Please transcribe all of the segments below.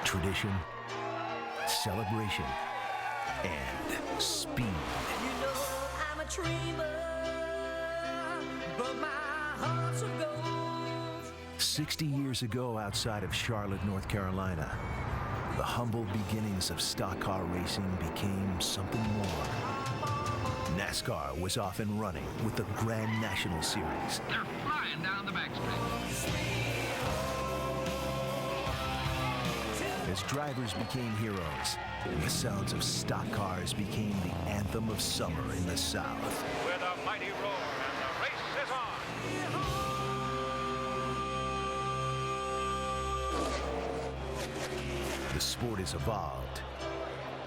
Tradition, celebration, and speed. You know I'm a dreamer, but my heart's of gold. 60 years ago outside of Charlotte, North Carolina, the humble beginnings of stock car racing became something more. NASCAR was off and running with the Grand National Series. They're flying down the backstretch. As drivers became heroes, the sounds of stock cars became the anthem of summer in the South. With a mighty roar, and the race is on. The sport has evolved.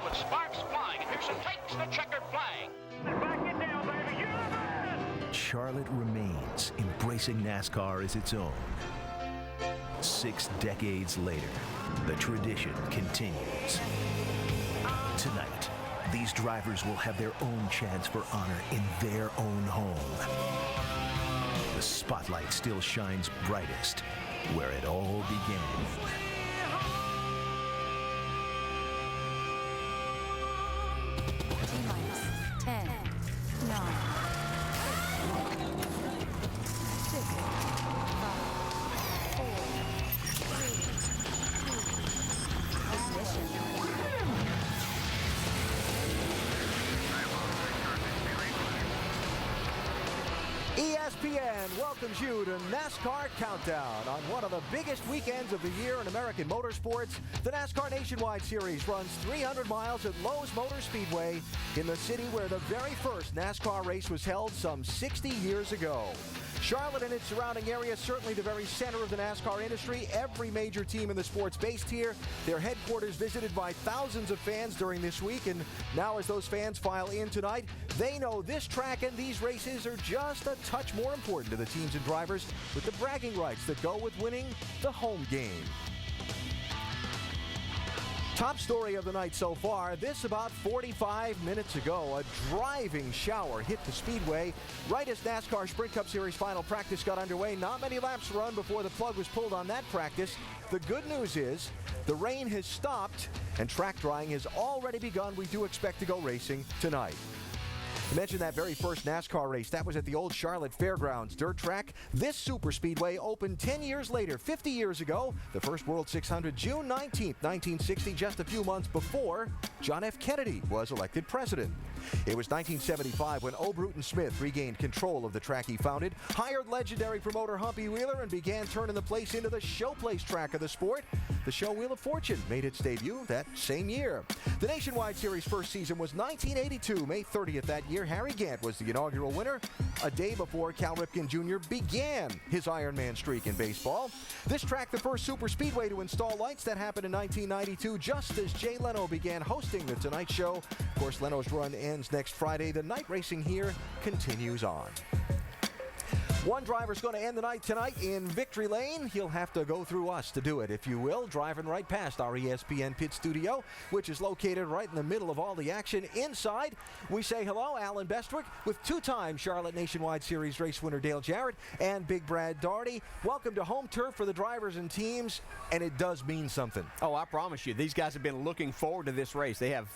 With sparks flying, Pearson takes the checkered flag. Back it down, baby. You're the man. Charlotte remains, embracing NASCAR as its own. 6 decades later, the tradition continues. Tonight, these drivers will have their own chance for honor in their own home. The spotlight still shines brightest where it all began. T-minus 10, 9, 6, 5, 4, 3, 2, ignition. ESPN welcomes you to NASCAR Countdown. On one of the biggest weekends of the year in American motorsports, the NASCAR Nationwide Series runs 300 miles at Lowe's Motor Speedway in the city where the very first NASCAR race was held some 60 years ago. Charlotte and its surrounding area, certainly the very center of the NASCAR industry. Every major team in the sport's based here. Their headquarters visited by thousands of fans during this week. And now as those fans file in tonight, they know this track and these races are just a touch more important to the teams and drivers with the bragging rights that go with winning the home game. Top story of the night so far, this about 45 minutes ago, a driving shower hit the Speedway right as NASCAR Sprint Cup Series final practice got underway. Not many laps run before the plug was pulled on that practice. The good news is the rain has stopped and track drying has already begun. We do expect to go racing tonight. I mentioned that very first NASCAR race. That was at the old Charlotte Fairgrounds dirt track. This super speedway opened 10 years later, 50 years ago. The first World 600, June 19th, 1960, just a few months before John F. Kennedy was elected president. It was 1975 when O. Bruton Smith regained control of the track he founded, hired legendary promoter Humpy Wheeler, and began turning the place into the showplace track of the sport. The show Wheel of Fortune made its debut that same year. The Nationwide Series first season was 1982, May 30th that year. Harry Gant was the inaugural winner, a day before Cal Ripken Jr. began his Ironman streak in baseball. This track, the first super speedway to install lights. That happened in 1992, just as Jay Leno began hosting The Tonight Show. Of course, Leno's run ends next Friday. The night racing here continues on. One driver's going to end the night tonight in Victory Lane. He'll have to go through us to do it, if you will, driving right past our ESPN pit studio, which is located right in the middle of all the action. Inside, we say hello, Alan Bestwick, with two-time Charlotte Nationwide Series race winner Dale Jarrett and Big Brad Daugherty. Welcome to home turf for the drivers and teams, and it does mean something. Oh, I promise you, these guys have been looking forward to this race. They have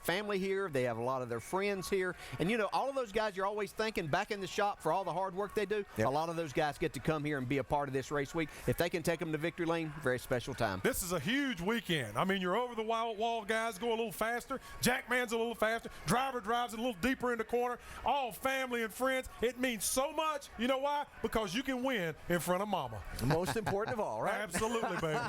family here. They have a lot of their friends here. And, you know, all of those guys you're always thinking back in the shop for all the hard work they do. Yep. A lot of those guys get to come here and be a part of this race week. If they can take them to Victory Lane, very special time. This is a huge weekend. I mean, you're over the wall guys go a little faster. Jackman's a little faster. Driver drives a little deeper in the corner. All family and friends. It means so much. You know why? Because you can win in front of mama. The most important of all, right? Absolutely, baby.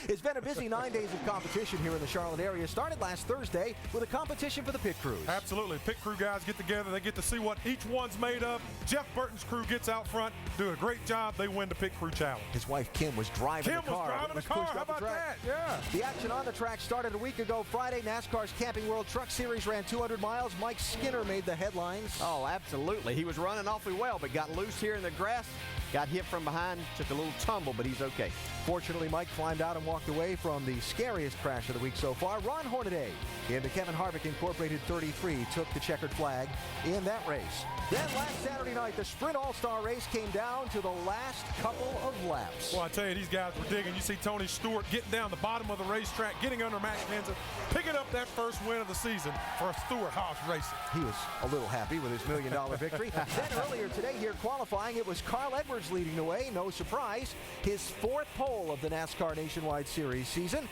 It's been a busy 9 days of competition here in the Charlotte area. Started last Thursday with a competition for the pit crews. Absolutely. Pit crew guys get together. They get to see what each one's made of. Jeff Burton's crew gets out front, do a great job. They win the pit crew challenge. His wife Kim was driving the car. How about that? Yeah. The action on the track started a week ago Friday. NASCAR's Camping World Truck Series ran 200 miles. Mike Skinner made the headlines. Oh, absolutely. He was running awfully well, but got loose here in the grass. got hit from behind, took a little tumble, but he's okay. Fortunately, Mike climbed out and walked away from the scariest crash of the week so far. Ron Hornaday in the Kevin Harvick Incorporated 33 took the checkered flag in that race. Then last Saturday night, the Sprint All-Star race came down to the last couple of laps. Well, I tell you, these guys were digging. You see Tony Stewart getting down the bottom of the racetrack, getting under Max Menza, picking up that first win of the season for Stewart-Haas Racing. He was a little happy with his $1 million victory. Then earlier today here qualifying, it was Carl Edwards leading the way. No surprise. His fourth pole of the NASCAR Nationwide Series season.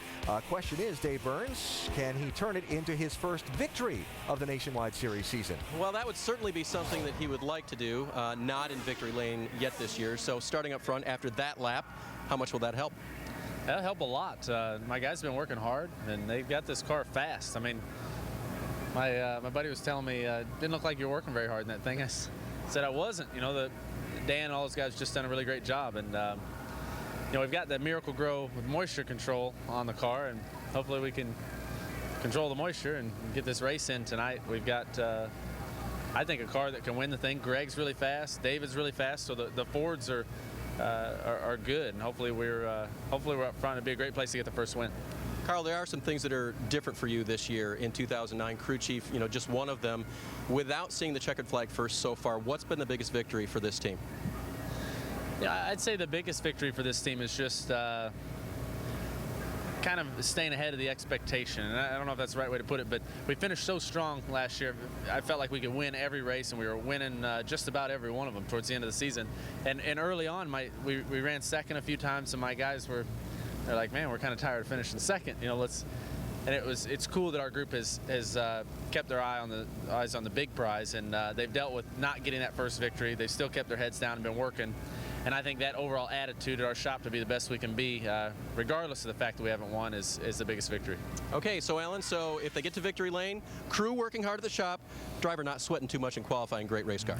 Question is, Dave Burns, can he turn it into his first victory of the Nationwide Series season? Well, that would certainly be something that he would like to do, not in victory lane yet this year. So starting up front after that lap, how much will that help? That'll help a lot. My guys have been working hard, and they've got this car fast. I mean, my buddy was telling me, didn't look like you were working very hard in that thing. I said I wasn't. You know, Dan and all those guys just done a really great job, and you know, we've got that Miracle Grow with moisture control on the car, and hopefully we can control the moisture and get this race in tonight. We've got, I think, a car that can win the thing. Greg's really fast, David's really fast, so the Fords are good, and hopefully we're up front. It'd be a great place to get the first win. Carl, there are some things that are different for you this year in 2009. Crew chief, you know, just one of them. Without seeing the checkered flag first so far, what's been the biggest victory for this team? Yeah, I'd say the biggest victory for this team is just kind of staying ahead of the expectation. And I don't know if that's the right way to put it, but we finished so strong last year. I felt like we could win every race, and we were winning just about every one of them towards the end of the season. And early on, we ran second a few times, and my guys they're like, man, we're kind of tired of finishing second. You know, and it's cool that our group has kept their eyes on the big prize, and they've dealt with not getting that first victory. They've still kept their heads down and been working. And I think that overall attitude at our shop to be the best we can be, regardless of the fact that we haven't won, is the biggest victory. Okay, so Alan, if they get to victory lane, crew working hard at the shop, driver not sweating too much in qualifying, great race car.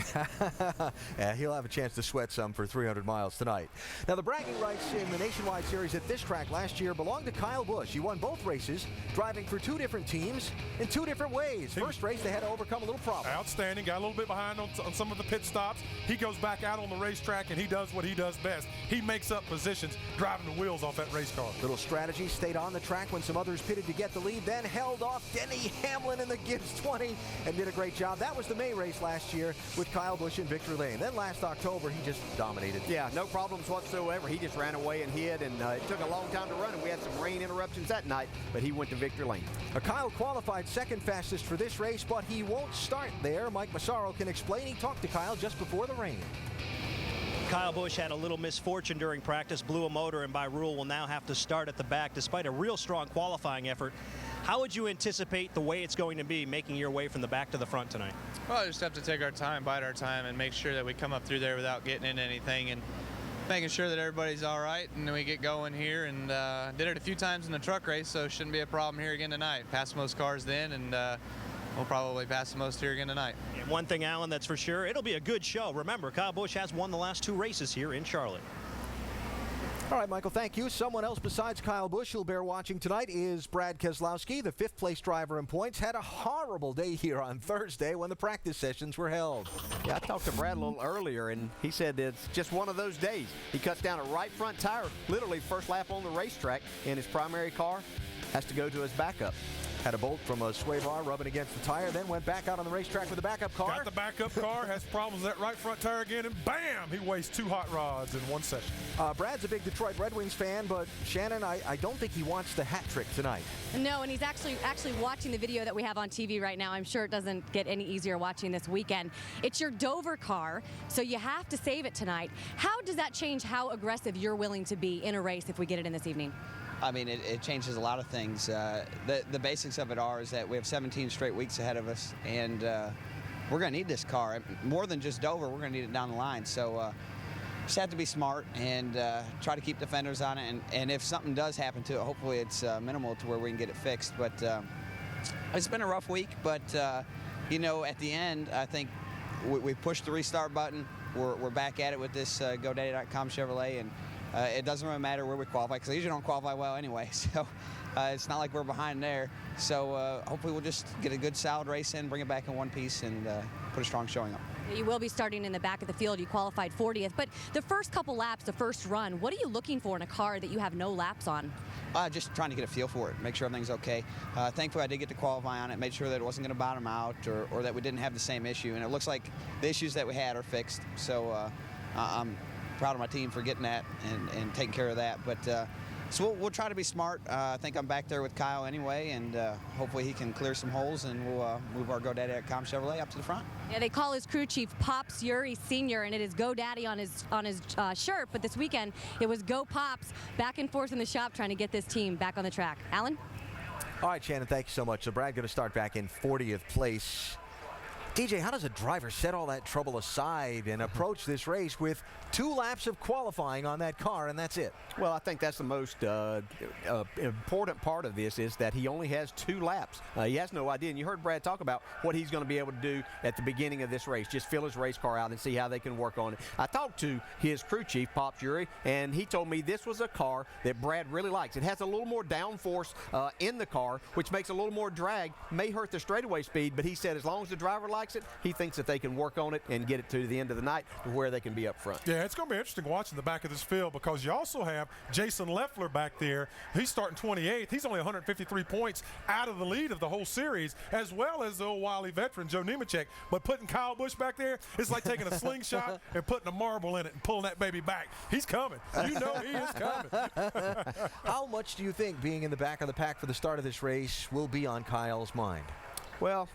Yeah, he'll have a chance to sweat some for 300 miles tonight. Now, the bragging rights in the Nationwide Series at this track last year belonged to Kyle Busch. He won both races, driving for two different teams in two different ways. First race, they had to overcome a little problem. Outstanding. Got a little bit behind on some of the pit stops. He goes back out on the racetrack, and he does what he does best. He makes up positions, driving the wheels off that race car. Little strategy, stayed on the track when some others pitted to get the lead, then held off Denny Hamlin in the Gibbs 20 and did a great job. That was the May race last year with Kyle Busch in victory lane. Then last October, he just dominated. Yeah, no problems whatsoever. He just ran away and hid, and it took a long time to run, and we had some rain interruptions that night, but he went to victory lane. Kyle qualified second fastest for this race, but he won't start there. Mike Massaro can explain. He talked to Kyle just before the rain. Kyle Busch had a little misfortune during practice, blew a motor, and by rule will now have to start at the back despite a real strong qualifying effort. How would you anticipate the way it's going to be making your way from the back to the front tonight? Well, I just have to take our time, bide our time, and make sure that we come up through there without getting into anything, and making sure that everybody's all right, and then we get going here. And did it a few times in the truck race, so it shouldn't be a problem here again tonight. Passed most cars then, and we'll probably pass the most here again tonight. And one thing, Alan, that's for sure, it'll be a good show. Remember, Kyle Busch has won the last two races here in Charlotte. All right, Michael, thank you. Someone else besides Kyle Busch who'll bear watching tonight is Brad Keselowski, the fifth-place driver in points. Had a horrible day here on Thursday when the practice sessions were held. Yeah, I talked to Brad a little earlier, and he said it's just one of those days. He cuts down a right front tire, literally first lap on the racetrack, and his primary car has to go to his backup. Had a bolt from a sway bar rubbing against the tire, then went back out on the racetrack with the backup car. Got the backup car, has problems with that right front tire again, and bam, he wastes 2 hot rods in one session. Brad's a big Detroit Red Wings fan, but Shannon, I don't think he wants the hat trick tonight. No, and he's actually watching the video that we have on TV right now. I'm sure it doesn't get any easier watching this weekend. It's your Dover car, so you have to save it tonight. How does that change how aggressive you're willing to be in a race if we get it in this evening? I mean, it changes a lot of things. The basics of it is that we have 17 straight weeks ahead of us, and we're going to need this car. More than just Dover, we're going to need it down the line. So just have to be smart and try to keep defenders on it. And if something does happen to it, hopefully it's minimal to where we can get it fixed. But it's been a rough week. But, you know, at the end, I think we pushed the restart button. We're back at it with this GoDaddy.com Chevrolet. And it doesn't really matter where we qualify, because I usually don't qualify well anyway, so it's not like we're behind there. So hopefully we'll just get a good solid race in, bring it back in one piece, and put a strong showing up. You will be starting in the back of the field. You qualified 40th, but the first couple laps, the first run, what are you looking for in a car that you have no laps on? Just trying to get a feel for it, make sure everything's okay. Thankfully, I did get to qualify on it, made sure that it wasn't going to bottom out or that we didn't have the same issue. And it looks like the issues that we had are fixed. So I'm proud of my team for getting that and taking care of that. But so we'll try to be smart. I think I'm back there with Kyle anyway, and hopefully he can clear some holes, and we'll move our GoDaddy at Com Chevrolet up to the front. Yeah, they call his crew chief Pops Uri Sr., and it is GoDaddy on his shirt. But this weekend, it was Go Pops, back and forth in the shop trying to get this team back on the track. Alan? All right, Shannon, thank you so much. So Brad going to start back in 40th place. DJ, how does a driver set all that trouble aside and approach this race with 2 laps of qualifying on that car, and that's it? Well, I think that's the most important part of this is that he only has 2 laps. He has no idea, and you heard Brad talk about what he's going to be able to do at the beginning of this race, just fill his race car out and see how they can work on it. I talked to his crew chief, Pops Uri, and he told me this was a car that Brad really likes. It has a little more downforce in the car, which makes a little more drag, may hurt the straightaway speed, but he said as long as the driver likes it, he thinks that they can work on it and get it to the end of the night to where they can be up front. Yeah, it's going to be interesting watching the back of this field because you also have Jason Leffler back there. He's starting 28th. He's only 153 points out of the lead of the whole series, as well as the old wily veteran Joe Nemechek. But putting Kyle Busch back there, it's like taking a slingshot and putting a marble in it and pulling that baby back. He's coming. You know he is coming. How much do you think being in the back of the pack for the start of this race will be on Kyle's mind? Well,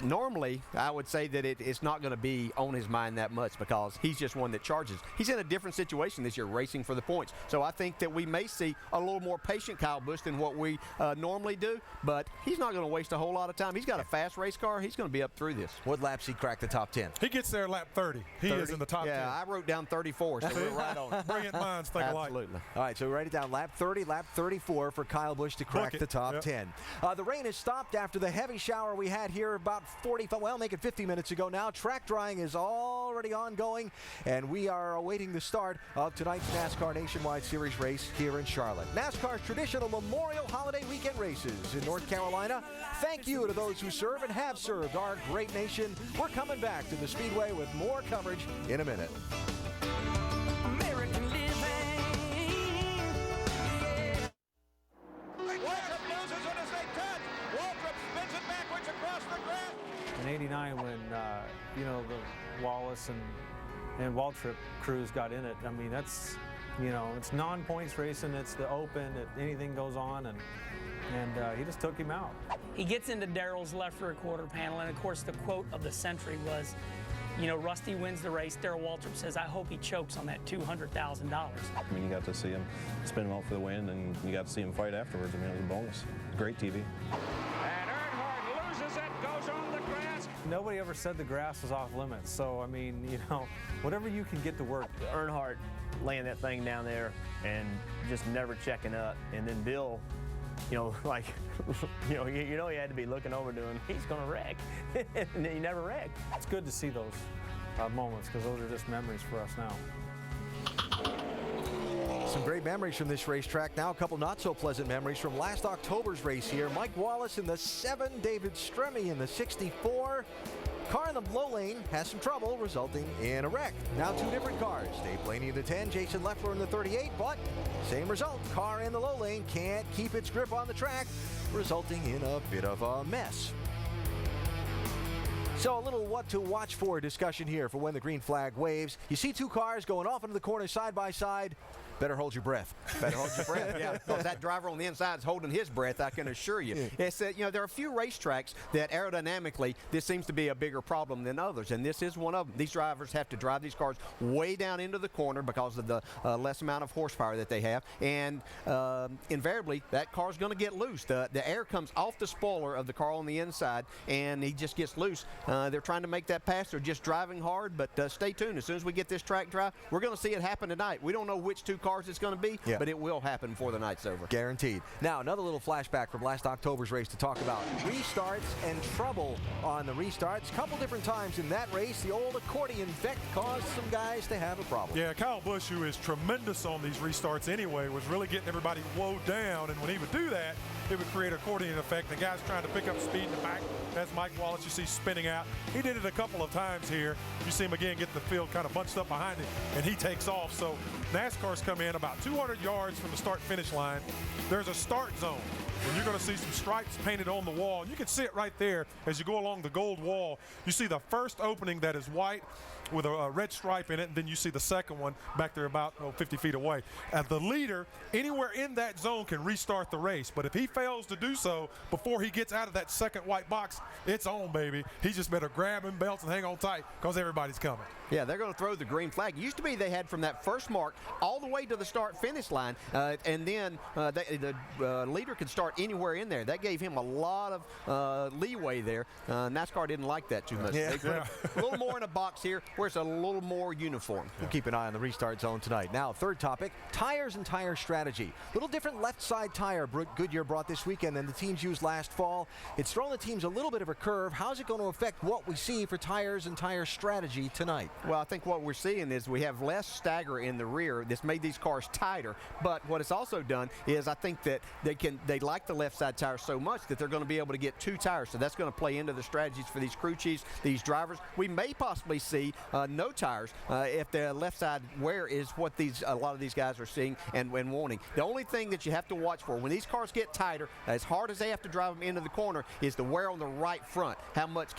normally, I would say that it's not going to be on his mind that much because he's just one that charges. He's in a different situation this year, racing for the points. So I think that we may see a little more patient Kyle Busch than what we normally do, but he's not going to waste a whole lot of time. He's got a fast race car. He's going to be up through this. What laps he crack the top 10? He gets there lap 30. He 30? is in the top 10. Yeah, I wrote down 34, so we're right on it. Brilliant minds think alike. Absolutely. All right, so we write it down. Lap 30, lap 34 for Kyle Busch to crack the top 10. The rain has stopped after the heavy shower we had here about 45, well, make it 50 minutes ago now. Track drying is already ongoing, and we are awaiting the start of tonight's NASCAR Nationwide Series race here in Charlotte. NASCAR's traditional Memorial Holiday Weekend races in North Carolina. Thank you to those who serve and have served our great nation. We're coming back to the Speedway with more coverage in a minute. American living. In '89, when the Wallace and Waltrip crews got in it, I mean that's it's non-points racing, it's the open, anything goes on, and he just took him out. He gets into Darrell's left rear quarter panel, and of course the quote of the century was, Rusty wins the race. Darrell Waltrip says, I hope he chokes on that $200,000. I mean, you got to see him spin him out for the win, and you got to see him fight afterwards. I mean, it was a bonus. Great TV. And Earnhardt loses it, goes on the grass. Nobody ever said the grass was off limits, so I mean, whatever you can get to work. Earnhardt laying that thing down there and just never checking up, and then Bill, he had to be looking over doing, he's gonna wreck, and he never wrecked. It's good to see those moments because those are just memories for us now. Some great memories from this racetrack. Now a couple not so pleasant memories from last October's race here. Mike Wallace in the 7, David Stremme in the 64. Car in the low lane has some trouble, resulting in a wreck. Now 2 different cars. Dave Blaney in the 10, Jason Leffler in the 38, but same result. Car in the low lane can't keep its grip on the track, resulting in a bit of a mess. So a little what to watch for discussion here for when the green flag waves. You see 2 cars going off into the corner side by side. Better hold your breath. Better hold your breath, yeah. Because that driver on the inside is holding his breath, I can assure you. It's that, there are a few racetracks that aerodynamically, this seems to be a bigger problem than others, and this is one of them. These drivers have to drive these cars way down into the corner because of the less amount of horsepower that they have, and invariably, that car's going to get loose. The air comes off the spoiler of the car on the inside, and he just gets loose. They're trying to make that pass. They're just driving hard, but stay tuned. As soon as we get this track dry, we're going to see it happen tonight. We don't know which 2 cars cars it's going to be, but it will happen before the night's over. Guaranteed. Now, another little flashback from last October's race to talk about restarts and trouble on the restarts. A couple different times in that race, the old accordion effect caused some guys to have a problem. Yeah, Kyle Busch, who is tremendous on these restarts anyway, was really getting everybody woed down, and when he would do that, it would create an accordion effect. The guy's trying to pick up speed in the back. That's Mike Wallace you see spinning out. He did it a couple of times here. You see him again get the field kind of bunched up behind him, and he takes off. So NASCAR's come in about 200 yards from the start-finish line. There's a start zone, and you're going to see some stripes painted on the wall. And you can see it right there as you go along the gold wall. You see the first opening that is white with a red stripe in it, and then you see the second one back there about 50 feet away. As the leader, anywhere in that zone can restart the race, but if he fails to do so before he gets out of that second white box, it's on, baby. He just better grab him belts and hang on tight because everybody's coming. Yeah, they're going to throw the green flag. It used to be they had from that first mark all the way to the start-finish line, and then the leader could start anywhere in there. That gave him a lot of leeway there. NASCAR didn't like that too much. They put a little more in a box here where it's a little more uniform. We'll keep an eye on the restart zone tonight. Now, third topic, tires and tire strategy. Little different left side tire Goodyear brought this weekend than the teams used last fall. It's thrown the teams a little bit of a curve. How's it going to affect what we see for tires and tire strategy tonight? Well, I think what we're seeing is we have less stagger in the rear. This made these cars tighter, but what it's also done is I think that they like the left side tire so much that they're going to be able to get two tires, so that's going to play into the strategies for these crew chiefs, these drivers. We may possibly see no tires if the left side wear is what a lot of these guys are seeing and wanting. The only thing that you have to watch for when these cars get tighter, as hard as they have to drive them into the corner, is the wear on the right front. How much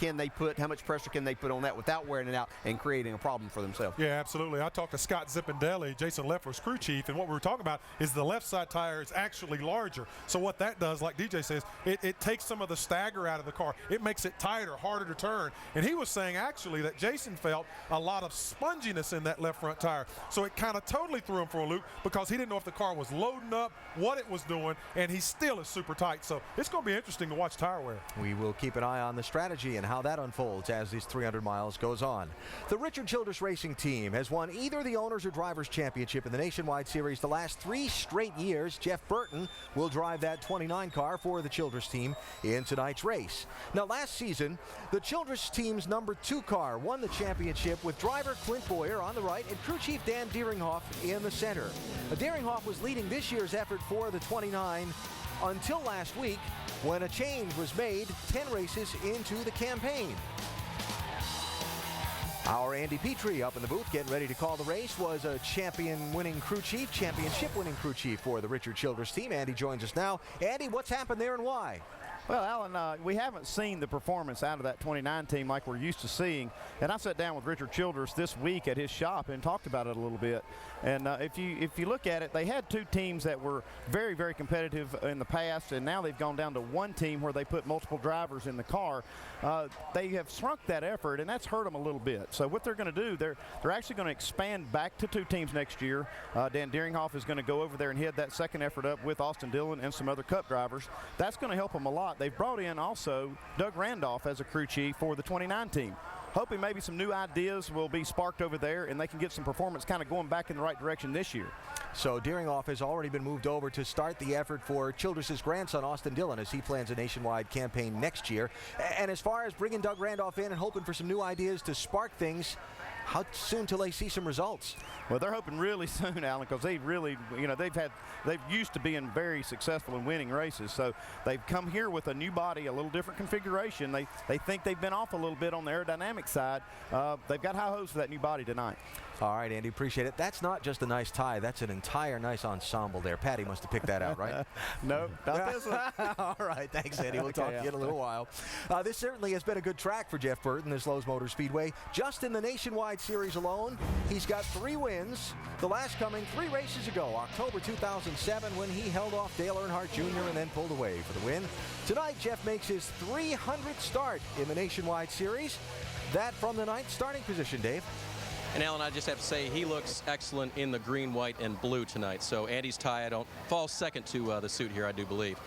pressure can they put on that without wearing it out and creating a problem for themselves? Yeah, absolutely. I talked to Scott Zippindelli, Jason Leffler's crew chief, and what we were talking about is the left side tire is actually larger. So what that does, like DJ says, it takes some of the stagger out of the car. It makes it tighter, harder to turn. And he was saying actually that Jason felt a lot of sponginess in that left front tire. So it kind of totally threw him for a loop because he didn't know if the car was loading up, what it was doing, and he still is super tight. So it's going to be interesting to watch tire wear. We will keep an eye on the strategy and how that unfolds as these 300 miles goes on. The Richard Childress Racing Team has won either the Owners or Drivers Championship in the Nationwide Series the last 3 straight years. Jeff Burton will drive that 29 car for the Childress team in tonight's race. Now, last season, the Childress team's number 2 car won the championship with driver Clint Boyer on the right and crew chief Dan Deeringhoff in the center. Deeringhoff was leading this year's effort for the 29 until last week when a change was made 10 races into the campaign. Our Andy Petrie up in the booth getting ready to call the race was a championship-winning crew chief for the Richard Childress team. Andy joins us now. Andy, what's happened there and why? Well, Alan, we haven't seen the performance out of that 29 team like we're used to seeing. And I sat down with Richard Childress this week at his shop and talked about it a little bit. And if you look at it, they had 2 teams that were very, very competitive in the past, and now they've gone down to 1 team where they put multiple drivers in the car. They have shrunk that effort, and that's hurt them a little bit. So what they're going to do, they're actually going to expand back to 2 teams next year. Dan Deeringhoff is going to go over there and head that second effort up with Austin Dillon and some other Cup drivers. That's going to help them a lot. They've brought in also Doug Randolph as a crew chief for the 29 team. Hoping maybe some new ideas will be sparked over there and they can get some performance kind of going back in the right direction this year. So Deeringhoff has already been moved over to start the effort for Childress's grandson, Austin Dillon, as he plans a nationwide campaign next year. And as far as bringing Doug Randolph in and hoping for some new ideas to spark things, how soon till they see some results? Well, they're hoping really soon, Alan, because they really, they've used to being very successful in winning races. So they've come here with a new body, a little different configuration. They think they've been off a little bit on the aerodynamic side. They've got high hopes for that new body tonight. All right, Andy, appreciate it. That's not just a nice tie. That's an entire nice ensemble there. Patty must have picked that out, right? No, not this one. All right, thanks, Andy. We'll talk to you in a little while. This certainly has been a good track for Jeff Burton, this Lowe's Motor Speedway. Just in the Nationwide Series alone, he's got 3 wins, the last coming 3 races ago, October 2007, when he held off Dale Earnhardt Jr. and then pulled away for the win. Tonight, Jeff makes his 300th start in the Nationwide Series. That from the 9th starting position, Dave. And Alan, I just have to say he looks excellent in the green, white, and blue tonight. So Andy's tie, falls second to the suit here, I do believe.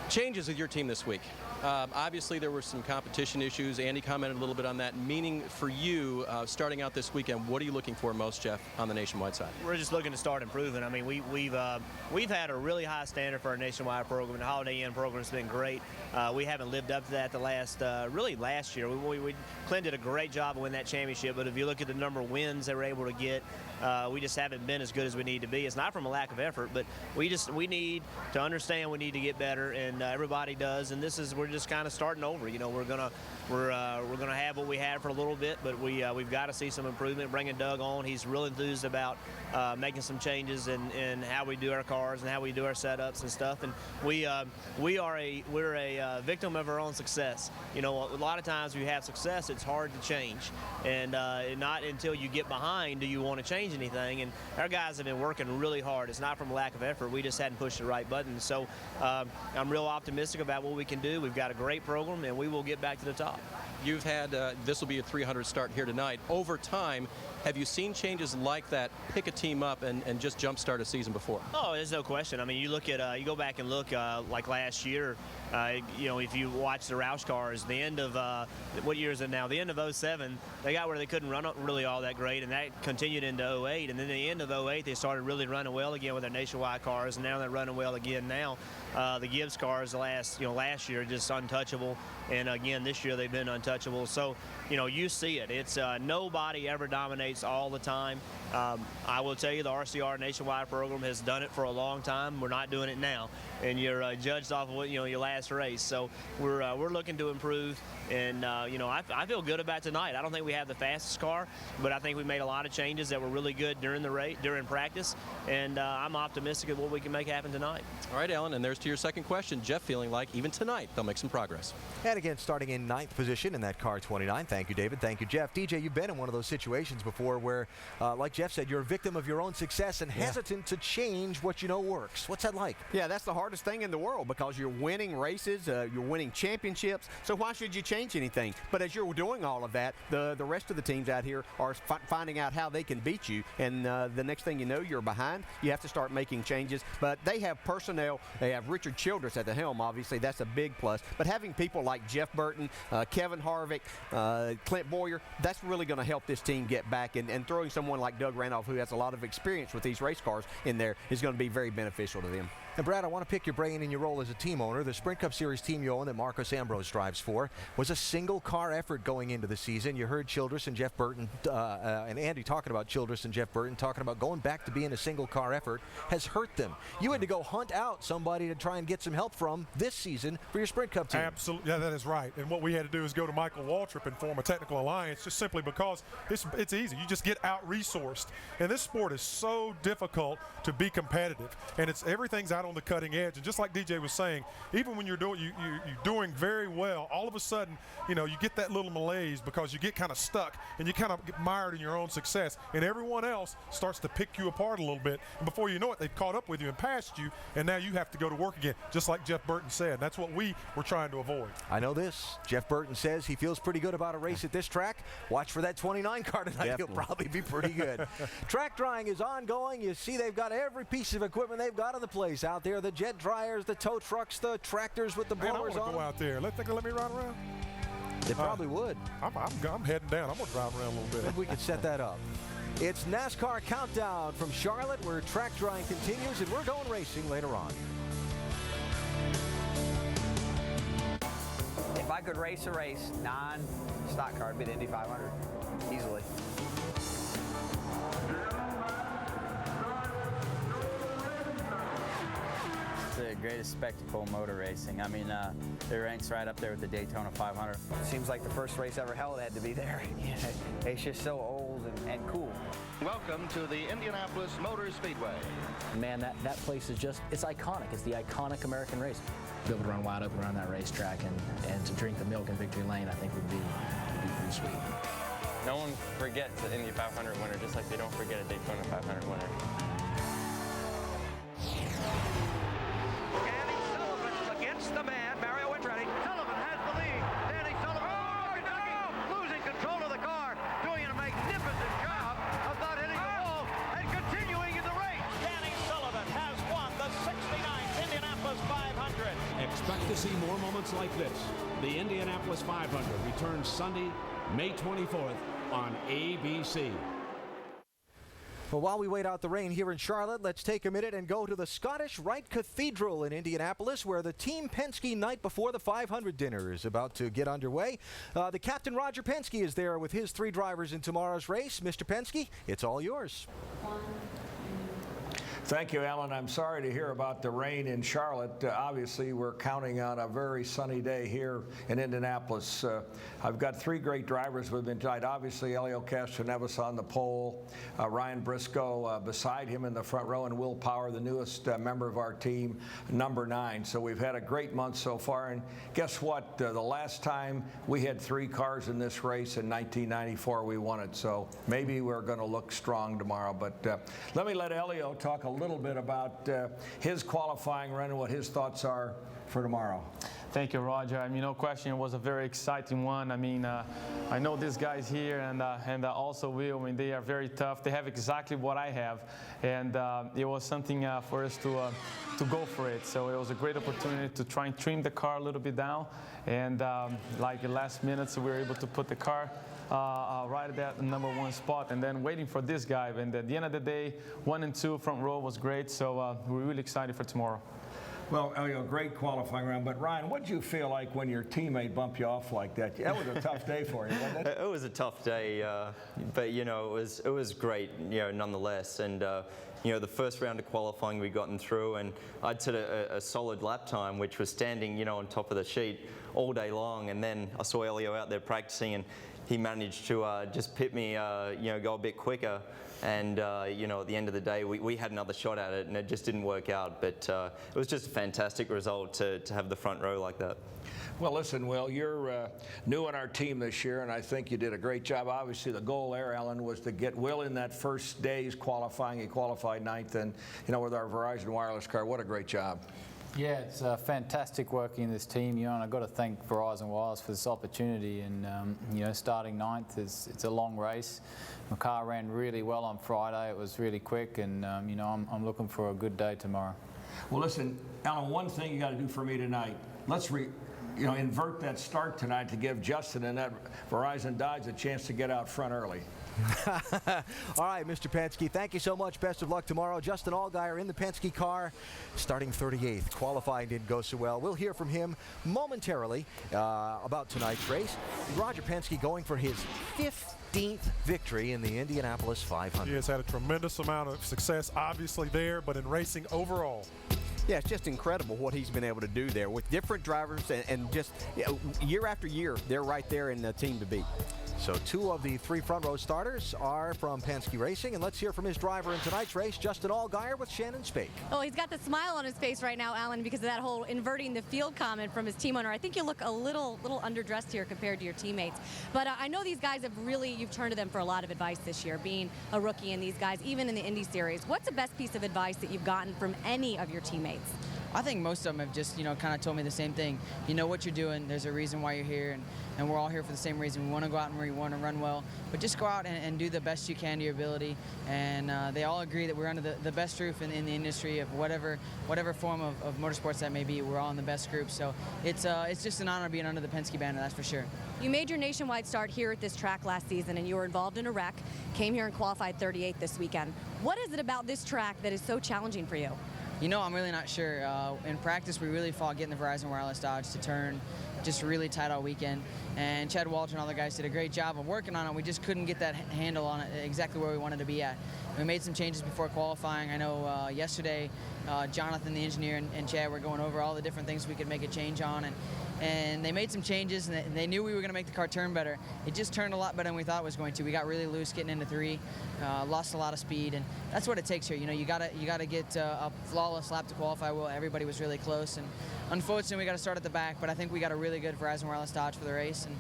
Changes with your team this week. Obviously, there were some competition issues. Andy commented a little bit on that. Meaning for you, starting out this weekend, what are you looking for most, Jeff, on the nationwide side? We're just looking to start improving. I mean, we've had a really high standard for our nationwide program. The Holiday Inn program has been great. We haven't lived up to that the last year. We Clint did a great job of winning that championship, but if you look at the number of wins they were able to get, we just haven't been as good as we need to be. It's not from a lack of effort, but we need to understand we need to get better, and everybody does. And we're just kind of starting over. You know, we're gonna have what we had for a little bit, but we've got to see some improvement. Bringing Doug on, he's real enthused about making some changes in how we do our cars and how we do our setups and stuff. And we're a victim of our own success. You know, a lot of times we have success, it's hard to change, and not until you get behind do you want to change anything. And our guys have been working really hard. It's not from a lack of effort. We just hadn't pushed the right button. So I'm real optimistic about what we can do. We've got a great program, and we will get back to the top. You've had, this will be a 300 start here tonight. Over time, have you seen changes like that pick a team up and just jumpstart a season before? Oh, there's no question. I mean, you look at, you go back and look like last year, you know, if you watch the Roush cars, the end of, what year is it now? The end of 07, they got where they couldn't run really all that great, and that continued into 08. And then the end of 08, they started really running well again with their nationwide cars, and now they're running well again now. The Gibbs cars last year just untouchable, and again this year they've been untouchable. So, you know, you see it. It's nobody ever dominates all the time. I will tell you, the RCR nationwide program has done it for a long time. We're not doing it now, and you're judged off of what, you know, your last race. So we're looking to improve, and you know, I feel good about tonight. I don't think we have the fastest car, but I think we made a lot of changes that were really good during the race, during practice, and I'm optimistic of what we can make happen tonight. All right, Alan, and there's to your second question. Jeff feeling like even tonight they'll make some progress. And again, starting in 9th position in that car 29. Thank you, David. Thank you, Jeff. DJ, you've been in one of those situations before where, like Jeff said, you're a victim of your own success and hesitant to change what you know works. What's that like? Yeah, that's the hardest thing in the world because you're winning races, you're winning championships, so why should you change anything? But as you're doing all of that, the rest of the teams out here are finding out how they can beat you, and the next thing you know, you're behind. You have to start making changes, but they have personnel. They have Richard Childress at the helm, obviously. That's a big plus. But having people like Jeff Burton, Kevin Harvick, Clint Boyer, that's really going to help this team get back, and throwing someone like Doug Randolph, who has a lot of experience with these race cars in there, is going to be very beneficial to them. And Brad, I want to pick your brain in your role as a team owner. The Sprint Cup Series team you own that Marcos Ambrose drives for was a single car effort going into the season. You heard Childress and Jeff Burton and Andy talking about Childress and Jeff Burton talking about going back to being a single car effort has hurt them. You had to go hunt out somebody to try and get some help from this season for your Sprint Cup team. Absolutely, yeah, that is right. And what we had to do is go to Michael Waltrip and form a technical alliance, just simply because it's easy. You just get out-resourced. And this sport is so difficult to be competitive, and everything's out on the cutting edge. And just like DJ was saying, even when you're doing very well, all of a sudden, you know, you get that little malaise because you get kind of stuck and you kind of get mired in your own success, and everyone else starts to pick you apart a little bit. And before you know it, they've caught up with you and passed you, and now you have to go to work again, just like Jeff Burton said. That's what we were trying to avoid. I know this. Jeff Burton says he feels pretty good about a race at this track. Watch for that 29 car tonight. Definitely. He'll probably be pretty good. Track drying is ongoing. You see they've got every piece of equipment they've got in the place out there. The jet dryers, the tow trucks, the tractors with the blowers on. I want to go out there. Let me ride around. They probably would. I'm heading down. I'm going to drive around a little bit. Maybe we could set that up. It's NASCAR Countdown from Charlotte, where track drying continues, and we're going racing later on. If I could race a race, non-stock car, it'd be the Indy 500, easily. The greatest spectacle in motor racing. I mean, it ranks right up there with the Daytona 500. Seems like the first race ever held had to be there. It's just so old and cool. Welcome to the Indianapolis Motor Speedway. Man, that place is just, it's iconic. It's the iconic American race. Be able to run wide open around that racetrack and to drink the milk in Victory Lane, I think would be pretty sweet. No one forgets an Indy 500 winner, just like they don't forget a Daytona 500 winner. Against the man, Mario Andretti. Sullivan has the lead. Danny Sullivan. Losing control of the car, doing a magnificent job of not hitting the wall and continuing in the race. Danny Sullivan has won the 69th Indianapolis 500. Expect to see more moments like this. The Indianapolis 500 returns Sunday, May 24th on ABC. Well, while we wait out the rain here in Charlotte, let's take a minute and go to the Scottish Rite Cathedral in Indianapolis, where the Team Penske night before the 500 dinner is about to get underway. The captain, Roger Penske, is there with his 3 drivers in tomorrow's race. Mr. Penske, it's all yours. Thank you, Alan. I'm sorry to hear about the rain in Charlotte. Obviously, we're counting on a very sunny day here in Indianapolis. I've got 3 great drivers with me tonight. Obviously, Elio Castroneves on the pole, Ryan Briscoe beside him in the front row, and Will Power, the newest member of our team, number 9. So we've had a great month so far. And guess what? The last time we had 3 cars in this race in 1994, we won it. So maybe we're going to look strong tomorrow. But let me let Elio talk a little bit about his qualifying run and what his thoughts are for tomorrow. Thank you, Roger. I mean, no question, it was a very exciting one. I mean, I know these guys here and also Will. I mean, they are very tough. They have exactly what I have, and it was something for us to go for it. So it was a great opportunity to try and trim the car a little bit down, and like the last minutes, we were able to put the car right at that number 1 spot, and then waiting for this guy. And at the end of the day, 1 and 2 front row was great, so we're really excited for tomorrow. Well, Elio, great qualifying round. But Ryan, what did you feel like when your teammate bumped you off like that? That was a tough day for you, wasn't it? It was a tough day, but you know, it was great, you know, nonetheless. And you know, the first round of qualifying we gotten through, and I'd set a solid lap time, which was standing, you know, on top of the sheet all day long. And then I saw Elio out there practicing, and he managed to just pit me, you know, go a bit quicker. And, you know, at the end of the day, we had another shot at it, and it just didn't work out. But it was just a fantastic result to have the front row like that. Well, listen, Will, you're new on our team this year, and I think you did a great job. Obviously, the goal there, Alan, was to get Will in that first day's qualifying. He qualified 9th, and, you know, with our Verizon Wireless car, what a great job. Yeah, it's fantastic working in this team, you know, and I've got to thank Verizon Wireless for this opportunity. And, you know, starting 9th, it's a long race. My car ran really well on Friday. It was really quick, and, you know, I'm looking for a good day tomorrow. Well, listen, Alan, one thing you got to do for me tonight, let's invert that start tonight to give Justin and that Verizon Dodge a chance to get out front early. All right, Mr. Penske, thank you so much. Best of luck tomorrow. Justin Allgaier in the Penske car, starting 38th. Qualifying didn't go so well. We'll hear from him momentarily about tonight's race. Roger Penske going for his 15th victory in the Indianapolis 500. He has had a tremendous amount of success, obviously there, but in racing overall. Yeah, it's just incredible what he's been able to do there with different drivers, and just year after year, they're right there in the team to beat. So 2 of the 3 front row starters are from Penske Racing, and let's hear from his driver in tonight's race, Justin Allgaier with Shannon Spake. Oh, he's got the smile on his face right now, Alan, because of that whole inverting the field comment from his team owner. I think you look a little underdressed here compared to your teammates. But I know these guys you've turned to them for a lot of advice this year, being a rookie in these guys, even in the Indy Series. What's the best piece of advice that you've gotten from any of your teammates? I think most of them have just, you know, kind of told me the same thing. You know what you're doing. There's a reason why you're here, and we're all here for the same reason. We want to go out and we want to run well, but just go out and do the best you can to your ability. And they all agree that we're under the best roof in the industry of whatever form of motorsports that may be. We're all in the best group, so it's just an honor being under the Penske banner, that's for sure. You made your nationwide start here at this track last season, and you were involved in a wreck. Came here and qualified 38th this weekend. What is it about this track that is so challenging for you? You know, I'm really not sure. In practice, we really fought getting the Verizon Wireless Dodge to turn just really tight all weekend. And Chad Walter and all the guys did a great job of working on it. We just couldn't get that handle on it exactly where we wanted to be at. We made some changes before qualifying. I know yesterday, Jonathan, the engineer, and Chad were going over all the different things we could make a change on. And they made some changes, and they knew we were going to make the car turn better. It just turned a lot better than we thought it was going to. We got really loose getting into 3, lost a lot of speed, and that's what it takes here. You know, you gotta get a flawless lap to qualify. Well, everybody was really close, and unfortunately, we got to start at the back. But I think we got a really good Verizon Wireless Dodge for the race, and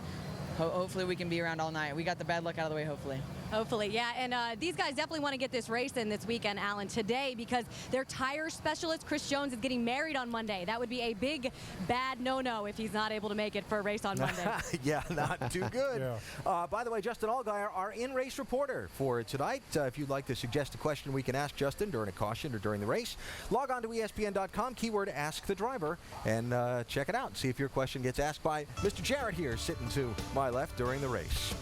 hopefully we can be around all night. We got the bad luck out of the way, hopefully. Hopefully, yeah. And these guys definitely want to get this race in this weekend, Alan, today, because their tire specialist, Chris Jones, is getting married on Monday. That would be a big, bad no-no if he's not able to make it for a race on Monday. Yeah, not too good. By the way, Justin Allgaier, our in-race reporter for tonight. If you'd like to suggest a question we can ask Justin during a caution or during the race, log on to ESPN.com, keyword Ask the Driver, and check it out. See if your question gets asked by Mr. Jarrett here, sitting to my left during the race.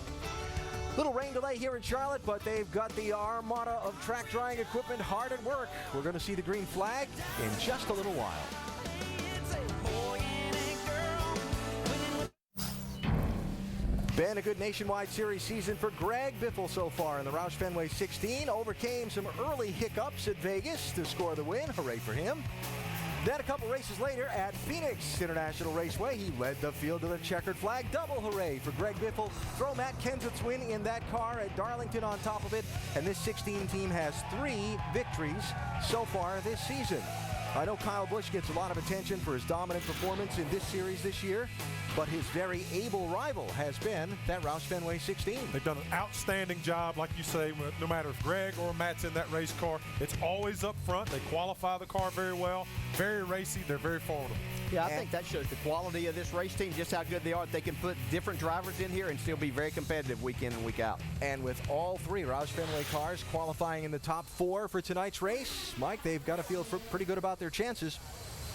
Little rain delay here in Charlotte, but they've got the armada of track drying equipment hard at work. We're going to see the green flag in just a little while. Been a good nationwide series season for Greg Biffle so far in the Roush Fenway 16. Overcame some early hiccups at Vegas to score the win. Hooray for him. Then a couple races later at Phoenix International Raceway, he led the field to the checkered flag. Double hooray for Greg Biffle. Throw Matt Kenseth's win in that car at Darlington on top of it. And this 16 team has 3 victories so far this season. I know Kyle Busch gets a lot of attention for his dominant performance in this series this year, but his very able rival has been that Roush Fenway 16. They've done an outstanding job, like you say, no matter if Greg or Matt's in that race car. It's always up front. They qualify the car very well, very racy. They're very formidable. Yeah, I think that shows the quality of this race team, just how good they are. They can put different drivers in here and still be very competitive week in and week out. And with all 3 Roush Fenway cars qualifying in the top 4 for tonight's race, Mike, they've got to feel pretty good about their chances.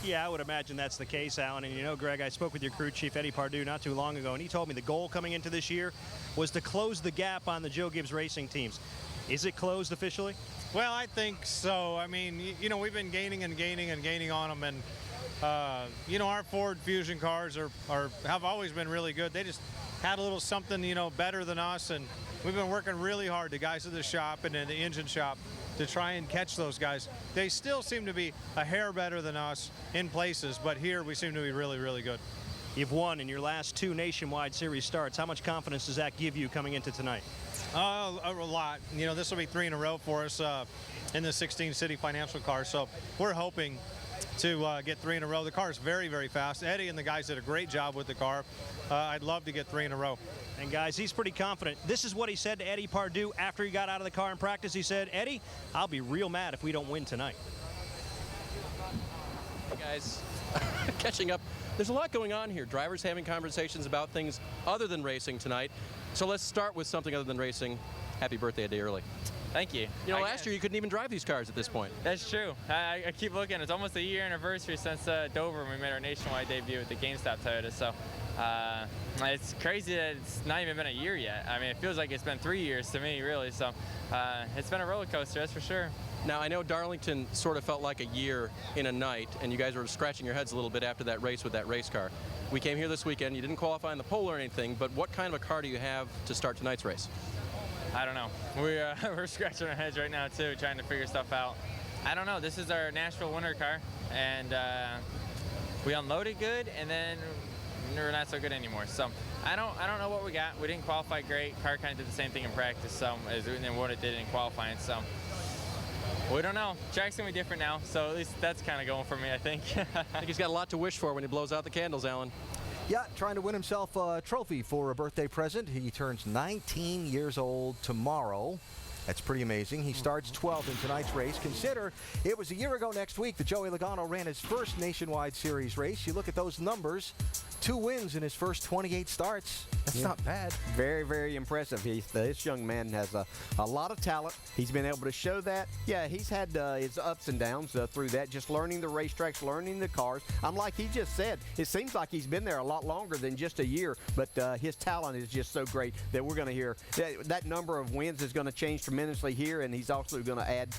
Yeah, I would imagine that's the case, Alan. And you know, Greg, I spoke with your crew chief, Eddie Pardue, not too long ago, and he told me the goal coming into this year was to close the gap on the Joe Gibbs racing teams. Is it closed officially? Well, I think so. I mean, you know, we've been gaining and gaining and gaining on them, and you know, our Ford Fusion cars have always been really good. They just had a little something, you know, better than us, and we've been working really hard, the guys at the shop and in the engine shop, to try and catch those guys. They still seem to be a hair better than us in places, but here we seem to be really, really good. You've won in your last 2 nationwide series starts. How much confidence does that give you coming into tonight? A lot. You know, this will be 3 in a row for us in the 16 City Financial car, so we're hoping to get 3 in a row. The car is very, very fast. Eddie and the guys did a great job with the car. I'd love to get 3 in a row. And guys, he's pretty confident. This is what he said to Eddie Pardue after he got out of the car in practice. He said, Eddie, I'll be real mad if we don't win tonight. Hey guys, catching up. There's a lot going on here. Drivers having conversations about things other than racing tonight. So let's start with something other than racing. Happy birthday a day early. Thank you. You know, last year you couldn't even drive these cars at this point. That's true. I keep looking. It's almost a year anniversary since Dover when we made our nationwide debut with the GameStop Toyota. So it's crazy that it's not even been a year yet. I mean, it feels like it's been 3 years to me, really. So it's been a roller coaster, that's for sure. Now, I know Darlington sort of felt like a year in a night, and you guys were scratching your heads a little bit after that race with that race car. We came here this weekend. You didn't qualify in the pole or anything, but what kind of a car do you have to start tonight's race? I don't know. We're scratching our heads right now, too, trying to figure stuff out. I don't know. This is our Nashville winter car, and we unloaded good, and then we're not so good anymore. So I don't know what we got. We didn't qualify great. Car kind of did the same thing in practice, so as what it did in qualifying. So we don't know. Track's gonna be different now, so at least that's kind of going for me, I think. I think he's got a lot to wish for when he blows out the candles, Alan. Yeah, trying to win himself a trophy for a birthday present. He turns 19 years old tomorrow. That's pretty amazing. He starts 12th in tonight's race. Consider it was a year ago next week that Joey Logano ran his first nationwide series race. You look at those numbers, 2 wins in his first 28 starts. That's not bad. Very, very impressive. This young man has a lot of talent. He's been able to show that. Yeah, he's had his ups and downs through that, just learning the racetracks, learning the cars. Like he just said, it seems like he's been there a lot longer than just a year, but his talent is just so great that we're going to hear that number of wins is going to change tremendously here, and he's also going to add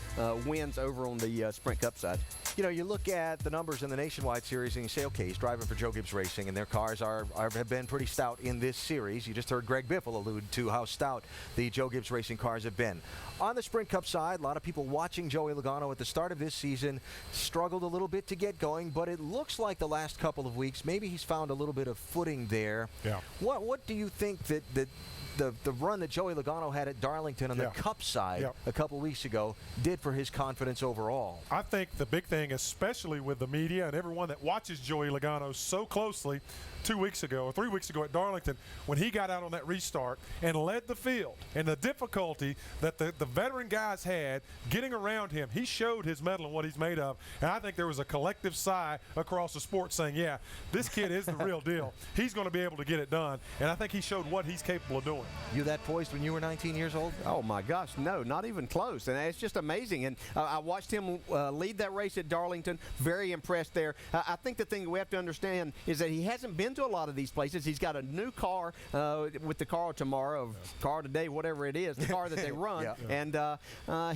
wins over on the Sprint Cup side. You know, you look at the numbers in the Nationwide Series and you say, okay, he's driving for Joe Gibbs Racing, and their cars have been pretty stout in this series. You just heard Greg Biffle allude to how stout the Joe Gibbs Racing cars have been. On the Sprint Cup side, a lot of people watching Joey Logano at the start of this season struggled a little bit to get going, but it looks like the last couple of weeks, maybe he's found a little bit of footing there. Yeah. What do you think that the run that Joey Logano had at Darlington on the Cup upside a couple weeks ago did for his confidence overall. I think the big thing, especially with the media and everyone that watches Joey Logano so closely, 2 weeks ago or 3 weeks ago at Darlington, when he got out on that restart and led the field, and the difficulty that the veteran guys had getting around him, he showed his mettle and what he's made of. And I think there was a collective sigh across the sport saying, yeah, this kid is the real deal. He's going to be able to get it done. And I think he showed what he's capable of doing. You that poised when you were 19 years old? Oh, my gosh, no, not even close. And it's just amazing. And I watched him lead that race at Darlington. Very impressed there. I think the thing we have to understand is that he hasn't been to a lot of these places. He's got a new car with the car tomorrow, car today, whatever it is, the car that they run. And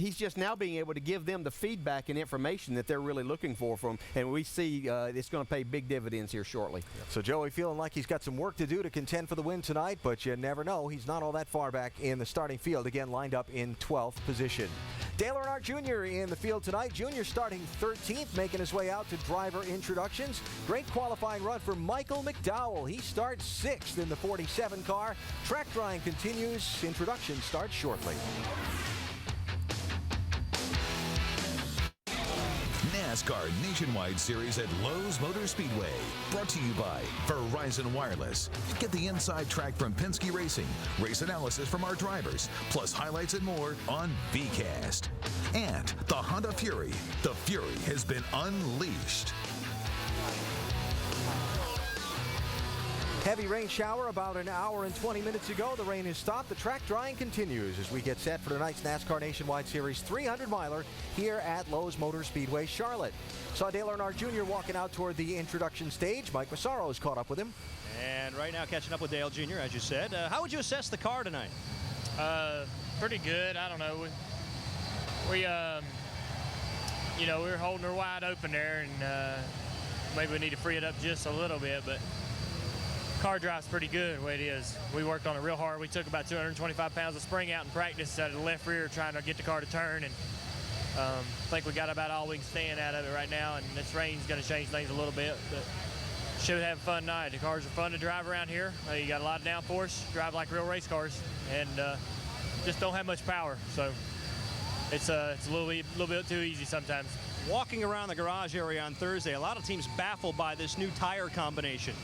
he's just now being able to give them the feedback and information that they're really looking for from him. And we see it's going to pay big dividends here shortly. So Joey feeling like he's got some work to do to contend for the win tonight, but you never know. He's not all that far back in the starting field, again lined up in 12th position. Dale Earnhardt Jr. in the field tonight. Jr. starting 13th, making his way out to driver introductions. Great qualifying run for Michael McDowell. He starts 6th in the 47 car. Track drying continues. Introduction starts shortly. NASCAR Nationwide Series at Lowe's Motor Speedway. Brought to you by Verizon Wireless. Get the inside track from Penske Racing, race analysis from our drivers, plus highlights and more on VCast. And the Honda Fury. The Fury has been unleashed. Heavy rain shower about an hour and 20 minutes ago. The rain has stopped. The track drying continues as we get set for tonight's NASCAR Nationwide Series 300-miler here at Lowe's Motor Speedway, Charlotte. Saw Dale Earnhardt Jr. walking out toward the introduction stage. Mike Massaro has caught up with him. And right now catching up with Dale Jr., as you said. How would you assess the car tonight? Pretty good. I don't know. We were holding her wide open there, and maybe we need to free it up just a little bit, but car drive's pretty good the way it is. We worked on it real hard. We took about 225 pounds of spring out in practice out of the left rear trying to get the car to turn, and I think we got about all we can stand out of it right now, and this rain's going to change things a little bit, but should have a fun night. The cars are fun to drive around here. You got a lot of downforce, drive like real race cars, and just don't have much power, so it's a little bit too easy sometimes. Walking around the garage area on Thursday, a lot of teams baffled by this new tire combination.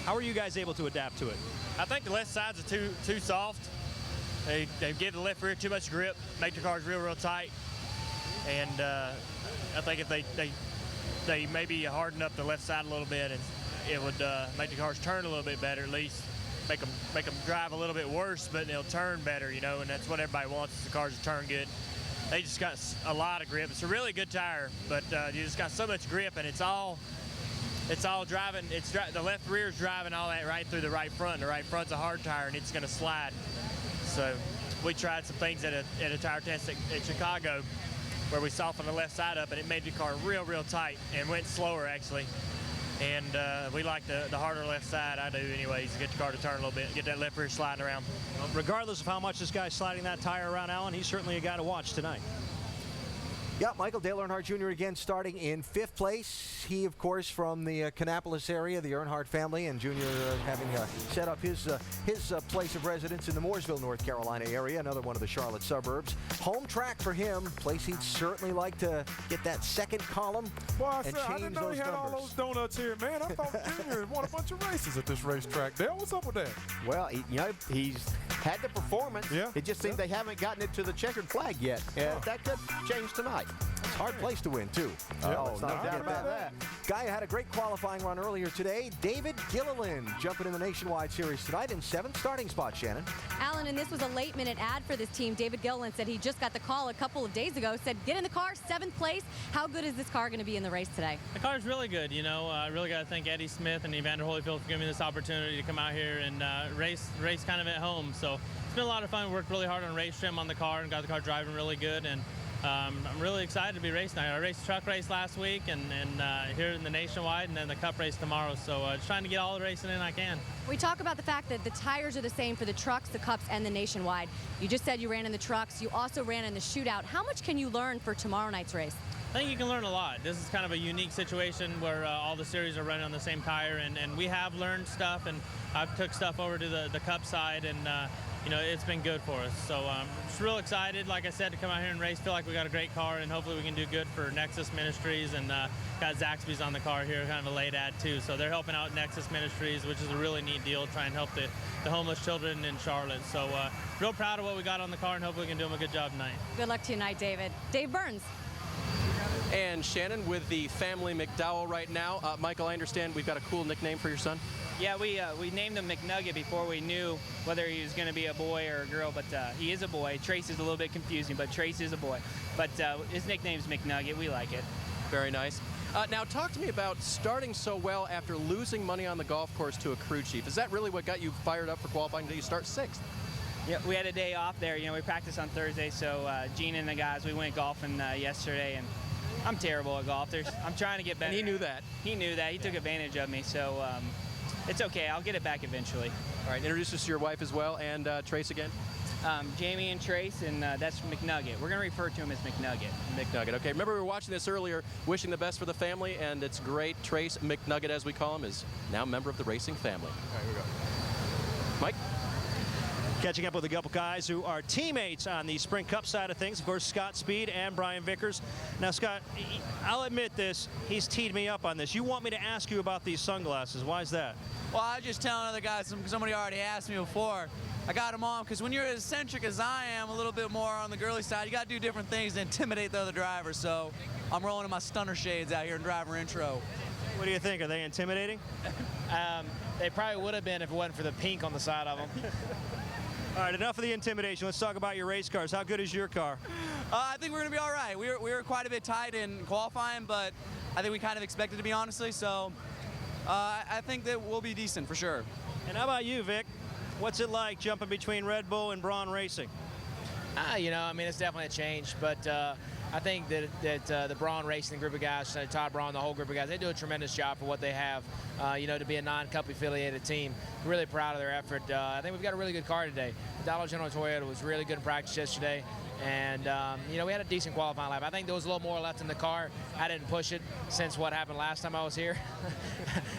How are you guys able to adapt to it? I think the left sides are too soft. They give the left rear too much grip, make the cars real tight. And I think if they maybe harden up the left side a little bit, and it would make the cars turn a little bit better, at least make them drive a little bit worse, but they'll turn better, and that's what everybody wants, is the cars to turn good. They just got a lot of grip. It's a really good tire, but you just got so much grip, and it's all driving. The left rear is driving all that right through the right front. The right front's a hard tire, and it's going to slide. So we tried some things at a tire test at Chicago where we softened the left side up, and it made the car real tight and went slower, actually. And we like the harder left side. I do anyways, to get the car to turn a little bit, get that left rear sliding around. Well, regardless of how much this guy's sliding that tire around, Alan, he's certainly a guy to watch tonight. Yeah, Michael Dale Earnhardt Jr. again starting in 5th place. He, of course, from the Kannapolis area, the Earnhardt family, and Jr. Having set up his place of residence in the Mooresville, North Carolina area, another one of the Charlotte suburbs. Home track for him, place he'd certainly like to get that second column and change I didn't know he had all those donuts here, man. I thought Jr. had won a bunch of races at this racetrack. Dale, what's up with that? Well, he's had the performance. Yeah. It just seems they haven't gotten it to the checkered flag yet. That could change tonight. It's a hard place to win, too. No doubt about that. Guy who had a great qualifying run earlier today, David Gilliland, jumping in the Nationwide Series tonight in 7th starting spot, Shannon. Alan, and this was a late-minute ad for this team. David Gilliland said he just got the call a couple of days ago, said, get in the car, 7th place. How good is this car going to be in the race today? The car's really good, I really got to thank Eddie Smith and Evander Holyfield for giving me this opportunity to come out here and race kind of at home. So it's been a lot of fun. We worked really hard on race trim on the car and got the car driving really good. And I'm really excited to be racing. I raced the truck race last week and here in the Nationwide, and then the Cup race tomorrow. So just trying to get all the racing in I can. We talk about the fact that the tires are the same for the trucks, the Cups, and the Nationwide. You just said you ran in the trucks. You also ran in the shootout. How much can you learn for tomorrow night's race? I think you can learn a lot. This is kind of a unique situation where all the series are running on the same tire, and we have learned stuff, and I've took stuff over to the Cup side, and it's been good for us. So I'm just real excited, like I said, to come out here and race. Feel like we got a great car, and hopefully we can do good for Nexus Ministries, and got Zaxby's on the car here, kind of a late ad too. So they're helping out Nexus Ministries, which is a really neat deal, trying to help the homeless children in Charlotte. So real proud of what we got on the car, and hopefully we can do them a good job tonight. Good luck to you tonight, David. Dave Burns. And Shannon with the family McDowell right now. Michael, I understand we've got a cool nickname for your son. Yeah, we named him McNugget before we knew whether he was going to be a boy or a girl, but he is a boy. Trace is a little bit confusing, but Trace is a boy. But his nickname's McNugget. We like it. Very nice. Now talk to me about starting so well after losing money on the golf course to a crew chief. Is that really what got you fired up for qualifying? Did you start 6th? Yeah, we had a day off there. We practiced on Thursday, so Gene and the guys, we went golfing yesterday, and I'm terrible at golf. I'm trying to get better. And he knew that. He knew that. He took advantage of me, so it's okay. I'll get it back eventually. All right, introduce us to your wife as well, and Trace again. Jamie and Trace, and that's McNugget. We're going to refer to him as McNugget. McNugget. Okay, remember we were watching this earlier, wishing the best for the family, and it's great. Trace McNugget, as we call him, is now a member of the racing family. All right, here we go. Mike? Catching up with a couple guys who are teammates on the Sprint Cup side of things. Of course, Scott Speed and Brian Vickers. Now, Scott, I'll admit this. He's teed me up on this. You want me to ask you about these sunglasses. Why is that? Well, I was just telling other guys, somebody already asked me before. I got them on because when you're as eccentric as I am, a little bit more on the girly side, you got to do different things to intimidate the other drivers. So I'm rolling in my stunner shades out here in driver intro. What do you think? Are they intimidating? They probably would have been if it wasn't for the pink on the side of them. All right, enough of the intimidation. Let's talk about your race cars. How good is your car? I think we're going to be all right. We were quite a bit tight in qualifying, but I think we kind of expected to be, honestly. So I think that we'll be decent for sure. And how about you, Vic? What's it like jumping between Red Bull and Braun Racing? It's definitely a change, but I think that the Braun Racing group of guys, Todd Braun, the whole group of guys, they do a tremendous job for what they have, to be a non-Cup affiliated team. Really proud of their effort. I think we've got a really good car today. Dollar General Toyota was really good in practice yesterday, and we had a decent qualifying lap. I think there was a little more left in the car. I didn't push it since what happened last time I was here.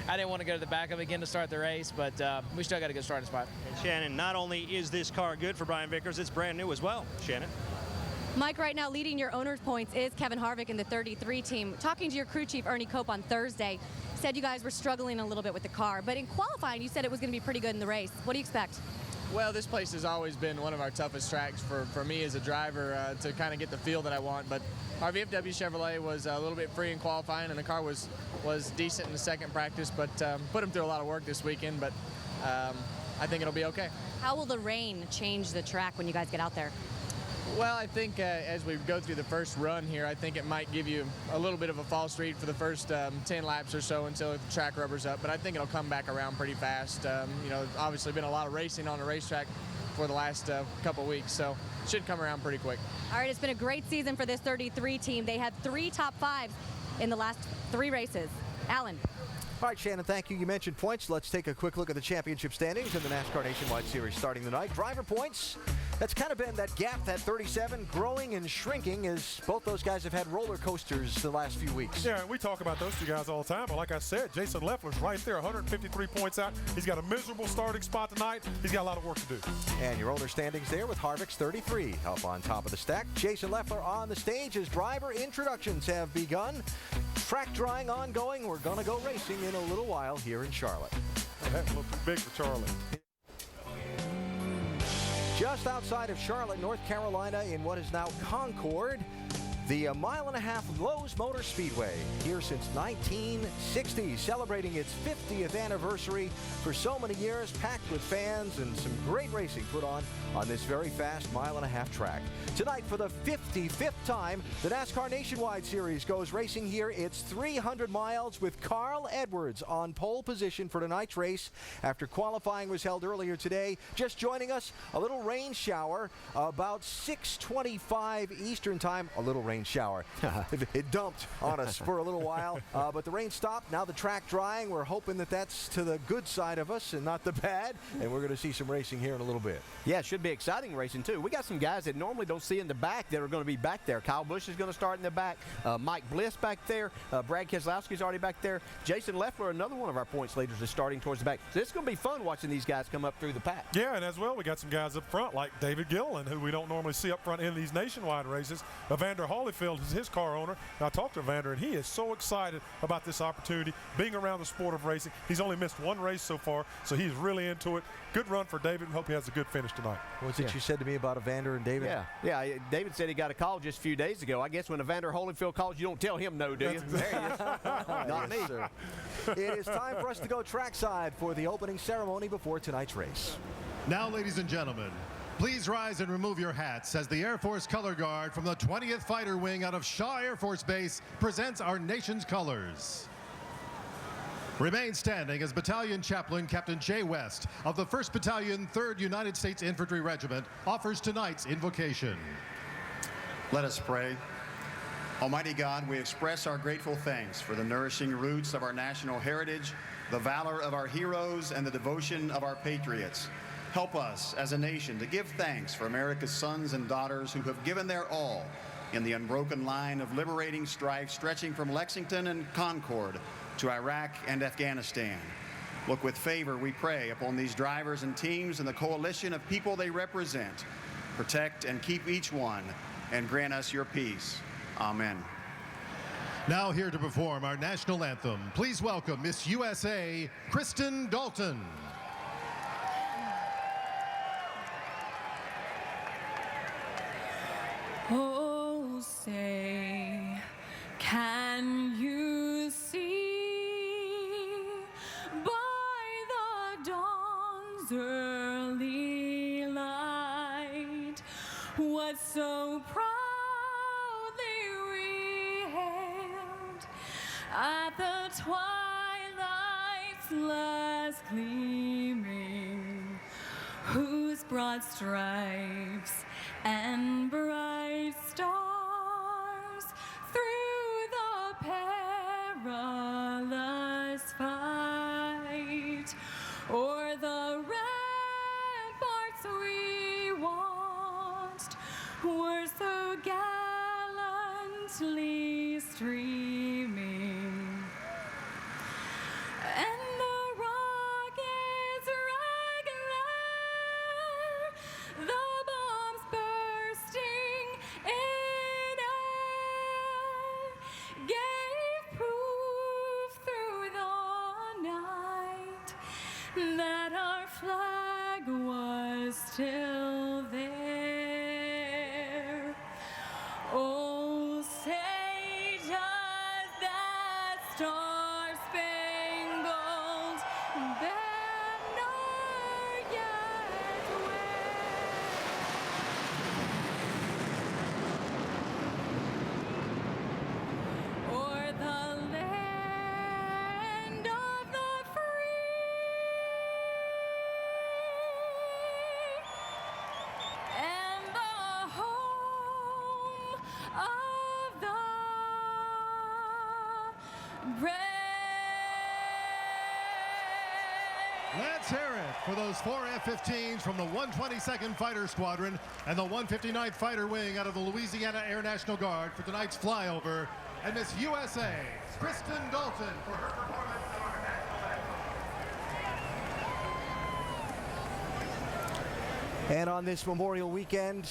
I didn't want to go to the back of it again to start the race, but we still got a good starting spot. And Shannon, not only is this car good for Brian Vickers, it's brand new as well. Shannon? Mike, right now leading your owner's points is Kevin Harvick in the 33 team. Talking to your crew chief, Ernie Cope, on Thursday, said you guys were struggling a little bit with the car, but in qualifying, you said it was going to be pretty good in the race. What do you expect? Well, this place has always been one of our toughest tracks for me as a driver to kind of get the feel that I want, but our VFW Chevrolet was a little bit free in qualifying, and the car was decent in the second practice, but put them through a lot of work this weekend, but I think it'll be okay. How will the rain change the track when you guys get out there? Well, I think as we go through the first run here, I think it might give you a little bit of a false read for the first 10 laps or so until the track rubbers up, but I think it'll come back around pretty fast. Obviously been a lot of racing on the racetrack for the last couple weeks, so it should come around pretty quick. All right, it's been a great season for this 33 team. They had 3 top 5s in the last 3 races. Alan. All right, Shannon, thank you. You mentioned points. Let's take a quick look at the championship standings in the NASCAR Nationwide Series starting tonight. Driver points. That's kind of been that gap, that 37, growing and shrinking as both those guys have had roller coasters the last few weeks. Yeah, we talk about those two guys all the time, but like I said, Jason Leffler's right there, 153 points out. He's got a miserable starting spot tonight. He's got a lot of work to do. And your owner standings there with Harvick's 33 up on top of the stack. Jason Leffler on the stage as driver introductions have begun. Track drying ongoing. We're going to go racing in a little while here in Charlotte. That's a little too big for Charlie. Just outside of Charlotte, North Carolina, in what is now Concord, the 1.5 mile Lowe's Motor Speedway, here since 1960, celebrating its 50th anniversary for so many years, packed with fans and some great racing put on this very fast 1.5 mile track. Tonight, for the 55th time, the NASCAR Nationwide Series goes racing here. It's 300 miles with Carl Edwards on pole position for tonight's race after qualifying was held earlier today. Just joining us, a little rain shower about 6:25 Eastern time, a little rain rain shower. It dumped on us for a little while, but the rain stopped. Now the track drying. We're hoping that that's to the good side of us and not the bad, and we're going to see some racing here in a little bit. Yeah, it should be exciting racing, too. We got some guys that normally don't see in the back that are going to be back there. Kyle Busch is going to start in the back. Mike Bliss back there. Brad Keselowski's already back there. Jason Leffler, another one of our points leaders, is starting towards the back. So it's going to be fun watching these guys come up through the pack. Yeah, and as well, we got some guys up front like David Gilliland, who we don't normally see up front in these nationwide races. Evander Holyfield is his car owner. And I talked to Evander, and he is so excited about this opportunity, being around the sport of racing. He's only missed one race so far, so he's really into it. Good run for David, and hope he has a good finish tonight. What's it you said to me about Evander and David? Yeah. David said he got a call just a few days ago. I guess when Evander Holyfield calls, you don't tell him no, do you? There he is. Not me. Sir. It is time for us to go trackside for the opening ceremony before tonight's race. Now, ladies and gentlemen, please rise and remove your hats as the Air Force Color Guard from the 20th Fighter Wing out of Shaw Air Force Base presents our nation's colors. Remain standing as Battalion Chaplain Captain Jay West of the 1st Battalion, 3rd United States Infantry Regiment offers tonight's invocation. Let us pray. Almighty God, we express our grateful thanks for the nourishing roots of our national heritage, the valor of our heroes, and the devotion of our patriots. Help us as a nation to give thanks for America's sons and daughters who have given their all in the unbroken line of liberating strife stretching from Lexington and Concord to Iraq and Afghanistan. Look with favor, we pray, upon these drivers and teams and the coalition of people they represent. Protect and keep each one, and grant us your peace. Amen. Now here to perform our national anthem, please welcome Miss USA, Kristen Dalton. Oh, say, can you see by the dawn's early light what so proudly we hailed at the twilight's last gleaming, whose broad stripes and bright stars through the perilous fight o'er the ramparts we watched were so gallantly streaming, and the rockets regular, the bombs bursting in air, gave proof through the night that our flag was still there. Oh, say does that star-spangled banner yet wave o'er the land of the free and the home of the brave? Let's hear it for those 4 F-15s from the 122nd Fighter Squadron and the 159th Fighter Wing out of the Louisiana Air National Guard for tonight's flyover, and Miss USA, Kristen Dalton, for her performance of our national anthem. And on this Memorial Weekend,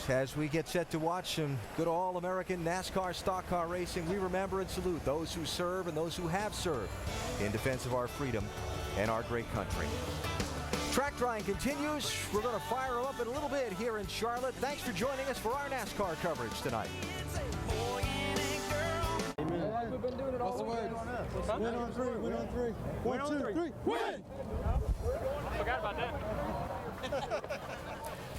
as we get set to watch some good all-American NASCAR stock car racing, we remember and salute those who serve and those who have served in defense of our freedom and our great country. Track drying continues. We're going to fire them up in a little bit here in Charlotte. Thanks for joining us for our NASCAR coverage tonight. We've been doing it all the way. Win on three, win on three. One, two, three, win! Forgot about that.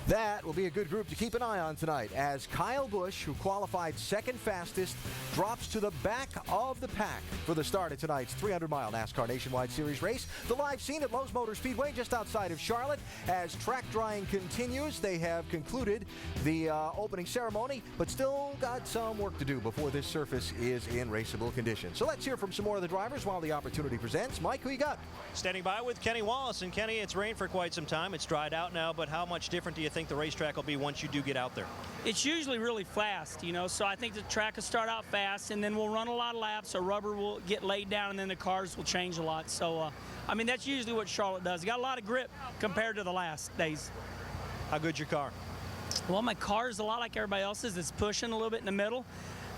That will be a good group to keep an eye on tonight as Kyle Busch, who qualified second fastest, drops to the back of the pack for the start of tonight's 300-mile NASCAR Nationwide Series race. The live scene at Lowe's Motor Speedway just outside of Charlotte. As track drying continues, they have concluded the opening ceremony, but still got some work to do before this surface is in raceable condition. So let's hear from some more of the drivers while the opportunity presents. Mike, who you got? Standing by with Kenny Wallace. And Kenny, it's rained for quite some time. It's dried out now, but how much different do you think the racetrack will be once you do get out there? It's usually really fast, you know, so I think the track will start out fast, and then we'll run a lot of laps, so rubber will get laid down, and then the cars will change a lot. So, I mean, that's usually what Charlotte does. Got a lot of grip compared to the last days. How good's your car? Well, my car is a lot like everybody else's. It's pushing a little bit in the middle,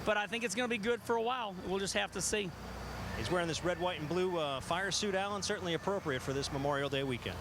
but I think it's going to be good for a while. We'll just have to see. He's wearing this red, white, and blue fire suit, Alan, certainly appropriate for this Memorial Day weekend.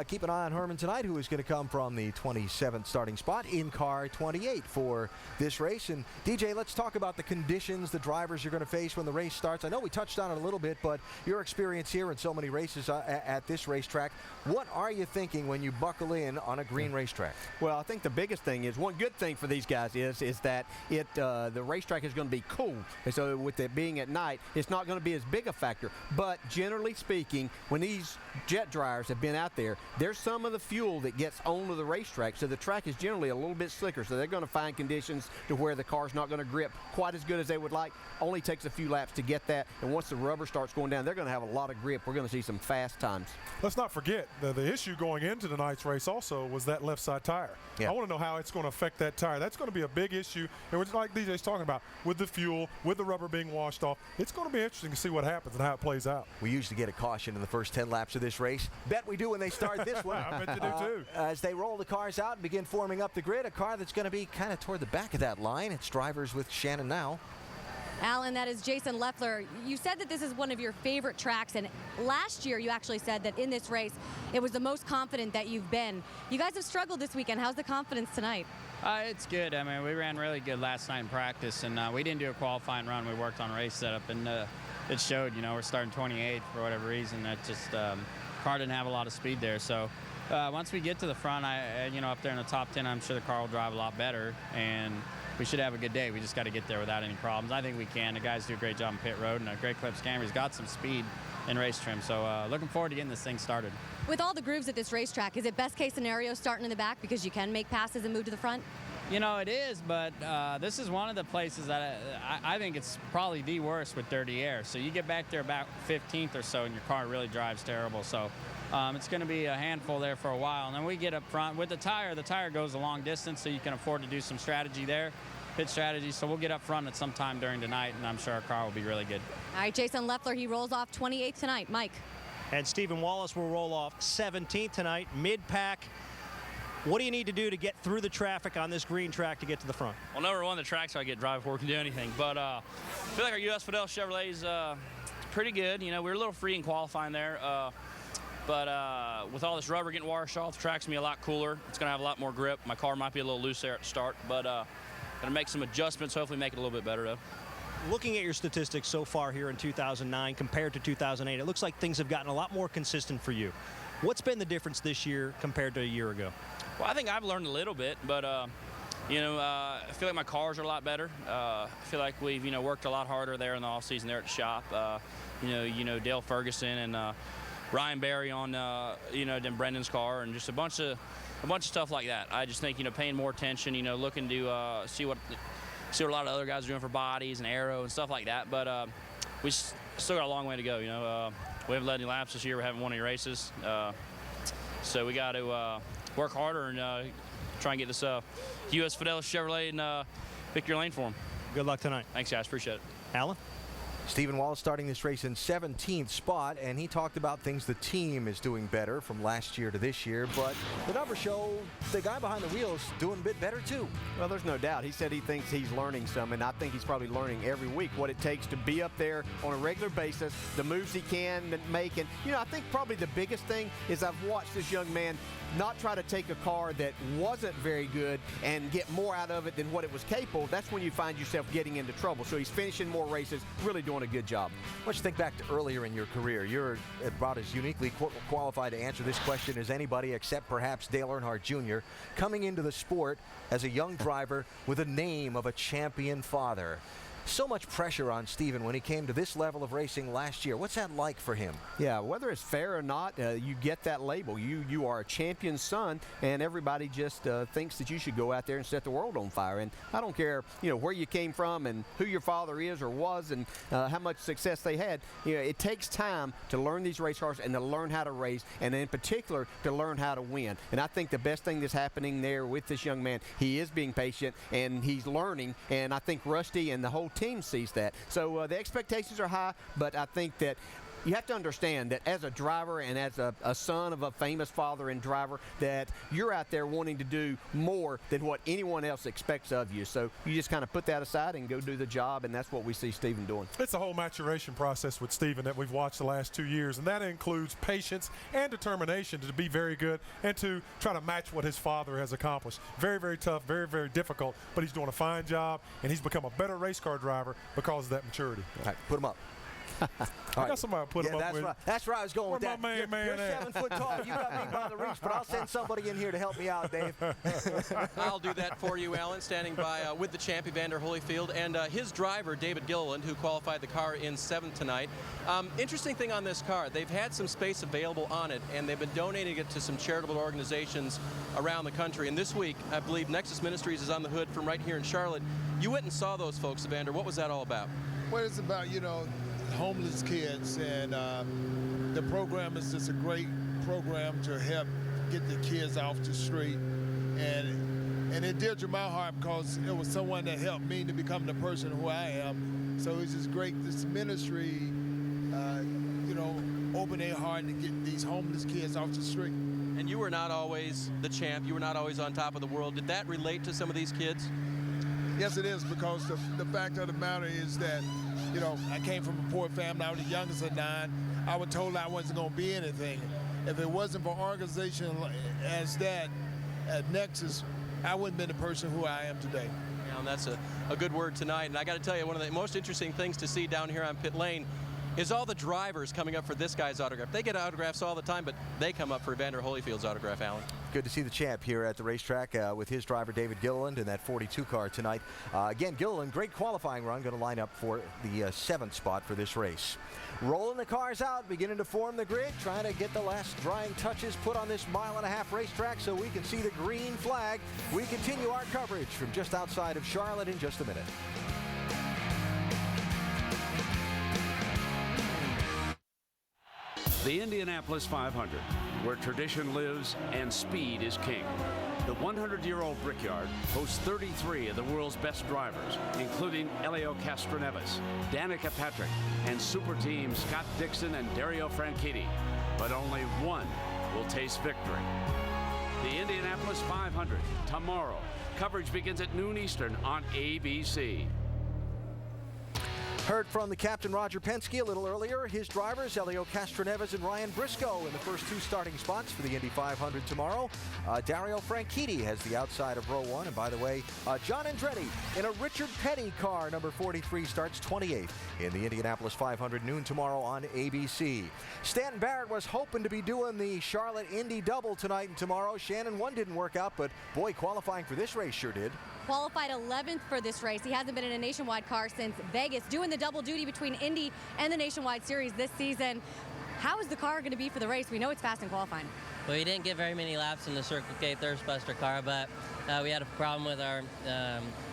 Keep an eye on Herman tonight, who is going to come from the 27th starting spot in car 28 for this race. And DJ, let's talk about the conditions the drivers are going to face when the race starts. I know we touched on it a little bit, but your experience here in so many races at this racetrack, what are you thinking when you buckle in on a green racetrack? Well, I think the biggest thing is, one good thing for these guys is that the racetrack is going to be cool. And so with it being at night, it's not going to be as big a factor. But generally speaking, when these jet dryers have been out there, there's some of the fuel that gets onto the racetrack, so the track is generally a little bit slicker, so they're going to find conditions to where the car's not going to grip quite as good as they would like. Only takes a few laps to get that, and once the rubber starts going down, they're going to have a lot of grip. We're going to see some fast times. Let's not forget, the issue going into tonight's race also was that left side tire. Yeah. I want to know how it's going to affect that tire. That's going to be a big issue, and it's like DJ's talking about, with the fuel, with the rubber being washed off, it's going to be interesting to see what happens and how it plays out. We usually get a caution in the first 10 laps of this race. Bet we do when they start this one. I bet you do too. As they roll the cars out and begin forming up the grid, a car that's going to be kind of toward the back of that line. It's drivers with Shannon now. Alan, that is Jason Leffler. You said that this is one of your favorite tracks, and last year you actually said that in this race it was the most confident that you've been. You guys have struggled this weekend. How's the confidence tonight? It's good. I mean, we ran really good last night in practice, and we didn't do a qualifying run. We worked on race setup, and it showed. You know, we're starting 28 for whatever reason. That just car didn't have a lot of speed there. So once we get to the front, up there in the top 10, I'm sure the car will drive a lot better, and we should have a good day. We just got to get there without any problems. I think we can. The guys do a great job on pit road, and a great clip scammer. He's got some speed in race trim, so looking forward to getting this thing started. With all the grooves at this racetrack, is it best case scenario starting in the back because you can make passes and move to the front? You know, it is, but this is one of the places that I think it's probably the worst with dirty air. So you get back there about 15th or so, and your car really drives terrible. So it's going to be a handful there for a while. And then we get up front with the tire goes a long distance, so you can afford to do some strategy there, pit strategy. So we'll get up front at some time during the night, and I'm sure our car will be really good. All right, Jason Leffler, he rolls off 28th tonight. Mike. And Stephen Wallace will roll off 17th tonight, mid-pack. What do you need to do to get through the traffic on this green track to get to the front? Well, number one, the track's I get drive before we can do anything. But I feel like our U.S. Fidel Chevrolet's pretty good. You know, we were a little free in qualifying there. But with all this rubber getting washed off, the track's going to be a lot cooler. It's going to have a lot more grip. My car might be a little loose there at the start, but going to make some adjustments, hopefully make it a little bit better, though. Looking at your statistics so far here in 2009 compared to 2008, it looks like things have gotten a lot more consistent for you. What's been the difference this year compared to a year ago? Well, I think I've learned a little bit, but, I feel like my cars are a lot better. I feel like we've, worked a lot harder there in the offseason there at the shop. Dale Ferguson and Ryan Berry on, then Brendan's car and just a bunch of stuff like that. I just think, paying more attention, looking to see what a lot of other guys are doing for bodies and aero and stuff like that. But we still got a long way to go, We haven't led any laps this year. We haven't won any races. So we got to work harder and try and get this U.S. Fidelis Chevrolet in victory lane for them. Good luck tonight. Thanks, guys. Appreciate it. Alan? Stephen Wallace starting this race in 17th spot, and he talked about things the team is doing better from last year to this year, but the numbers show the guy behind the wheel is doing a bit better too. Well, there's no doubt. He said he thinks he's learning some, and I think he's probably learning every week what it takes to be up there on a regular basis, the moves he can make. And, I think probably the biggest thing is I've watched this young man not try to take a car that wasn't very good and get more out of it than what it was capable. That's when you find yourself getting into trouble. So he's finishing more races, really doing doing a good job. Let's think back to earlier in your career. You're about as uniquely qualified to answer this question as anybody except perhaps Dale Earnhardt Jr. coming into the sport as a young driver with a name of a champion father. So much pressure on Steven when he came to this level of racing last year. What's that like for him? Yeah, whether it's fair or not, you get that label. You are a champion son, and everybody just thinks that you should go out there and set the world on fire. And I don't care, where you came from and who your father is or was and how much success they had. It takes time to learn these race cars and to learn how to race, and in particular to learn how to win. And I think the best thing that's happening there with this young man, he is being patient and he's learning. And I think Rusty and the whole team sees that. So the expectations are high, but I think that you have to understand that as a driver and as a son of a famous father and driver, that you're out there wanting to do more than what anyone else expects of you. So you just kind of put that aside and go do the job, and that's what we see Steven doing. It's a whole maturation process with Steven that we've watched the last 2 years, and that includes patience and determination to be very good and to try to match what his father has accomplished. Very, very tough, very, very difficult, but he's doing a fine job, and he's become a better race car driver because of that maturity. All right, put him up. I got somebody to put him up with. Right. That's where I was going with that. My man, you're 7 foot tall. You got me by the reach, but I'll send somebody in here to help me out, Dave. I'll do that for you, Alan, standing by with the champ, Evander Holyfield, and his driver, David Gilliland, who qualified the car in 7th tonight. Interesting thing on this car, they've had some space available on it, and they've been donating it to some charitable organizations around the country. And this week, I believe Nexus Ministries is on the hood from right here in Charlotte. You went and saw those folks, Evander. What was that all about? Well, it's about, homeless kids, and the program is just a great program to help get the kids off the street, and it did to my heart because it was someone that helped me to become the person who I am. So it's just great, this ministry, open their heart to get these homeless kids off the street. And you were not always the champ, you were not always on top of the world. Did that relate to some of these kids? Yes, it is, because the fact of the matter is that I came from a poor family. I was the youngest of 9. I was told I wasn't going to be anything. If it wasn't for an organization as that at Nexus, I wouldn't have been the person who I am today. Yeah, and that's a good word tonight. And I got to tell you, one of the most interesting things to see down here on pit lane is all the drivers coming up for this guy's autograph. They get autographs all the time, but they come up for Evander Holyfield's autograph, Alan. Good to see the champ here at the racetrack with his driver David Gilliland in that 42 car tonight. Again, Gilliland, great qualifying run, going to line up for the 7th spot for this race. Rolling the cars out, beginning to form the grid, trying to get the last drying touches put on this 1.5 mile racetrack so we can see the green flag. We continue our coverage from just outside of Charlotte in just a minute. The Indianapolis 500, where tradition lives and speed is king. The 100-year-old Brickyard hosts 33 of the world's best drivers, including Elio Castroneves, Danica Patrick, and super teams Scott Dixon and Dario Franchitti. But only one will taste victory. The Indianapolis 500, tomorrow. Coverage begins at noon Eastern on ABC. Heard from the captain, Roger Penske, a little earlier. His drivers, Elio Castroneves and Ryan Briscoe, in the first 2 starting spots for the Indy 500 tomorrow. Dario Franchitti has the outside of row 1. And by the way, John Andretti in a Richard Petty car, number 43, starts 28th in the Indianapolis 500 noon tomorrow on ABC. Stanton Barrett was hoping to be doing the Charlotte Indy double tonight and tomorrow. Shannon, one didn't work out, but boy, qualifying for this race sure did. Qualified 11th for this race. He hasn't been in a nationwide car since Vegas, doing the double duty between Indy and the Nationwide Series this season. How is the car going to be for the race? We know it's fast in qualifying. Well, we didn't get very many laps in the Circle K Thirstbuster car, but we had a problem with our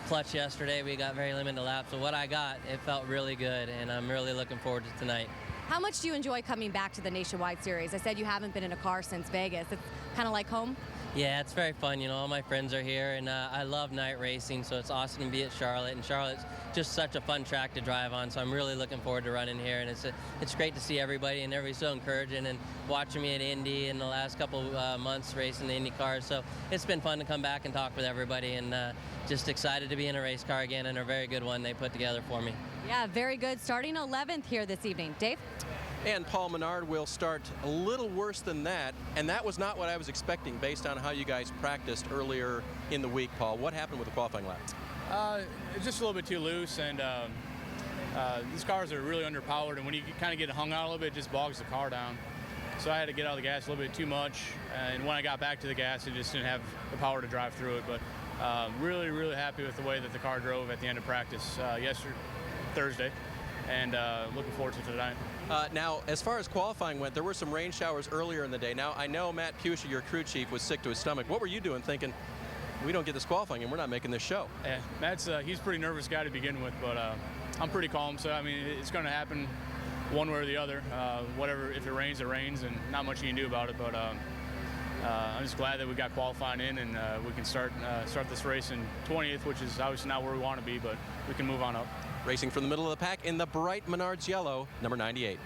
clutch yesterday. We got very limited laps, so what I got, it felt really good, and I'm really looking forward to tonight. How much do you enjoy coming back to the Nationwide Series? I said you haven't been in a car since Vegas. It's kind of like home? Yeah, it's very fun. All my friends are here, and I love night racing, so it's awesome to be at Charlotte. And Charlotte's just such a fun track to drive on, so I'm really looking forward to running here. And it's great to see everybody, and everybody's so encouraging and watching me at Indy in the last couple months racing the Indy cars. So it's been fun to come back and talk with everybody, and just excited to be in a race car again, and a very good one they put together for me. Yeah, very good. Starting 11th here this evening. Dave? And Paul Menard will start a little worse than that, and that was not what I was expecting based on how you guys practiced earlier in the week, Paul. What happened with the qualifying lap? Just a little bit too loose, and these cars are really underpowered, and when you kind of get hung out a little bit, it just bogs the car down. So I had to get out of the gas a little bit too much, and when I got back to the gas, it just didn't have the power to drive through it. But really, really happy with the way that the car drove at the end of practice Thursday, and looking forward to tonight. Now, as far as qualifying went, there were some rain showers earlier in the day. Now, I know Matt Pusha, your crew chief, was sick to his stomach. What were you doing thinking, we don't get this qualifying and we're not making this show? Yeah, Matt's he's a pretty nervous guy to begin with, but I'm pretty calm. So, I mean, it's going to happen one way or the other. Whatever, if it rains, and not much you can do about it. But I'm just glad that we got qualifying in, and we can start this race in 20th, which is obviously not where we want to be, but we can move on up. Racing from the middle of the pack in the bright Menards yellow, number 98.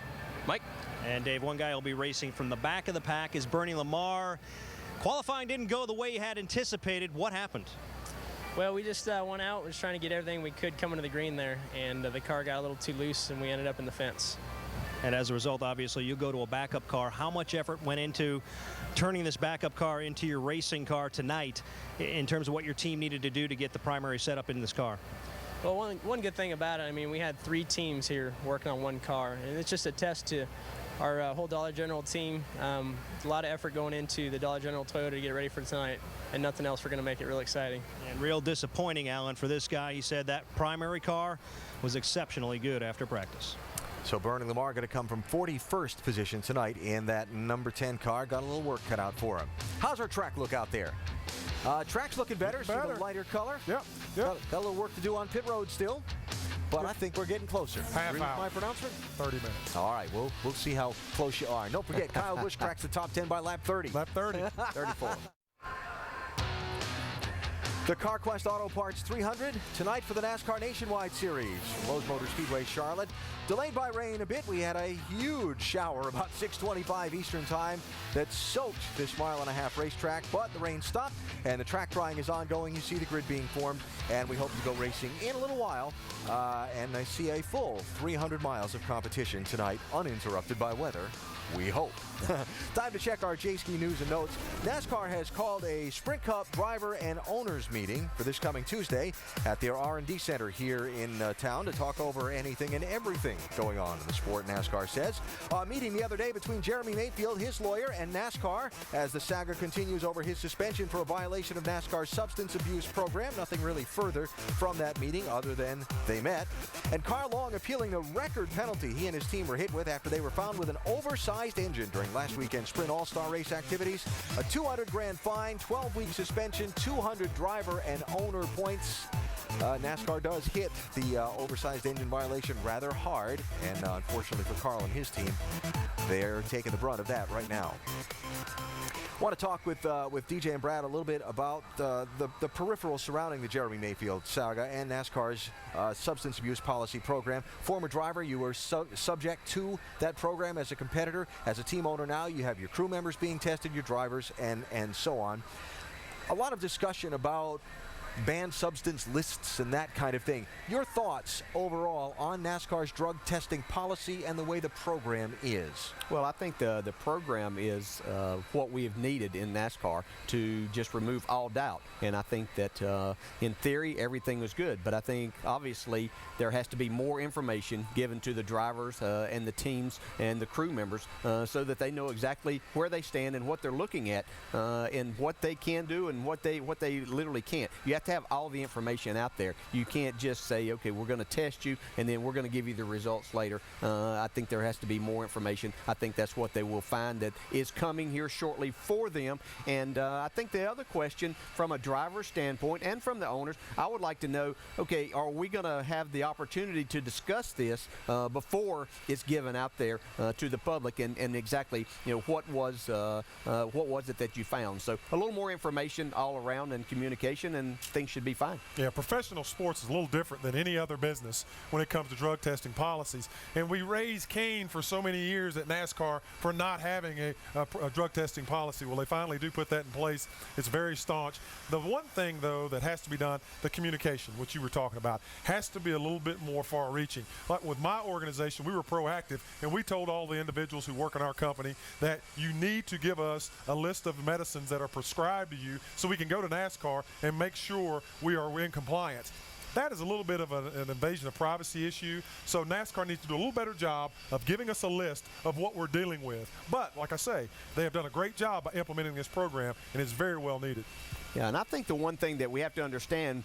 Mike? And Dave, one guy will be racing from the back of the pack is Bernie Lamar. Qualifying didn't go the way he had anticipated. What happened? Well, we just went out. We were trying to get everything we could coming to the green there, and the car got a little too loose, and we ended up in the fence. And as a result, obviously, you go to a backup car. How much effort went into turning this backup car into your racing car tonight in terms of what your team needed to do to get the primary setup in this car? Well, one good thing about it, I mean, we had 3 teams here working on one car, and it's just a test to our whole Dollar General team. A lot of effort going into the Dollar General Toyota to get ready for tonight, and nothing else. We're going to make it real exciting. And real disappointing, Alan, for this guy. He said that primary car was exceptionally good after practice. So Bernie Lamar going to come from 41st position tonight in that number 10 car. Got a little work cut out for him. How's our track look out there? Track's looking better. See the lighter color. Yep. Got a little work to do on pit road still, but I think we're getting closer. Half Agree hour. with my pronouncement? 30 minutes. All right, we'll see how close you are. And don't forget, Kyle Busch cracks the top 10 by lap 30. Lap 30. 34. The Carquest Auto Parts 300 tonight for the NASCAR Nationwide Series. Lowe's Motor Speedway, Charlotte. Delayed by rain a bit. We had a huge shower about 6:25 Eastern time that soaked this mile-and-a-half racetrack, but the rain stopped and the track drying is ongoing. You see the grid being formed, and we hope to go racing in a little while. And I see a full 300 miles of competition tonight, uninterrupted by weather. We hope. Time to check our J-Ski news and notes. NASCAR has called a Sprint Cup driver and owners meeting for this coming Tuesday at their R&D center here in town to talk over anything and everything going on in the sport, NASCAR says. A meeting the other day between Jeremy Mayfield, his lawyer, and NASCAR as the saga continues over his suspension for a violation of NASCAR's substance abuse program. Nothing really further from that meeting other than they met. And Carl Long appealing the record penalty he and his team were hit with after they were found with an oversized engine during last weekend's Sprint All-Star race activities. A $200,000 fine, 12-week suspension, 200 driver and owner points. NASCAR does hit the oversized engine violation rather hard, and unfortunately for Carl and his team, they're taking the brunt of that right now. I want to talk with DJ and Brad a little bit about the peripheral surrounding the Jeremy Mayfield saga and NASCAR's substance abuse policy program. Former driver, you were subject to that program as a competitor. As a team owner now, you have your crew members being tested, your drivers, and so on. A lot of discussion about banned substance lists and that kind of thing. Your thoughts overall on NASCAR's drug testing policy and the way the program is? Well, I think the program is what we have needed in NASCAR to just remove all doubt. And I think that in theory, everything was good. But I think obviously there has to be more information given to the drivers and the teams and the crew members so that they know exactly where they stand and what they're looking at and what they can do and what they literally can't. You have to have all the information out there. You can't just say, okay, we're going to test you and then we're going to give you the results later. I think there has to be more information. I think that's what they will find that is coming here shortly for them. And I think the other question from a driver's standpoint and from the owners, I would like to know, okay, are we going to have the opportunity to discuss this before it's given out there to the public and exactly, what was it that you found? So a little more information all around and communication, and things should be fine. Yeah, professional sports is a little different than any other business when it comes to drug testing policies. And we raised Cain for so many years at NASCAR for not having a drug testing policy. Well, they finally do put that in place. It's very staunch. The one thing, though, that has to be done, the communication, which you were talking about, has to be a little bit more far-reaching. Like with my organization, we were proactive, and we told all the individuals who work in our company that you need to give us a list of medicines that are prescribed to you so we can go to NASCAR and make sure we are in compliance. that is a little bit of an invasion of privacy issue. So NASCAR needs to do a little better job of giving us a list of what we're dealing with. But like I say, they have done a great job by implementing this program, and it's very well needed. Yeah, and I think the one thing that we have to understand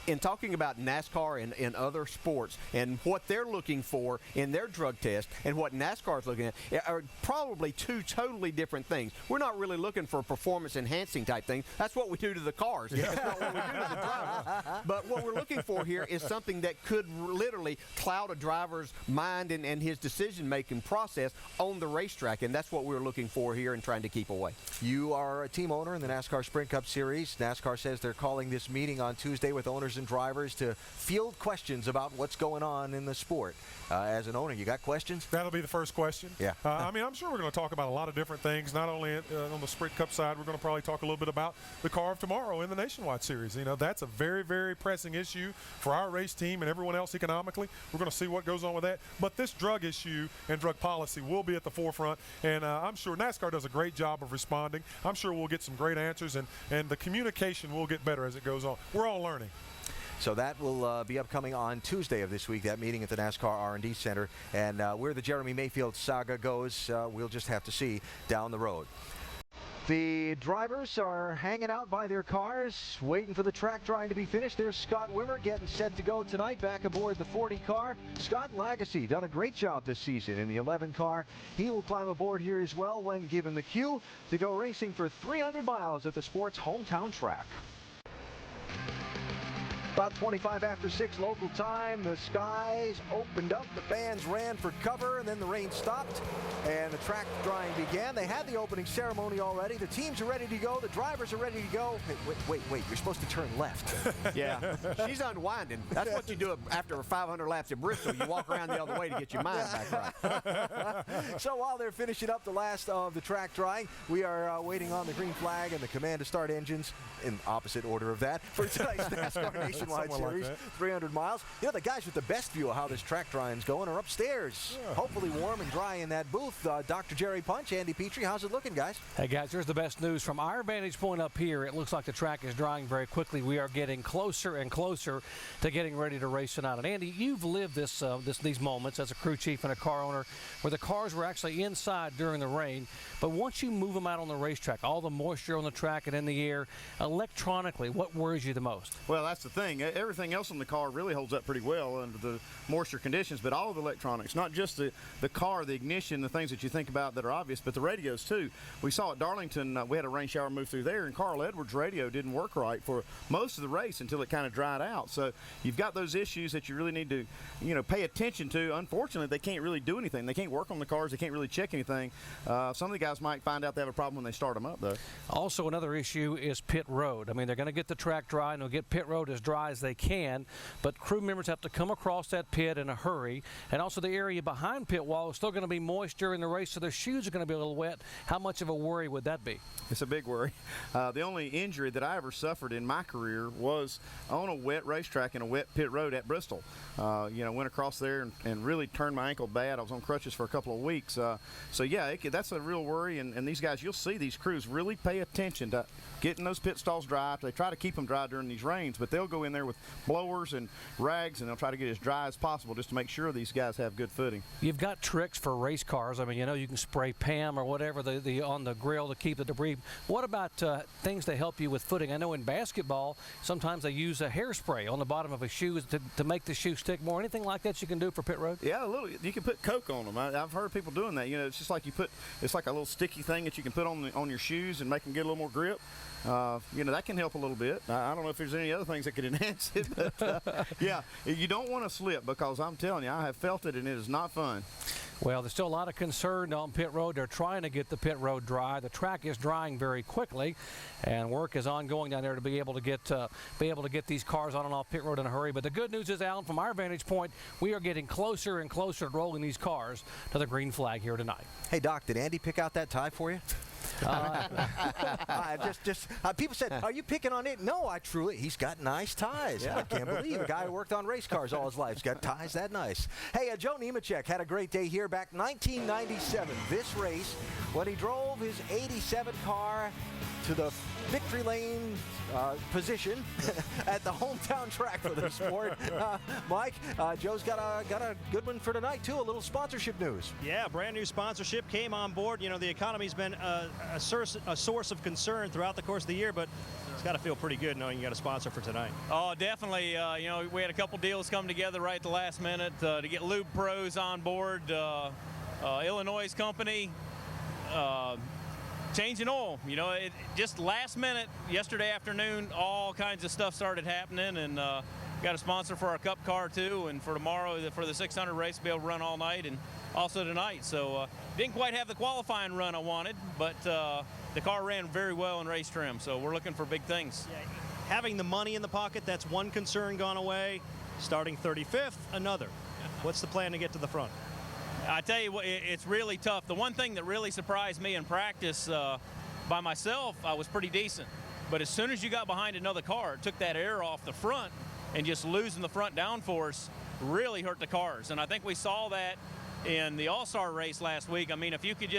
in talking about NASCAR and in other sports and what they're looking for in their drug test and what NASCAR is looking at are probably two totally different things. We're not really looking for performance-enhancing type things. That's what we do to the cars. Yeah. That's not what we do to the drivers. But what we're looking for here is something that could literally cloud a driver's mind and his decision-making process on the racetrack, and that's what we're looking for here and trying to keep away. You are a team owner in the NASCAR Sprint Cup Series. NASCAR says they're calling this meeting on Tuesday with owners and drivers to field questions about what's going on in the sport. As an owner, you got questions? That'll be the first question. Yeah. I mean, I'm sure we're going to talk about a lot of different things, not only on the Sprint Cup side. We're going to probably talk a little bit about the car of tomorrow in the Nationwide Series. You know, that's a very, very pressing issue for our race team and everyone else economically. We're going to see what goes on with that. But this drug issue and drug policy will be at the forefront, and I'm sure NASCAR does a great job of responding. I'm sure we'll get some great answers, and the communication will get better as it goes on. We're all learning. So that will be upcoming on Tuesday of this week, that meeting at the NASCAR R&D Center. And where the Jeremy Mayfield saga goes, we'll just have to see down the road. The drivers are hanging out by their cars, waiting for the track drying to be finished. There's Scott Wimmer getting set to go tonight back aboard the 40 car. Scott Lagasse done a great job this season in the 11 car. He will climb aboard here as well when given the cue to go racing for 300 miles at the sport's hometown track. About 25 after 6 local time, the skies opened up, the fans ran for cover, and then the rain stopped, and the track drying began. They had the opening ceremony already. The teams are ready to go. The drivers are ready to go. Hey, wait, you're supposed to turn left. Yeah, she's unwinding. That's what you do after 500 laps at Bristol. You walk around the other way to get your mind back right. So while they're finishing up the last of the track drying, we are waiting on the green flag and the command to start engines in opposite order of that for tonight's NASCAR Nationwide Series, like 300 miles. You know, the guys with the best view of how this track drying's going are upstairs. Yeah. Hopefully warm and dry in that booth. Dr. Jerry Punch, Andy Petrie, how's it looking, guys? Hey, guys, here's the best news. From our vantage point up here, it looks like the track is drying very quickly. We are getting closer and closer to getting ready to race tonight. And Andy, you've lived these moments as a crew chief and a car owner where the cars were actually inside during the rain. But once you move them out on the racetrack, all the moisture on the track and in the air, electronically, what worries you the most? Well, that's the thing. Everything else on the car really holds up pretty well under the moisture conditions, but all of the electronics, not just the car, the ignition, the things that you think about that are obvious, but the radios too. We saw at Darlington, we had a rain shower move through there, and Carl Edwards' radio didn't work right for most of the race until it kind of dried out. So you've got those issues that you really need to, pay attention to. Unfortunately, they can't really do anything. They can't work on the cars. They can't really check anything. Some of the guys might find out they have a problem when they start them up, though. Also, another issue is pit road. I mean, they're going to get the track dry, and they'll get pit road as dry as they can, but crew members have to come across that pit in a hurry, and also the area behind pit wall is still going to be moist during the race, so their shoes are going to be a little wet. How much of a worry would that be? It's a big worry. The only injury that I ever suffered in my career was on a wet racetrack in a wet pit road at Bristol. Went across there and really turned my ankle bad. I was on crutches for a couple of weeks. That's a real worry, and these guys, you'll see these crews really pay attention to getting those pit stalls dry. They try to keep them dry during these rains, but they'll go in there with blowers and rags, and they'll try to get as dry as possible just to make sure these guys have good footing. You've got tricks for race cars. I mean, you can spray PAM or whatever on the grill to keep the debris. What about things that help you with footing? I know in basketball, sometimes they use a hairspray on the bottom of a shoe to make the shoe stick more. Anything like that you can do for pit road? Yeah, a little. You can put Coke on them. I've heard people doing that. It's just like it's like a little sticky thing that you can put on your shoes and make them get a little more grip. That can help a little bit. I don't know if there's any other things that could enhance it, but you don't want to slip, because I'm telling you, I have felt it, and it is not fun. Well, there's still a lot of concern on pit road. They're trying to get the pit road dry. The track is drying very quickly, and work is ongoing down there to be able to get these cars on and off pit road in a hurry. But the good news is, Alan, from our vantage point, we are getting closer and closer to rolling these cars to the green flag here tonight. Hey, Doc, did Andy pick out that tie for you? People said, "Are you picking on it?" No, he's got nice ties. Yeah. I can't believe a guy who worked on race cars all his life has got ties that nice. Hey, Joe Nemechek had a great day here back 1997. This race, when he drove his '87 car to the victory lane position at the hometown track for the sport. Mike, Joe's got a good one for tonight, too, a little sponsorship news. Yeah, brand new sponsorship came on board. You know, the economy's been a source of concern throughout the course of the year, but it's got to feel pretty good knowing you got a sponsor for tonight. Oh, definitely. You know, we had a couple deals come together right at the last minute to get Lube Pros on board, Illinois company, changing oil. You know, it just last minute, yesterday afternoon, all kinds of stuff started happening, and got a sponsor for our Cup car too, and for tomorrow for the 600 race, to be able to run all night and also tonight. So didn't quite have the qualifying run I wanted, but the car ran very well in race trim, so we're looking for big things. Yeah, having the money in the pocket, that's one concern gone away. Starting 35th, another. What's the plan to get to the front? I tell you what, it's really tough. The one thing that really surprised me in practice, by myself, I was pretty decent. But as soon as you got behind another car, it took that air off the front, and just losing the front downforce really hurt the cars. And I think we saw that in the All-Star race last week. I mean, if you could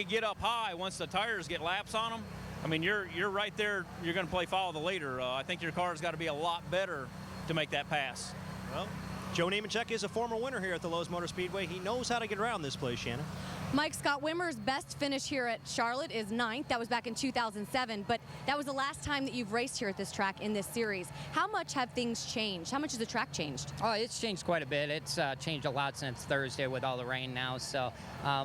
get up high once the tires get laps on them, I mean, you're right there. You're going to play follow the leader. I think your car's got to be a lot better to make that pass. Well, Joe Nemechek is a former winner here at the Lowe's Motor Speedway. He knows how to get around this place, Shannon. Mike, Scott Wimmer's best finish here at Charlotte is 9th. That was back in 2007, but that was the last time that you've raced here at this track in this series. How much have things changed? How much has the track changed? Oh, it's changed quite a bit. It's changed a lot since Thursday with all the rain now. So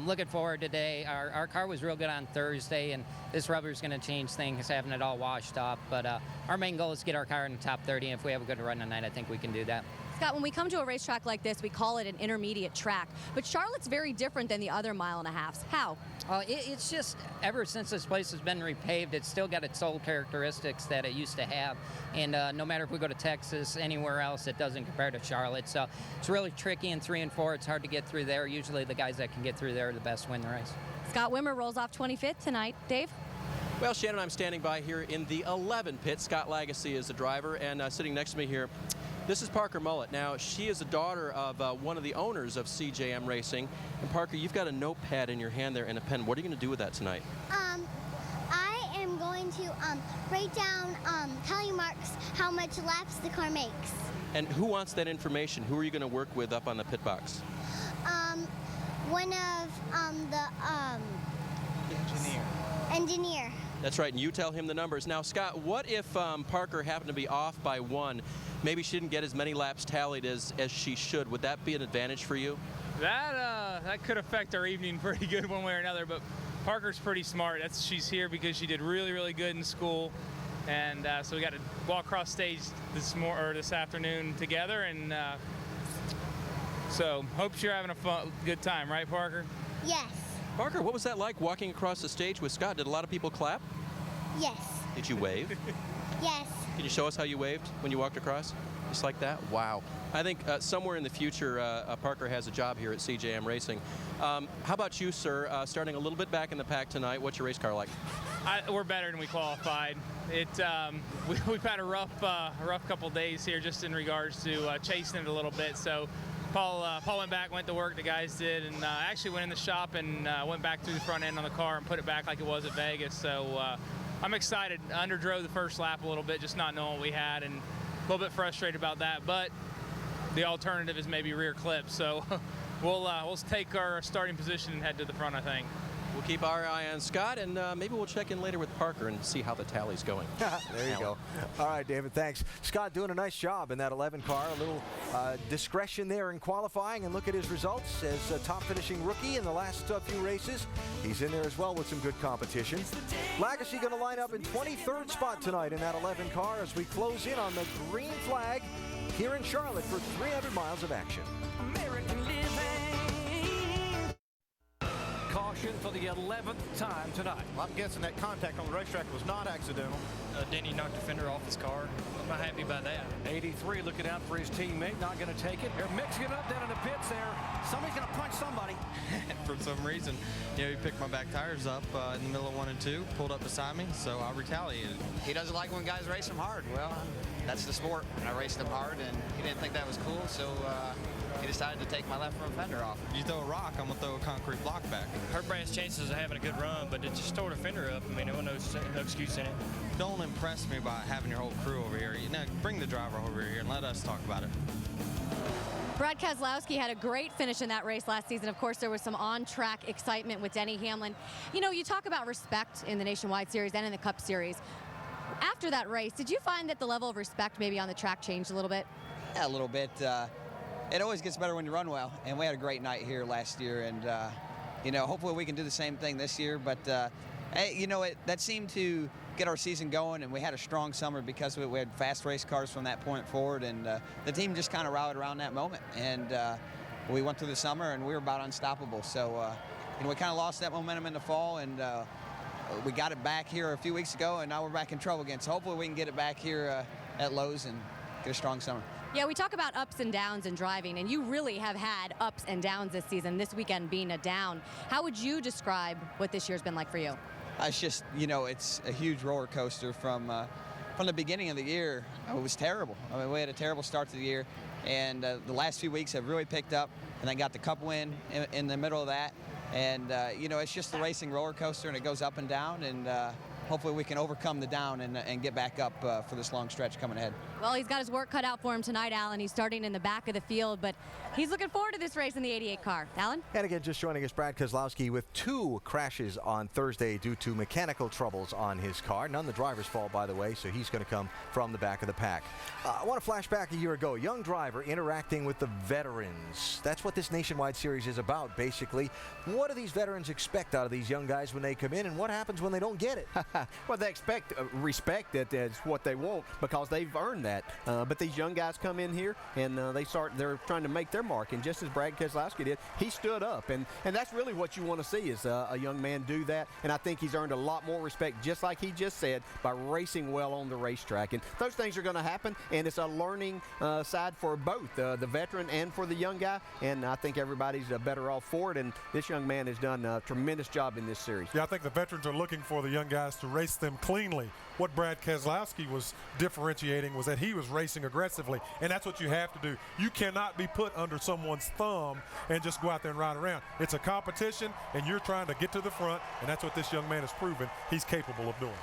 looking forward today. Our car was real good on Thursday, and this rubber is going to change things, having it all washed up. But our main goal is to get our car in the top 30, and if we have a good run tonight, I think we can do that. Scott, when we come to a racetrack like this, we call it an intermediate track. But Charlotte's very different than the other mile-and-a-halfs. How? It's just, ever since this place has been repaved, it's still got its old characteristics that it used to have. And no matter if we go to Texas, anywhere else, it doesn't compare to Charlotte. So it's really tricky in 3 and 4. It's hard to get through there. Usually the guys that can get through there are the best win the race. Scott Wimmer rolls off 25th tonight. Dave? Well, Shannon, I'm standing by here in the 11 pit. Scott Lagasse is the driver, and sitting next to me here, this is Parker Mullet. Now, she is a daughter of one of the owners of CJM Racing. And Parker, you've got a notepad in your hand there and a pen. What are you going to do with that tonight? I am going to write down telling marks how much laps the car makes. And who wants that information? Who are you going to work with up on the pit box? One of the engineer. That's right, and you tell him the numbers. Now, Scott, what if Parker happened to be off by 1? Maybe she didn't get as many laps tallied as she should. Would that be an advantage for you? That could affect our evening pretty good one way or another, but Parker's pretty smart. She's here because she did really, really good in school, and so we got to walk across stage this afternoon together, and so hope you're having a good time, right, Parker? Yes. Parker, what was that like walking across the stage with Scott? Did a lot of people clap? Yes. Did you wave? Yes. Can you show us how you waved when you walked across? Just like that? Wow. I think somewhere in the future, Parker has a job here at CJM Racing. How about you, sir? Starting a little bit back in the pack tonight, what's your race car like? We're better than we qualified. We've had a rough couple days here just in regards to chasing it a little bit. So Paul went back, went to work, the guys did, and actually went in the shop and went back through the front end on the car and put it back like it was at Vegas. So I'm excited. I underdrove the first lap a little bit, just not knowing what we had, and a little bit frustrated about that. But the alternative is maybe rear clip. So we'll take our starting position and head to the front, I think. We'll keep our eye on Scott, and maybe we'll check in later with Parker and see how the tally's going. There you go. All right, David, thanks. Scott doing a nice job in that 11 car. A little discretion there in qualifying, and look at his results as a top finishing rookie in the last few races. He's in there as well with some good competition. Lagasse going to line up in 23rd spot tonight in that 11 car as we close in on the green flag here in Charlotte for 300 miles of action. Caution for the 11th time tonight. Well, I'm guessing that contact on the racetrack was not accidental. Denny knocked the fender off his car. I'm not happy about that. 83 looking out for his teammate, not going to take it. They're mixing it up down in the pits there. Somebody's going to punch somebody. For some reason, he picked my back tires up in the middle of 1 and 2, pulled up beside me, so I retaliated. He doesn't like when guys race him hard. Well, that's the sport. I raced him hard, and he didn't think that was cool, so he decided to take my left front fender off. If you throw a rock, I'm going to throw a concrete block back. Her brand's chances of having a good run, but it just tore the fender up. I mean, there was no excuse in it. Don't impress me by having your whole crew over here. You know, bring the driver over here and let us talk about it. Brad Keselowski had a great finish in that race last season. Of course, there was some on-track excitement with Denny Hamlin. You know, you talk about respect in the Nationwide Series and in the Cup Series. After that race, did you find that the level of respect maybe on the track changed a little bit? Yeah, a little bit. It always gets better when you run well, and we had a great night here last year, and you know, hopefully we can do the same thing this year. But hey, you know, that seemed to get our season going, and we had a strong summer because of it. We had fast race cars from that point forward, and the team just kind of rallied around that moment. And we went through the summer, and we were about unstoppable. So you know, we kind of lost that momentum in the fall, and we got it back here a few weeks ago, and now we're back in trouble again. So hopefully we can get it back here at Lowe's and get a strong summer. Yeah, we talk about ups and downs in driving, and you really have had ups and downs this season, this weekend being a down. How would you describe what this year's been like for you? It's just, you know, it's a huge roller coaster from the beginning of the year. It was terrible. I mean, we had a terrible start to the year, and the last few weeks have really picked up, and then got the Cup win in the middle of that. And, you know, it's just the racing roller coaster, and it goes up and down, and hopefully we can overcome the down and get back up for this long stretch coming ahead. Well, he's got his work cut out for him tonight, Alan. He's starting in the back of the field, but he's looking forward to this race in the 88 car. Alan? And again, just joining us, Brad Keselowski with 2 crashes on Thursday due to mechanical troubles on his car. None the driver's fault, by the way, so he's going to come from the back of the pack. I want to flash back a year ago. A young driver interacting with the veterans. That's what this Nationwide Series is about, basically. What do these veterans expect out of these young guys when they come in, and what happens when they don't get it? Well, they expect respect. That is what they want because they've earned that. But these young guys come in here and they're trying to make their mark. And just as Brad Keselowski did, he stood up. And that's really what you want to see is a young man do that. And I think he's earned a lot more respect, just like he just said, by racing well on the racetrack. And those things are going to happen. And it's a learning side for both the veteran and for the young guy. And I think everybody's better off for it. And this young man has done a tremendous job in this series. Yeah, I think the veterans are looking for the young guys to race them cleanly. What Brad Keselowski was differentiating was that he was racing aggressively, and that's what you have to do. You cannot be put under someone's thumb and just go out there and ride around. It's a competition, and you're trying to get to the front, and that's what this young man has proven he's capable of doing.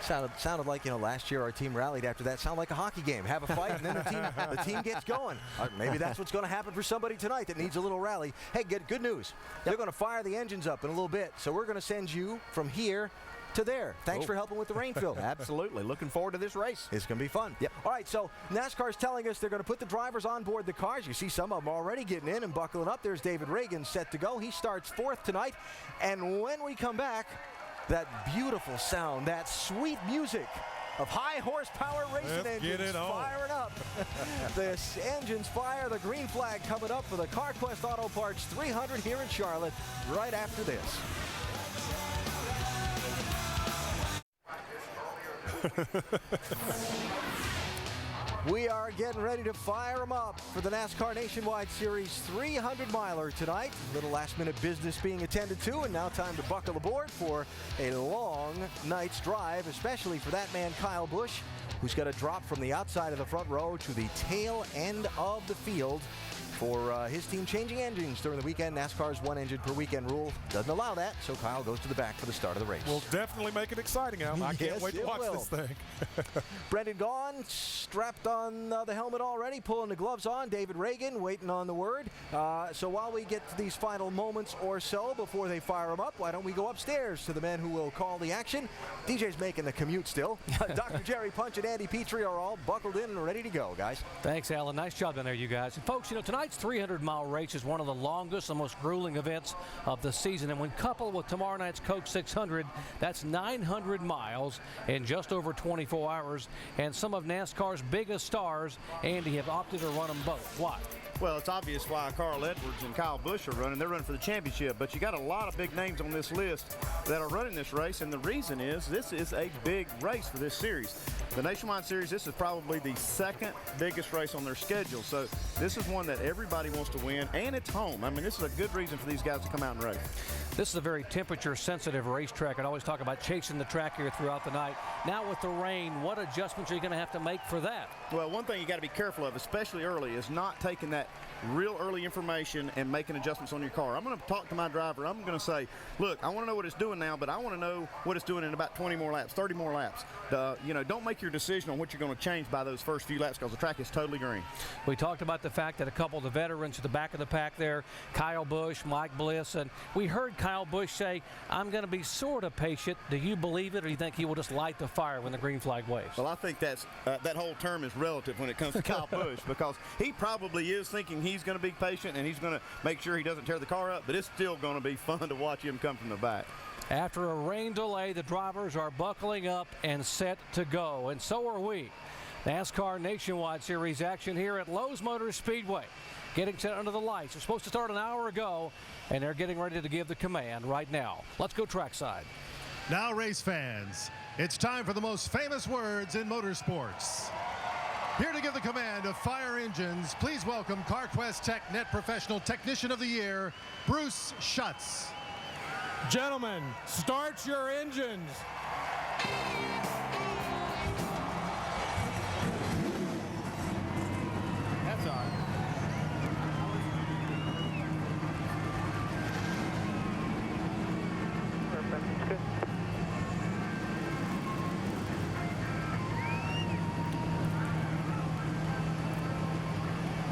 Sounded like, you know, last year our team rallied after that. Sounded like a hockey game. Have a fight, and then the team gets going. Maybe that's what's going to happen for somebody tonight that needs a little rally. Hey, good news. They're going to fire the engines up in a little bit, so we're going to send you from here to there. Thanks for helping with the rain fill. Absolutely. Looking forward to this race. It's going to be fun. Yep. All right, so NASCAR's telling us they're going to put the drivers on board the cars. You see some of them already getting in and buckling up. There's David Reagan set to go. He starts 4th tonight. And when we come back, that beautiful sound, that sweet music of high horsepower racing engines firing up. The engines fire, the green flag coming up for the Carquest Auto Parts 300 here in Charlotte right after this. We are getting ready to fire them up for the NASCAR Nationwide Series 300-miler tonight. A little last-minute business being attended to, and now time to buckle aboard for a long night's drive, especially for that man, Kyle Busch, who's got to drop from the outside of the front row to the tail end of the field for his team changing engines during the weekend. NASCAR's 1 engine per weekend rule doesn't allow that, so Kyle goes to the back for the start of the race. Will definitely make it exciting, Al. I can't wait to watch this thing. Brendan Gaughan strapped on the helmet already, pulling the gloves on. David Reagan waiting on the word. So while we get to these final moments or so before they fire them up, why don't we go upstairs to the men who will call the action? DJ's making the commute still. Dr. Jerry Punch and Andy Petrie are all buckled in and ready to go, guys. Thanks, Alan. Nice job down there, you guys. And folks, you know, tonight's 300-mile race is one of the longest and most grueling events of the season. And when coupled with tomorrow night's Coke 600, that's 900 miles in just over 24 hours. And some of NASCAR's biggest stars, Andy, have opted to run them both. Why? Well, it's obvious why Carl Edwards and Kyle Busch are running. They're running for the championship, but you got a lot of big names on this list that are running this race, and the reason is this is a big race for this series. The Nationwide Series, this is probably the 2nd biggest race on their schedule, so this is one that everybody wants to win, and it's home. I mean, this is a good reason for these guys to come out and race. This is a very temperature-sensitive racetrack. I'd always talk about chasing the track here throughout the night. Now with the rain, what adjustments are you going to have to make for that? Well, one thing you got to be careful of, especially early, is not taking that real early information and making adjustments on your car. I'm going to talk to my driver. I'm going to say, look, I want to know what it's doing now, but I want to know what it's doing in about 20 more laps, 30 more laps. Don't make your decision on what you're going to change by those first few laps because the track is totally green. We talked about the fact that a couple of the veterans at the back of the pack there, Kyle Busch, Mike Bliss, and we heard Kyle Busch say, I'm going to be sort of patient. Do you believe it, or do you think he will just light the fire when the green flag waves? Well, I think that's that whole term is relative when it comes to Kyle Busch because he probably is thinking he's going to be patient and he's going to make sure he doesn't tear the car up, but it's still going to be fun to watch him come from the back. After a rain delay, the drivers are buckling up and set to go, and so are we. NASCAR Nationwide Series action here at Lowe's Motor Speedway. Getting set under the lights. It's supposed to start an hour ago, and they're getting ready to give the command right now. Let's go trackside. Now, race fans, it's time for the most famous words in motorsports. Here to give the command of fire engines, please welcome Carquest TechNet Professional Technician of the Year, Bruce Schutz. Gentlemen, start your engines. That's all right.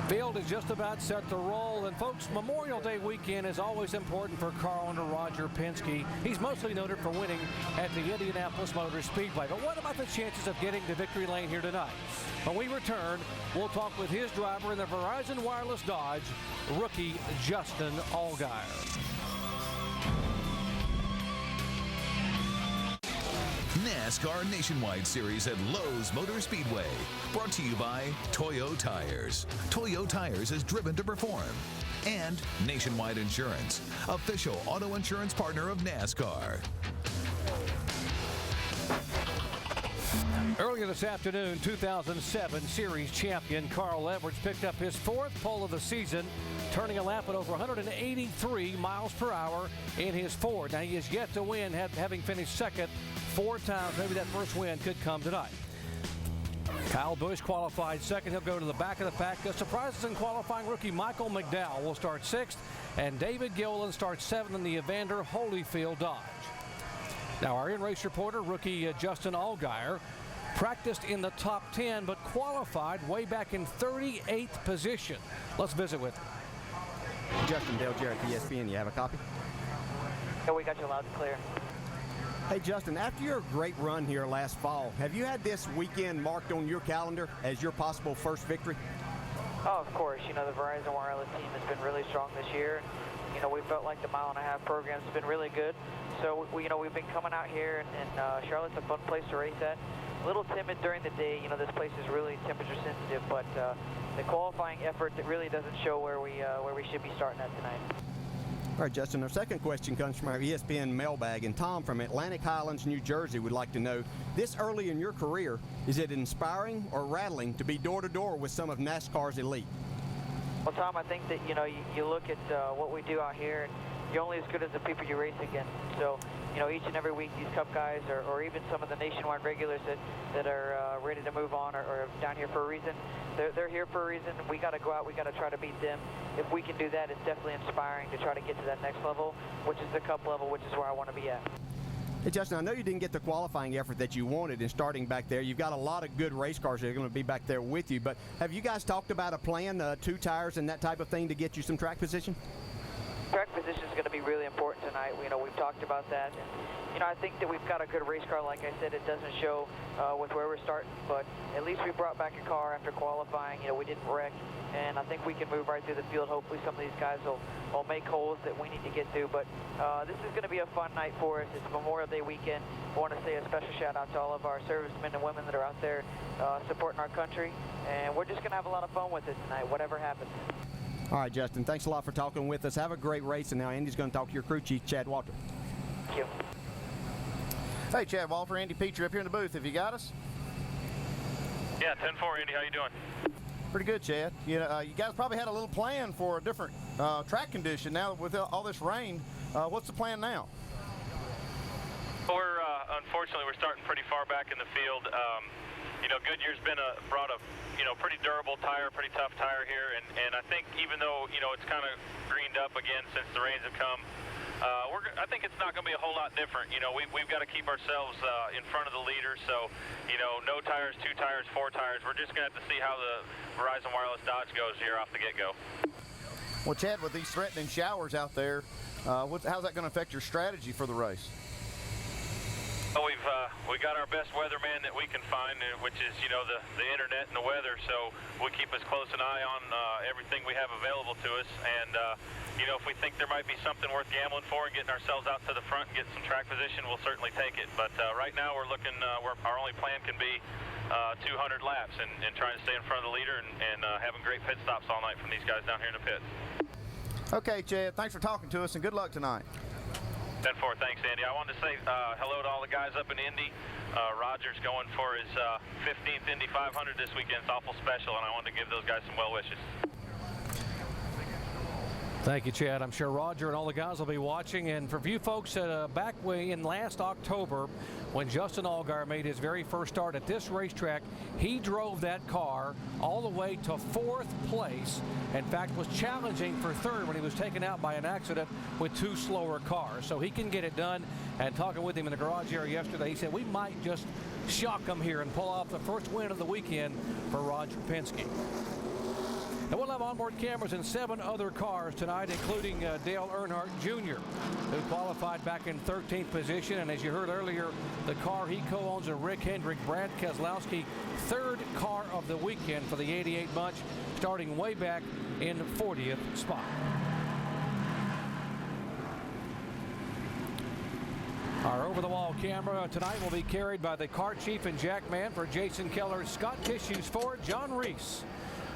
Field is just about set to roll, and folks, Memorial Day weekend is always important for car owner Roger Penske. He's mostly noted for winning at the Indianapolis Motor Speedway. But what about the chances of getting to victory lane here tonight? When we return, we'll talk with his driver in the Verizon Wireless Dodge, rookie Justin Allgaier. NASCAR Nationwide Series at Lowe's Motor Speedway. Brought to you by Toyo Tires. Toyo Tires is driven to perform. And Nationwide Insurance, official auto insurance partner of NASCAR. Earlier this afternoon, 2007 Series champion Carl Edwards picked up his fourth pole of the season, turning a lap at over 183 miles per hour in his Ford. Now, he is yet to win, having finished second 4 times. Maybe that first win could come tonight. Kyle Busch qualified second. He'll go to the back of the pack. The surprises in qualifying rookie Michael McDowell will start 6th, and David Gilliland starts 7th in the Evander Holyfield Dodge. Now, our in-race reporter, rookie Justin Allgaier, practiced in the top 10, but qualified way back in 38th position. Let's visit with him. Justin, Dale Jarrett, ESPN. You have a copy? Yeah, we got you loud and clear. Hey, Justin, after your great run here last fall, have you had this weekend marked on your calendar as your possible first victory? Oh, of course. You know, the Verizon Wireless team has been really strong this year. You know, we felt like the mile-and-a-half program has been really good. So, we've been coming out here, and Charlotte's a fun place to race at. A little timid during the day. You know, this place is really temperature sensitive, but the qualifying effort that really doesn't show where we should be starting at tonight. All right, Justin, our second question comes from our ESPN mailbag, and Tom from Atlantic Highlands, New Jersey would like to know, this early in your career, is it inspiring or rattling to be door-to-door with some of NASCAR's elite? Well, Tom, I think that, you look at what we do out here, and you're only as good as the people you race against. So, each and every week, these Cup guys, or even some of the nationwide regulars that are ready to move on or down here for a reason, they're here for a reason. We got to go out. We got to try to beat them. If we can do that, it's definitely inspiring to try to get to that next level, which is the Cup level, which is where I want to be at. Hey, Justin, I know you didn't get the qualifying effort that you wanted in starting back there. You've got a lot of good race cars that are going to be back there with you, but have you guys talked about a plan, 2 tires and that type of thing to get you some track position? Track position is going to be really important tonight. We've talked about that. And, I think that we've got a good race car. Like I said, it doesn't show with where we're starting, but at least we brought back a car after qualifying. We didn't wreck, and I think we can move right through the field. Hopefully some of these guys will make holes that we need to get to. But this is going to be a fun night for us. It's Memorial Day weekend. I want to say a special shout out to all of our servicemen and women that are out there supporting our country. And we're just going to have a lot of fun with it tonight, whatever happens. All right, Justin, thanks a lot for talking with us. Have a great race, and now Andy's going to talk to your crew chief, Chad Walter. Thank you. Hey, Chad Walter, Andy Petrie up here in the booth. Have you got us? Yeah, 10-4, Andy. How you doing? Pretty good, Chad. You guys probably had a little plan for a different track condition. Now with all this rain, what's the plan now? Well, unfortunately, we're starting pretty far back in the field. Goodyear's brought a pretty durable tire, pretty tough tire here, and I think even though it's kind of greened up again since the rains have come, I think it's not going to be a whole lot different. We've got to keep ourselves in front of the leader. So, no tires, 2 tires, 4 tires. We're just going to have to see how the Verizon Wireless Dodge goes here off the get-go. Well, Chad, with these threatening showers out there, how's that going to affect your strategy for the race? Well, we got our best weatherman that we can find, which is the internet and the weather. So we keep as close an eye on everything we have available to us, and if we think there might be something worth gambling for and getting ourselves out to the front and get some track position, we'll certainly take it. But right now we're looking. Our only plan can be 200 laps and trying to stay in front of the leader and having great pit stops all night from these guys down here in the pit. Okay, Chad. Thanks for talking to us, and good luck tonight. 10-4, thanks, Andy. I wanted to say hello to all the guys up in Indy. Roger's going for his 15th Indy 500 this weekend. It's awful special, and I wanted to give those guys some well wishes. Thank you, Chad. I'm sure Roger and all the guys will be watching. And for you folks, back in last October, when Justin Allgaier made his very first start at this racetrack, he drove that car all the way to 4th place. In fact, was challenging for 3rd when he was taken out by an accident with 2 slower cars. So he can get it done. And talking with him in the garage area yesterday, he said we might just shock him here and pull off the first win of the weekend for Roger Penske. And we'll have onboard cameras in 7 other cars tonight, including Dale Earnhardt Jr., who qualified back in 13th position. And as you heard earlier, the car he co-owns with Rick Hendrick, Brad Keselowski, 3rd car of the weekend for the 88 bunch, starting way back in 40th spot. Our over-the-wall camera tonight will be carried by the car chief and jackman for Jason Keller, Scott Tissues Ford, John Reese.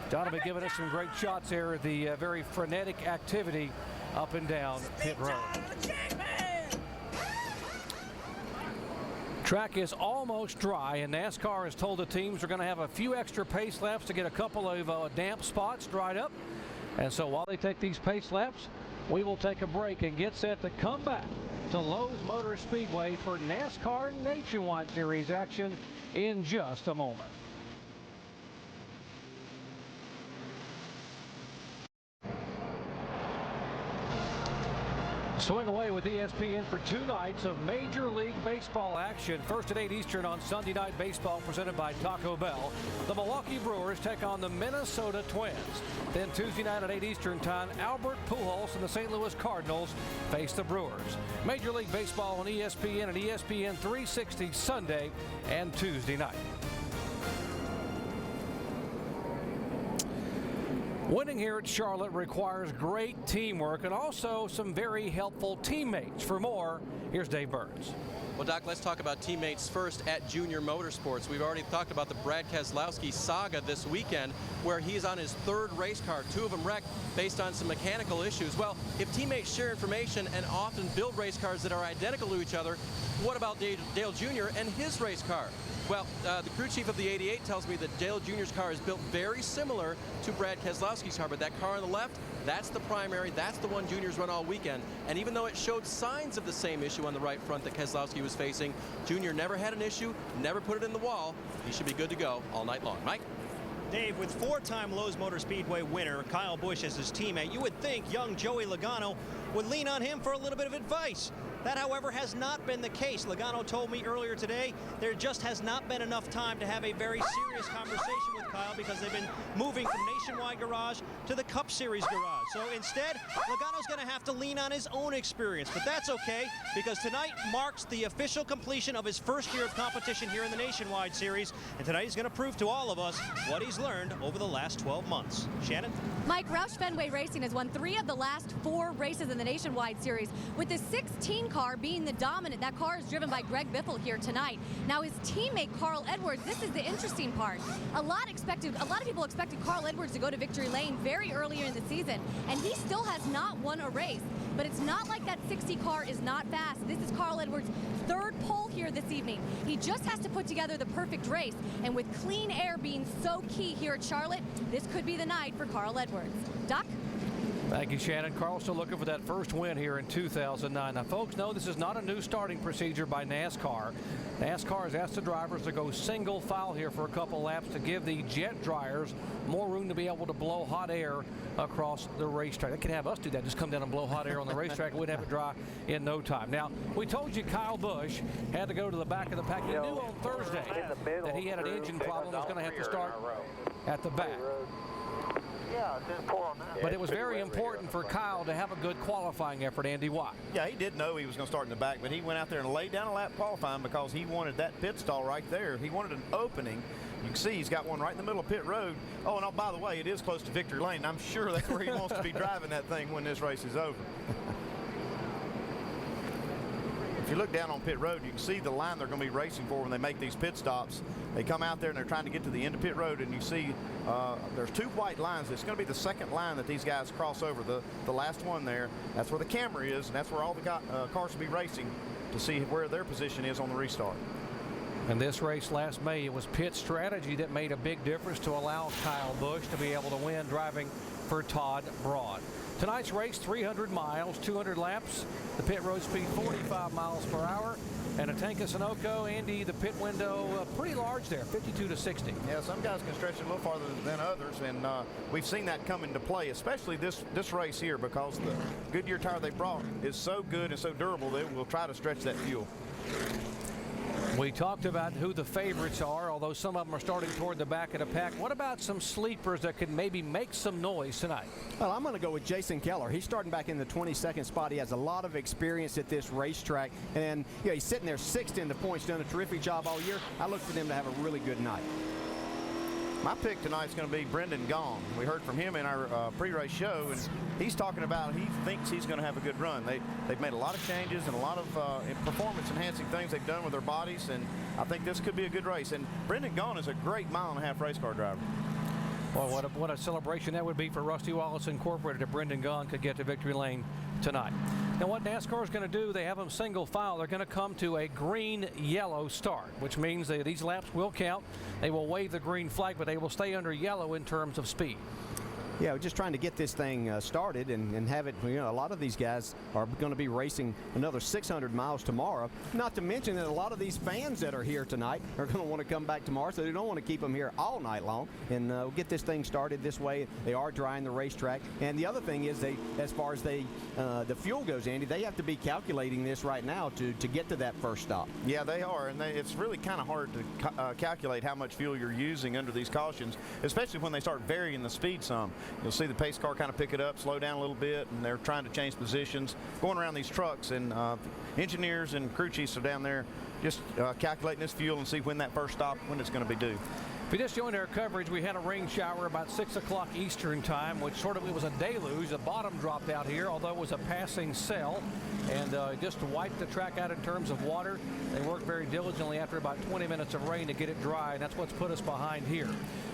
John will be giving us some great shots there, the very frenetic activity up and down pit road. Track is almost dry, and NASCAR has told the teams they're going to have a few extra pace laps to get a couple of damp spots dried up. And so while they take these pace laps, we will take a break and get set to come back to Lowe's Motor Speedway for NASCAR Nationwide Series action in just a moment. Swing away with ESPN for 2 nights of Major League Baseball action. First at 8 Eastern on Sunday Night Baseball presented by Taco Bell. The Milwaukee Brewers take on the Minnesota Twins. Then Tuesday night at 8 Eastern time, Albert Pujols and the St. Louis Cardinals face the Brewers. Major League Baseball on ESPN and ESPN 360 Sunday and Tuesday night. Winning here at Charlotte requires great teamwork and also some very helpful teammates. For more, here's Dave Burns. Well, Doc, let's talk about teammates first at Junior Motorsports. We've already talked about the Brad Keselowski saga this weekend, where he's on his 3rd race car, 2 of them wrecked based on some mechanical issues. Well, if teammates share information and often build race cars that are identical to each other, what about Dale Jr. and his race car? Well, the crew chief of the 88 tells me that Dale Jr.'s car is built very similar to Brad Keselowski's car, but that car on the left, that's the primary, that's the one Junior's run all weekend. And even though it showed signs of the same issue on the right front that Keselowski was facing, Junior never had an issue, never put it in the wall. He should be good to go all night long. Mike? Dave, with 4-time Lowe's Motor Speedway winner Kyle Busch as his teammate, you would think young Joey Logano would lean on him for a little bit of advice. That, however, has not been the case. Logano told me earlier today there just has not been enough time to have a very serious conversation with Kyle because they've been moving from Nationwide Garage to the Cup Series Garage. So instead, Logano's going to have to lean on his own experience. But that's okay because tonight marks the official completion of his first year of competition here in the Nationwide Series. And tonight he's going to prove to all of us what he's learned over the last 12 months. Shannon? Mike, Roush Fenway Racing has won 3 of the last 4 races in the Nationwide Series, with the 16 car being the dominant. That car is driven by Greg Biffle here tonight. Now his teammate Carl Edwards, this is the interesting part. A lot of people expected Carl Edwards to go to victory lane very earlier in the season, and he still has not won a race. But it's not like that 60 car is not fast. This is Carl Edwards' 3rd pole here this evening. He just has to put together the perfect race, and with clean air being so key here at Charlotte, this could be the night for Carl Edwards. Doc? Thank you, Shannon. Carl still looking for that first win here in 2009. Now, folks, know this is not a new starting procedure by NASCAR. NASCAR has asked the drivers to go single file here for a couple laps to give the jet dryers more room to be able to blow hot air across the racetrack. They could have us do that, just come down and blow hot air on the racetrack. We'd have it dry in no time. Now, we told you Kyle Busch had to go to the back of the pack. He knew on Thursday that he had an engine problem. He was going to have to start at the back. But it was very important for Kyle to have a good qualifying effort, Andy. Why? Yeah, he did know he was going to start in the back, but he went out there and laid down a lap qualifying because he wanted that pit stall right there. He wanted an opening. You can see he's got one right in the middle of pit road. Oh, and oh, by the way, it is close to victory lane. I'm sure that's where he wants to be driving that thing when this race is over. If you look down on pit road, you can see the line they're going to be racing for when they make these pit stops. They come out there and they're trying to get to the end of pit road, and you see there's two white lines. It's going to be the second line that these guys cross over, the last one there. That's where the camera is, and that's where all the cars will be racing to see where their position is on the restart. In this race last May, it was pit strategy that made a big difference to allow Kyle Busch to be able to win driving for Todd Broad. Tonight's race, 300 miles, 200 laps. The pit road speed 45 miles per hour. And at Tanka Sunoco, Andy, the pit window pretty large there, 52 to 60. Yeah, some guys can stretch it a little farther than others, and we've seen that come into play, especially this race here, because the Goodyear tire they brought is so good and so durable that we'll try to stretch that fuel. We talked about who the favorites are, although some of them are starting toward the back of the pack. What about some sleepers that could maybe make some noise tonight? Well, I'm going to go with Jason Keller. He's starting back in the 22nd spot. He has a lot of experience at this racetrack, and he's sitting there sixth in the points, done a terrific job all year. I look for them to have a really good night. My pick tonight is going to be Brendan Gaughan. We heard from him in our pre-race show, and he's talking about he thinks he's going to have a good run. They've made a lot of changes and a lot of performance-enhancing things they've done with their bodies, and I think this could be a good race. And Brendan Gaughan is a great mile-and-a-half race car driver. Well, what a celebration that would be for Rusty Wallace Incorporated if Brendan Gaughan could get to victory lane tonight. Now, what NASCAR is going to do, they have them single file. They're going to come to a green-yellow start, which means that these laps will count. They will wave the green flag, but they will stay under yellow in terms of speed. Yeah, we're just trying to get this thing started and have it, a lot of these guys are going to be racing another 600 miles tomorrow. Not to mention that a lot of these fans that are here tonight are going to want to come back tomorrow, so they don't want to keep them here all night long. And we'll get this thing started this way. They are drying the racetrack. And the other thing is, as far as the fuel goes, Andy, they have to be calculating this right now to get to that first stop. Yeah, they are, and it's really kind of hard to calculate how much fuel you're using under these cautions, especially when they start varying the speed some. You'll see the pace car kind of pick it up, slow down a little bit, and they're trying to change positions, going around these trucks, and engineers and crew chiefs are down there just calculating this fuel and see when that first stop, when it's going to be due. If you just joined our coverage, we had a rain shower about 6 o'clock Eastern time, which it was a deluge. The bottom dropped out here, although it was a passing cell, and just wiped the track out in terms of water. They worked very diligently after about 20 minutes of rain to get it dry, and that's what's put us behind here.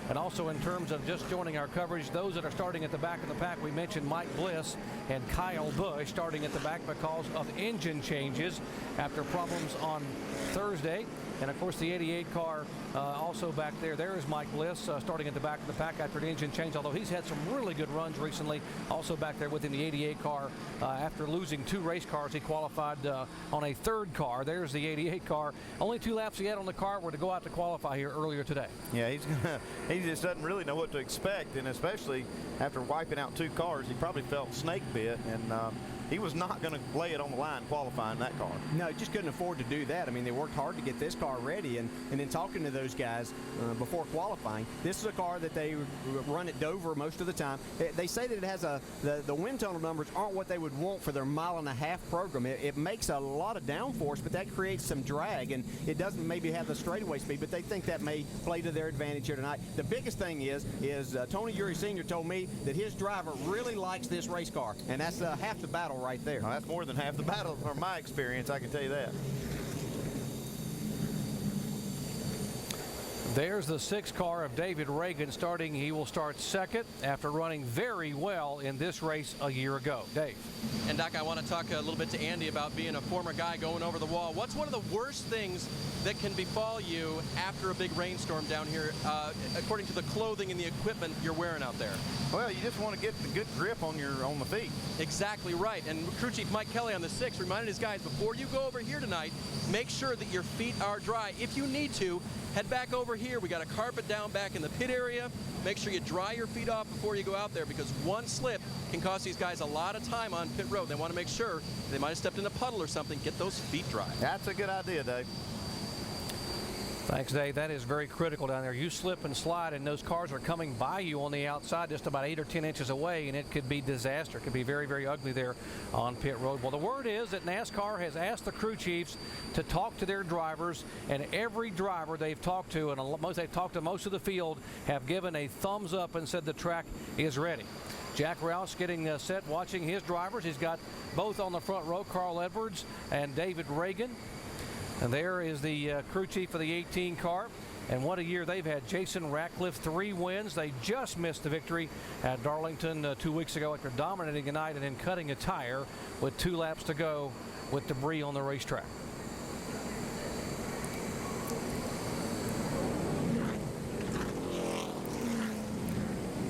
And also in terms of just joining our coverage, those that are starting at the back of the pack, we mentioned Mike Bliss and Kyle Busch starting at the back because of engine changes after problems on Thursday. And of course the 88 car also back there. There is Mike Bliss starting at the back of the pack after an engine change, although he's had some really good runs recently. Also back there within the 88 car after losing 2 race cars, he qualified on a 3rd car. There's the 88 car. Only 2 laps he had on the car were to go out to qualify here earlier today. Yeah, he just doesn't really know what to expect, and especially after wiping out 2 cars, he probably felt snake bit, and he was not going to lay it on the line qualifying that car. No, just couldn't afford to do that. I mean, they worked hard to get this car ready, and then talking to those guys before qualifying, this is a car that they run at Dover most of the time. They say that it has the wind tunnel numbers aren't what they would want for their mile-and-a-half program. It makes a lot of downforce, but that creates some drag, and it doesn't maybe have the straightaway speed, but they think that may play to their advantage here tonight. The biggest thing is Tony Eury Sr. told me that his driver really likes this race car, and that's half the battle right there. Well, that's more than half the battle from my experience, I can tell you that. There's the 6 car of David Reagan starting. He will start second after running very well in this race a year ago. Dave. And Doc, I want to talk a little bit to Andy about being a former guy going over the wall. What's one of the worst things that can befall you after a big rainstorm down here, according to the clothing and the equipment you're wearing out there? Well, you just want to get the good grip on the feet. Exactly right. And Crew Chief Mike Kelly on the 6 reminded his guys, before you go over here tonight, make sure that your feet are dry. If you need to, head back over here. We got a carpet down back in the pit area. Make sure you dry your feet off before you go out there, because one slip can cost these guys a lot of time on pit road. They want to make sure they might have stepped in a puddle or something. Get those feet dry. That's a good idea, Dave. Thanks, Dave. That is very critical down there. You slip and slide, and those cars are coming by you on the outside just about 8 or 10 inches away, and it could be disaster. It could be very, very ugly there on pit road. Well, the word is that NASCAR has asked the crew chiefs to talk to their drivers, and every driver they've talked to, and they've talked to most of the field, have given a thumbs up and said the track is ready. Jack Rouse getting set, watching his drivers. He's got both on the front row, Carl Edwards and David Reagan. And there is the crew chief for the 18 car. And what a year they've had. Jason Ratcliffe, 3 wins. They just missed the victory at Darlington 2 weeks ago after dominating a night and then cutting a tire with 2 laps to go with debris on the racetrack.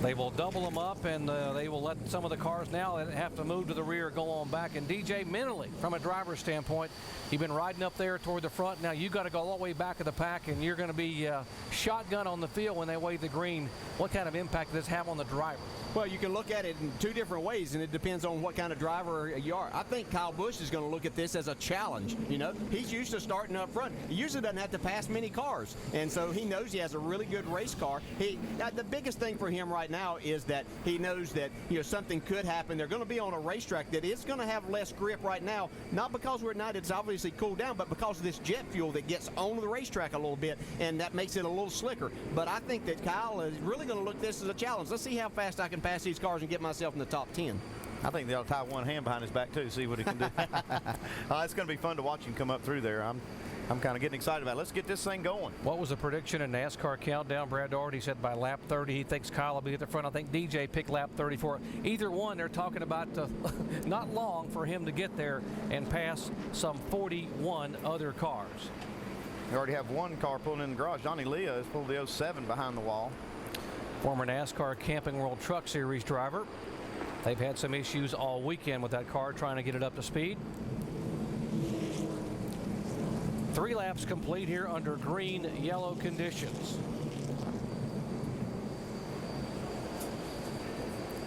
They will double them up, and they will let some of the cars now that have to move to the rear go on back. And DJ, mentally, from a driver's standpoint, you've been riding up there toward the front. Now you got to go all the way back of the pack, and you're going to be shotgun on the field when they wave the green. What kind of impact does this have on the driver? Well, you can look at it in 2 different ways, and it depends on what kind of driver you are. I think Kyle Busch is going to look at this as a challenge. You know, he's used to starting up front. He usually doesn't have to pass many cars, and so he knows he has a really good race car. The biggest thing for him right now is that he knows that, you know, something could happen. They're going to be on a racetrack that is going to have less grip right now, not because we're at night, it's obviously cooled down, but because of this jet fuel that gets on the racetrack a little bit, and that makes it a little slicker. But I think that Kyle is really going to look at this as a challenge. Let's see how fast I can pass these cars and get myself in the top 10. I think they'll tie one hand behind his back too, see what he can do. It's going to be fun to watch him come up through there. I'm kind of getting excited about it. Let's get this thing going. What was the prediction in NASCAR countdown? Brad Daugherty said by lap 30 he thinks Kyle will be at the front. I think DJ picked lap 34. Either one, they're talking about not long for him to get there and pass some 41 other cars. We already have one car pulling in the garage. Johnny Leah has pulled the 07 behind the wall. Former NASCAR Camping World Truck Series driver. They've had some issues all weekend with that car trying to get it up to speed. 3 laps complete here under green, yellow conditions.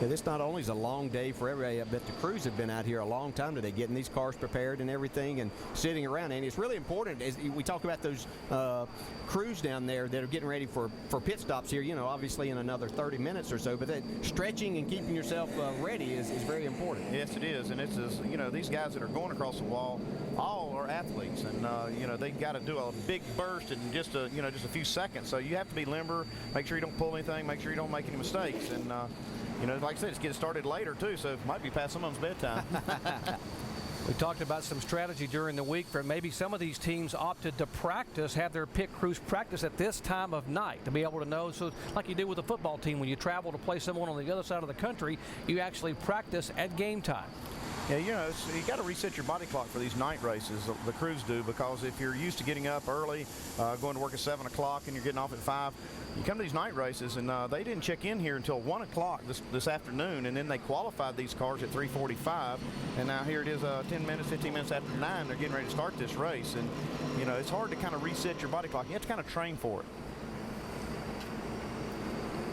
Yeah, this not only is a long day for everybody, but the crews have been out here a long time today, getting these cars prepared and everything, and sitting around. And it's really important as we talk about those crews down there that are getting ready for pit stops here. You know, obviously in another 30 minutes or so. But that stretching and keeping yourself ready is very important. Yes, it is, and it's just, you know, these guys that are going across the wall all are athletes, and you know, they got to do a big burst in just a few seconds. So you have to be limber, make sure you don't pull anything, make sure you don't make any mistakes, and you know, like I said, it's getting started later too, so it might be past someone's bedtime. We talked about some strategy during the week for maybe some of these teams opted to practice, have their pit crews practice at this time of night to be able to know. So like you do with a football team, when you travel to play someone on the other side of the country, you actually practice at game time. Yeah, you know, you got to reset your body clock for these night races, the crews do, because if you're used to getting up early, going to work at 7 o'clock and you're getting off at 5, you come to these night races, and they didn't check in here until 1 o'clock this afternoon, and then they qualified these cars at 3:45, and now here it is 15 minutes after 9, they're getting ready to start this race. And, you know, it's hard to kind of reset your body clock. You have to kind of train for it.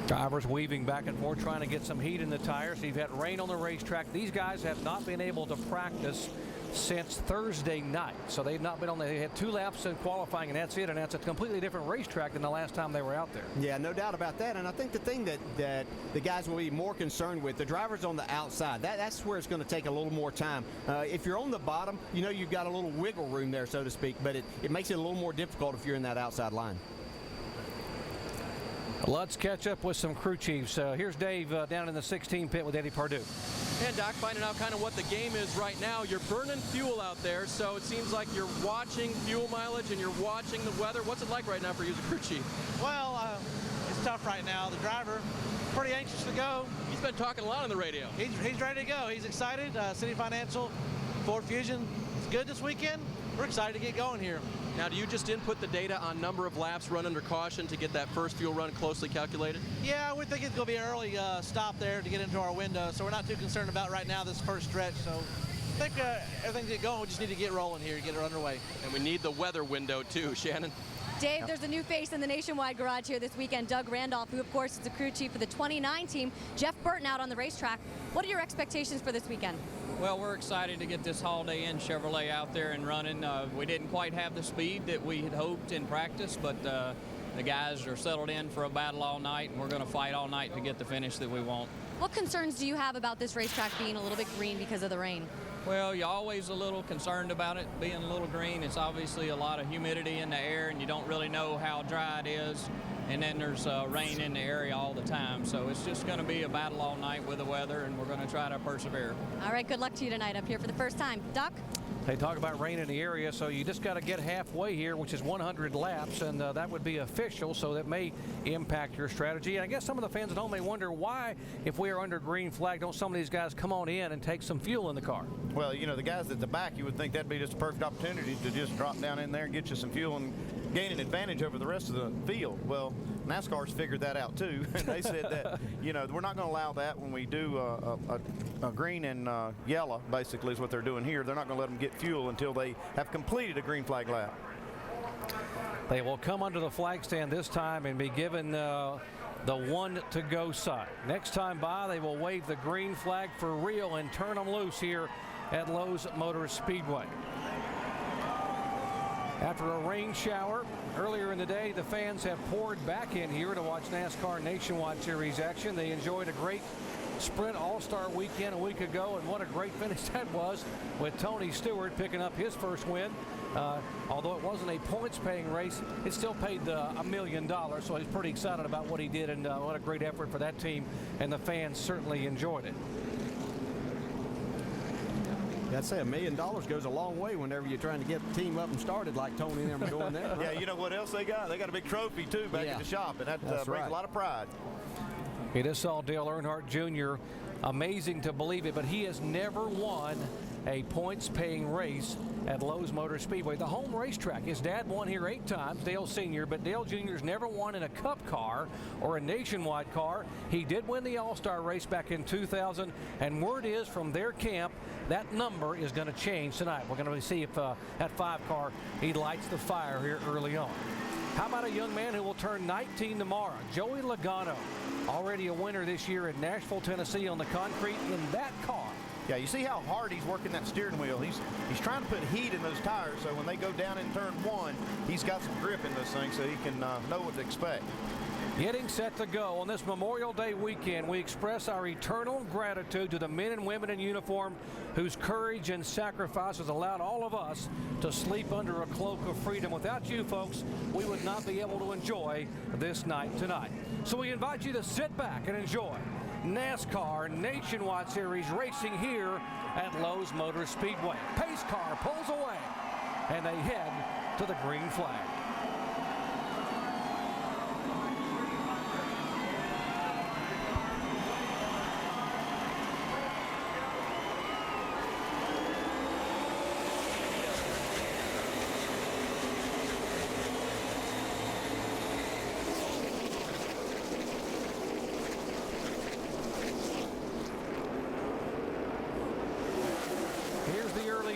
Drivers weaving back and forth, trying to get some heat in the tires. You've had rain on the racetrack. These guys have not been able to practice since Thursday night. So they've not been on. They had 2 laps in qualifying, and that's it. And that's a completely different racetrack than the last time they were out there. Yeah, no doubt about that. And I think the thing that the guys will be more concerned with, the drivers on the outside, that's where it's going to take a little more time. If you're on the bottom, you know, you've got a little wiggle room there, so to speak, but it makes it a little more difficult if you're in that outside line. Let's catch up with some crew chiefs. Here's Dave down in the 16 pit with Eddie Pardue. And Doc, finding out kind of what the game is right now. You're burning fuel out there, so it seems like you're watching fuel mileage and you're watching the weather. What's it like right now for you as a crew chief? Well, it's tough right now. The driver, pretty anxious to go. He's been talking a lot on the radio. He's ready to go. He's excited. City Financial, Ford Fusion, it's good this weekend. We're excited to get going here. Now, do you just input the data on number of laps run under caution to get that first fuel run closely calculated? Yeah, we think it's going to be an early stop there to get into our window, so we're not too concerned about right now this first stretch. So I think everything's get going. We just need to get rolling here, get it underway. And we need the weather window too, Shannon. Dave, there's a new face in the Nationwide garage here this weekend, Doug Randolph, who of course is the crew chief for the 29 team. Jeff Burton out on the racetrack. What are your expectations for this weekend? Well, we're excited to get this Holiday Inn Chevrolet out there and running. We didn't quite have the speed that we had hoped in practice, but the guys are settled in for a battle all night, and we're going to fight all night to get the finish that we want. What concerns do you have about this racetrack being a little bit green because of the rain? Well, you're always a little concerned about it being a little green. It's obviously a lot of humidity in the air, and you don't really know how dry it is. And then there's rain in the area all the time. So it's just going to be a battle all night with the weather, and we're going to try to persevere. All right, good luck to you tonight up here for the first time. Doc? They talk about rain in the area, so you just got to get halfway here, which is 100 laps, and that would be official, so that may impact your strategy. And I guess some of the fans at home may wonder why, if we are under green flag, don't some of these guys come on in and take some fuel in the car? Well, you know, the guys at the back, you would think that'd be just a perfect opportunity to just drop down in there and get you some fuel and gain an advantage over the rest of the field. Well, NASCAR's figured that out too. They said that, you know, we're not going to allow that when we do a green and yellow, basically, is what they're doing here. They're not going to let them get fuel until they have completed a green flag lap. They will come under the flag stand this time and be given the one to go sign. Next time by, they will wave the green flag for real and turn them loose here at Lowe's Motor Speedway. After a rain shower earlier in the day, the fans have poured back in here to watch NASCAR Nationwide Series action. They enjoyed a great Sprint All-Star weekend a week ago, and what a great finish that was with Tony Stewart picking up his first win. Although it wasn't a points-paying race, it still paid $1 million, so he's pretty excited about what he did, and what a great effort for that team, and the fans certainly enjoyed it. I'd say $1 million goes a long way whenever you're trying to get the team up and started like Tony and them are doing there. Yeah, you know what else they got? They got a big trophy, too, back at the shop, and that brings a lot of pride. We just saw Dale Earnhardt Jr. Amazing to believe it, but he has never won a points-paying race at Lowe's Motor Speedway, the home racetrack. His dad won here 8 times, Dale Sr., but Dale Jr.'s never won in a Cup car or a Nationwide car. He did win the All-Star race back in 2000, and word is from their camp that number is going to change tonight. We're going to see if that 5 car, he lights the fire here early on. How about a young man who will turn 19 tomorrow, Joey Logano, already a winner this year in Nashville, Tennessee on the concrete in that car. Yeah, you see how hard he's working that steering wheel. He's trying to put heat in those tires, so when they go down in turn 1, he's got some grip in this thing so he can know what to expect. Getting set to go on this Memorial Day weekend, we express our eternal gratitude to the men and women in uniform whose courage and sacrifice has allowed all of us to sleep under a cloak of freedom. Without you folks, we would not be able to enjoy this night tonight. So we invite you to sit back and enjoy NASCAR Nationwide Series racing here at Lowe's Motor Speedway. Pace car pulls away, and they head to the green flag.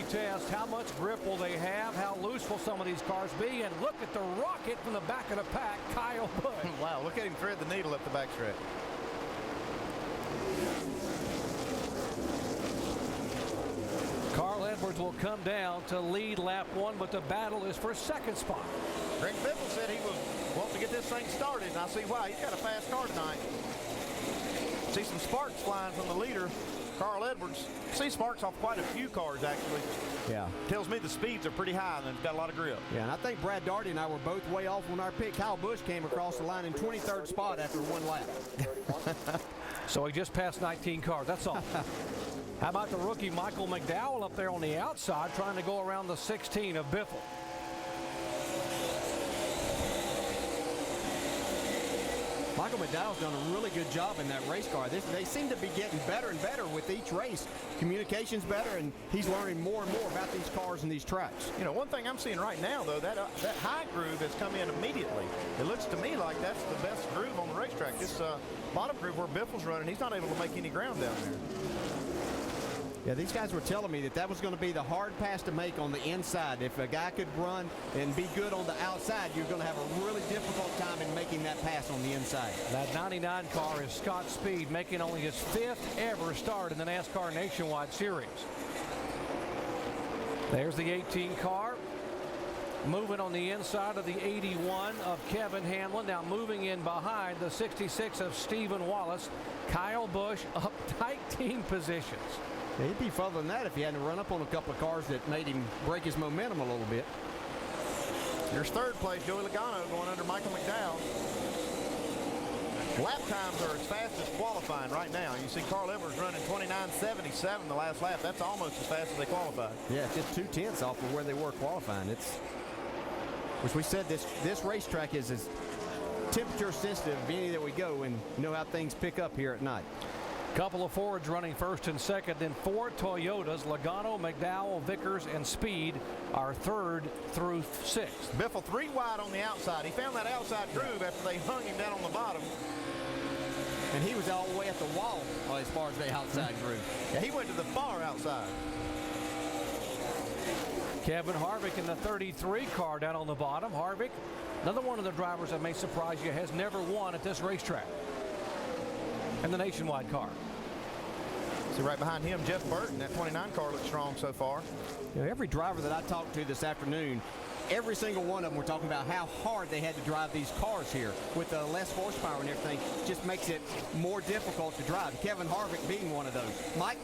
Test. How much grip will they have? How loose will some of these cars be? And look at the rocket from the back of the pack, Kyle Busch. Wow, look at him thread the needle up the backstretch. Carl Edwards will come down to lead lap 1, but the battle is for second spot. Greg Biffle said he was wanting to get this thing started, and I see why. He's got a fast car tonight. See some sparks flying from the leader, Carl Edwards. See sparks off quite a few cars, actually. Yeah. Tells me the speeds are pretty high and they've got a lot of grip. Yeah, and I think Brad Daugherty and I were both way off on our pick. Kyle Busch came across the line in 23rd spot after 1 lap. So he just passed 19 cars, that's all. How about the rookie Michael McDowell up there on the outside trying to go around the 16 of Biffle. Michael McDowell's done a really good job in that race car. They seem to be getting better and better with each race. Communication's better, and he's learning more and more about these cars and these tracks. You know, one thing I'm seeing right now, though, that high groove has come in immediately. It looks to me like that's the best groove on the racetrack. This bottom groove where Biffle's running, he's not able to make any ground down there. Yeah, these guys were telling me that was going to be the hard pass to make on the inside. If a guy could run and be good on the outside, you're going to have a really difficult time in making that pass on the inside. That 99 car is Scott Speed, making only his 5th ever start in the NASCAR Nationwide Series. There's the 18 car. Moving on the inside of the 81 of Kevin Hamlin. Now moving in behind the 66 of Stephen Wallace. Kyle Busch up tight team positions. He'd be further than that if he hadn't run up on a couple of cars that made him break his momentum a little bit. There's third place, Joey Logano going under Michael McDowell. Lap times are as fast as qualifying right now. You see Carl Edwards running 29.77 the last lap. That's almost as fast as they qualified. Yeah, it's just 2/10 off of where they were qualifying. Which we said this racetrack is as temperature sensitive as any that we go, and you know how things pick up here at night. Couple of Fords running first and second, then 4 Toyotas. Logano, McDowell, Vickers, and Speed are 3rd through 6th. Biffle 3 wide on the outside. He found that outside groove after they hung him down on the bottom. And he was all the way at the wall as far as the outside groove. Yeah, he went to the far outside. Kevin Harvick in the 33 car down on the bottom. Harvick, another one of the drivers that may surprise you, has never won at this racetrack. And the Nationwide car. See right behind him, Jeff Burton. That 29 car looks strong so far. You know, every driver that I talked to this afternoon, every single one of them were talking about how hard they had to drive these cars here. With less horsepower and everything, just makes it more difficult to drive. Kevin Harvick being one of those. Mike?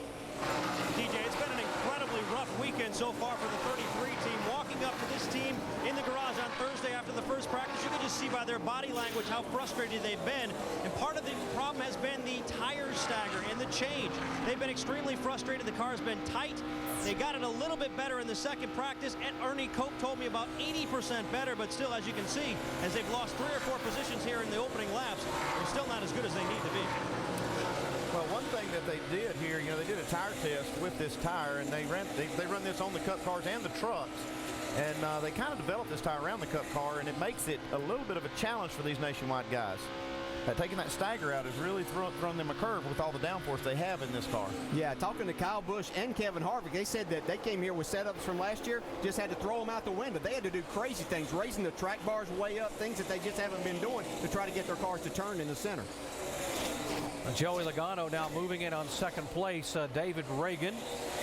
DJ, it's been an incredibly rough weekend so far for the 33 team. Walking up to this team in the garage on Thursday after the first practice, you can just see by their body language how frustrated they've been. And part of the problem has been the tire stagger and the change. They've been extremely frustrated. The car's been tight. They got it a little bit better in the second practice, and Ernie Cope told me about 80% better, but still, as you can see, as they've lost 3 or 4 positions here in the opening laps, they're still not as good as they need to be. Well, one thing that they did here, you know, they did a tire test with this tire, and they run this on the Cup cars and the trucks. And they kind of developed this tire around the Cup car, and it makes it a little bit of a challenge for these Nationwide guys. Taking that stagger out has really thrown them a curve with all the downforce they have in this car. Yeah, talking to Kyle Busch and Kevin Harvick, they said that they came here with setups from last year, just had to throw them out the window. They had to do crazy things, raising the track bars way up, things that they just haven't been doing to try to get their cars to turn in the center. Joey Logano now moving in on second place. David Reagan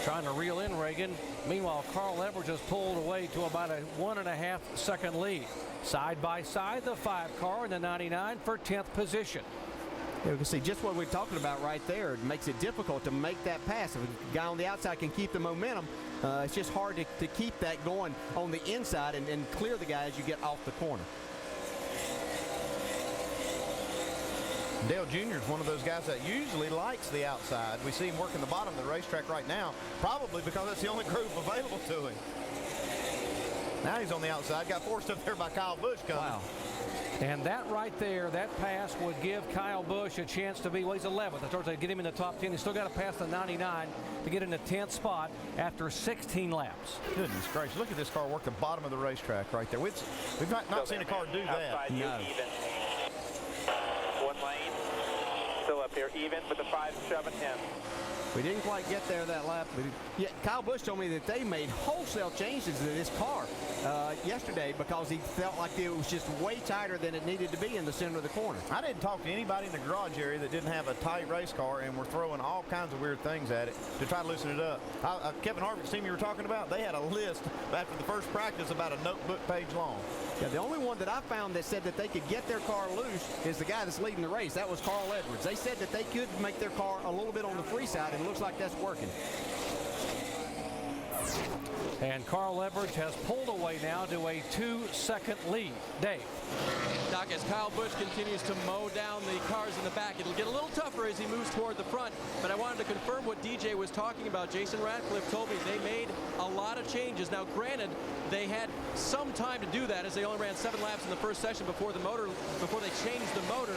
trying to reel in Reagan. Meanwhile, Carl Edwards has pulled away to about a 1.5 second lead. Side by side, the 5 car and the 99 for 10th position. Yeah, we can see just what we're talking about right there. It makes it difficult to make that pass. If a guy on the outside can keep the momentum, it's just hard to keep that going on the inside and clear the guy as you get off the corner. Dale Jr. is one of those guys that usually likes the outside. We see him working the bottom of the racetrack right now, probably because that's the only groove available to him. Now he's on the outside, got forced up there by Kyle Busch coming. Wow. And that right there, that pass would give Kyle Busch a chance to be, well, he's 11th. In terms of get him in the top 10, he's still got to pass the 99 to get in the 10th spot after 16 laps. Goodness gracious, look at this car work the bottom of the racetrack right there. We've not seen a car do that. No. Even. One lane, still up here, even with the 5.7 in. We didn't quite get there that lap. But yeah, Kyle Busch told me that they made wholesale changes to this car yesterday because he felt like it was just way tighter than it needed to be in the center of the corner. I didn't talk to anybody in the garage area that didn't have a tight race car and were throwing all kinds of weird things at it to try to loosen it up. Kevin Harvick's team you were talking about, they had a list after the first practice about a notebook page long. Yeah, the only one that I found that said that they could get their car loose is the guy that's leading the race. That was Carl Edwards. They said that they could make their car a little bit on the free side, and it looks like that's working. And Carl Edwards has pulled away now to a 2-second lead. Dave. Doc, as Kyle Busch continues to mow down the cars in the back, it'll get a little tougher as he moves toward the front, but I wanted to confirm what DJ was talking about. Jason Ratcliffe told me they made a lot of changes. Now, granted, they had some time to do that as they only ran 7 laps in the first session before they changed the motor,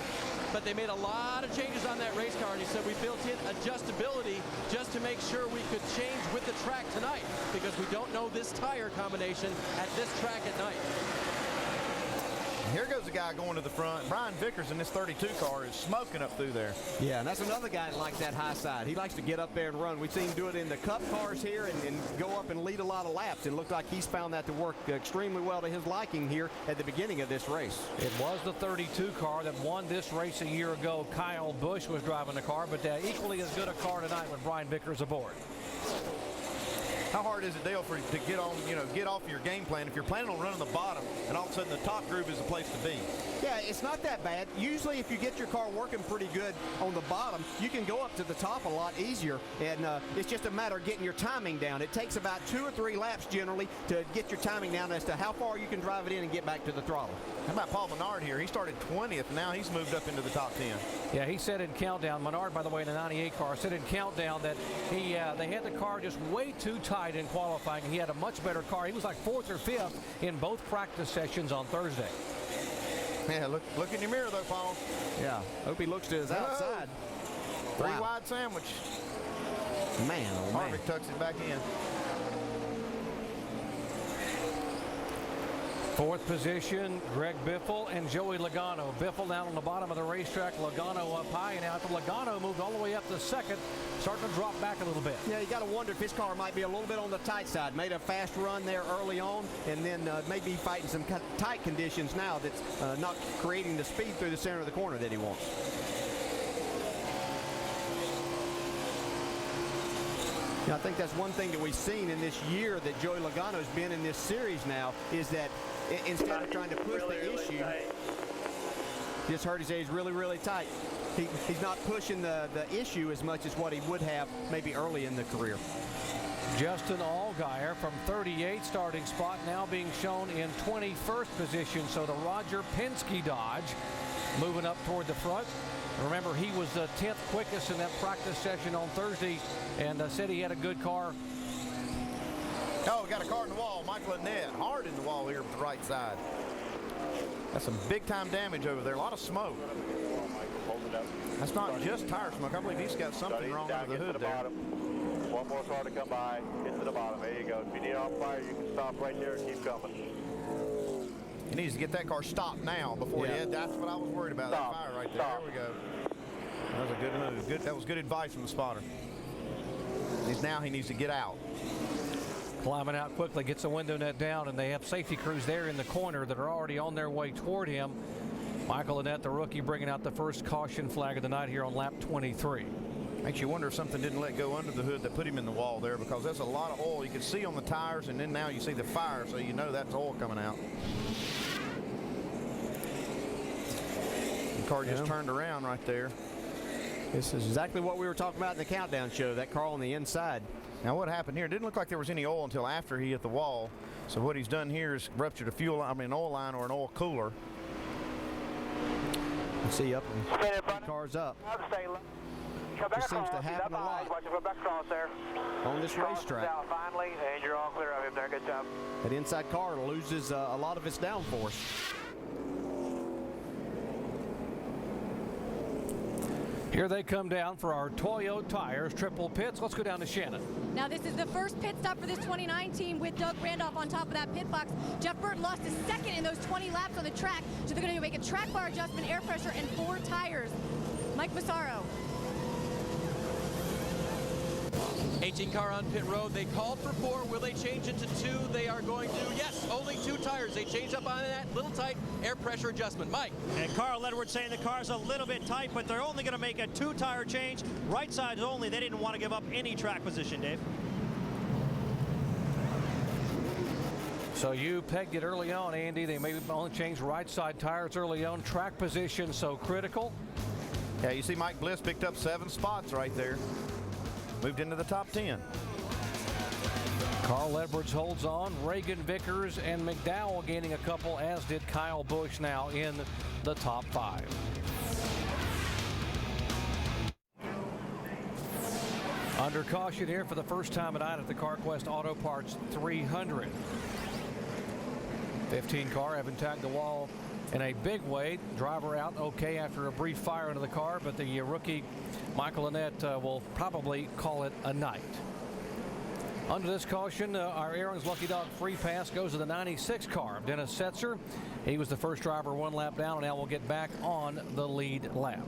but they made a lot of changes on that race car, and he said we built in adjustability just to make sure we could change with the track tonight, because we don't know this tire combination at this track at night. Here goes the guy going to the front. Brian Vickers in this 32 car is smoking up through there. Yeah, and that's another guy that likes that high side. He likes to get up there and run. We've seen him do it in the Cup cars here and go up and lead a lot of laps. It looked like he's found that to work extremely well to his liking here at the beginning of this race. It was the 32 car that won this race a year ago. Kyle Busch was driving the car, but equally as good a car tonight with Brian Vickers aboard. How hard is it, Dale, to get on, get off your game plan if you're planning on running the bottom and all of a sudden the top groove is the place to be? Yeah, it's not that bad. Usually if you get your car working pretty good on the bottom, you can go up to the top a lot easier, and it's just a matter of getting your timing down. It takes about 2 or 3 laps generally to get your timing down as to how far you can drive it in and get back to the throttle. How about Paul Menard here? He started 20th, now he's moved up into the top 10. Yeah, he said in countdown, Menard, by the way, in the 98 car, said in countdown that they had the car just way too tight in qualifying. He had a much better car. He was like 4th or 5th in both practice sessions on Thursday. Yeah, look in your mirror, though, Paul. Yeah, hope he looks to his outside. 3 wide sandwich. Man, oh man. Harvick tucks it back in. 4th position, Greg Biffle and Joey Logano. Biffle down on the bottom of the racetrack, Logano up high, and now after Logano moved all the way up to 2nd, starting to drop back a little bit. Yeah, you got to wonder if his car might be a little bit on the tight side. Made a fast run there early on, and then maybe fighting some tight conditions now that's not creating the speed through the center of the corner that he wants. I think that's one thing that we've seen in this year that Joey Logano's been in this series now, is that instead of trying to push the issue, just heard he say he's really, really tight. He's not pushing the issue as much as what he would have maybe early in the career. Justin Allgaier from 38 starting spot now being shown in 21st position. So the Roger Penske Dodge moving up toward the front. Remember, he was the 10th quickest in that practice session on Thursday, and said he had a good car. Oh, got a car in the wall. Michael Annette hard in the wall here with the right side. That's some big-time damage over there. A lot of smoke. That's not just tire smoke. I believe he's got something wrong under the hood there. One more car to come by. Get to the bottom. There you go. If you need off fire, you can stop right there and keep coming. He needs to get that car stopped now before he had. That's what I was worried about. That fire right there. There we go. That was a good move. That was good advice from the spotter. Now he needs to get out. Climbing out quickly, gets the window net down, and they have safety crews there in the corner that are already on their way toward him. Michael Annette, the rookie, bringing out the first caution flag of the night here on lap 23. Makes you wonder if something didn't let go under the hood that put him in the wall there, because that's a lot of oil you can see on the tires, and then now you see the fire, so you know that's oil coming out. The car just turned around right there. This is exactly what we were talking about in the countdown show, that car on the inside. Now what happened here, it didn't look like there was any oil until after he hit the wall. So what he's done here is ruptured an oil line or an oil cooler. Let's see up and car's up. Just seems to happen a lot on this racetrack. Finally, and you're all clear of him there. Good job. That inside car loses a lot of its downforce. Here they come down for our Toyo Tires triple pits. Let's go down to Shannon. Now this is the first pit stop for this 2019 with Doug Randolph on top of that pit box. Jeff Burton lost his 2nd in those 20 laps on the track, so they're going to make a track bar adjustment, air pressure, and 4 tires. Mike Massaro. 18 car on pit road. They called for 4. Will they change it to 2? They are going to. Yes, only 2 tires. They changed up on that little tight air pressure adjustment. Mike. And Carl Edwards saying the car's a little bit tight, but they're only going to make a 2-tire change. Right side only. They didn't want to give up any track position, Dave. So you pegged it early on, Andy. They may only change right side tires early on. Track position so critical. Yeah, you see Mike Bliss picked up 7 spots right there. Moved into the top 10. Carl Edwards holds on. Reagan, Vickers, and McDowell gaining a couple, as did Kyle Busch now in the top 5. Under caution here for the first time tonight at the Carquest Auto Parts 300. 15 car having tagged the wall in a big way. Driver out okay after a brief fire into the car, but the rookie Michael Annett will probably call it a night. Under this caution, our Aaron's Lucky Dog free pass goes to the 96 car of Dennis Setzer. He was the first driver 1 lap down, and now will get back on the lead lap.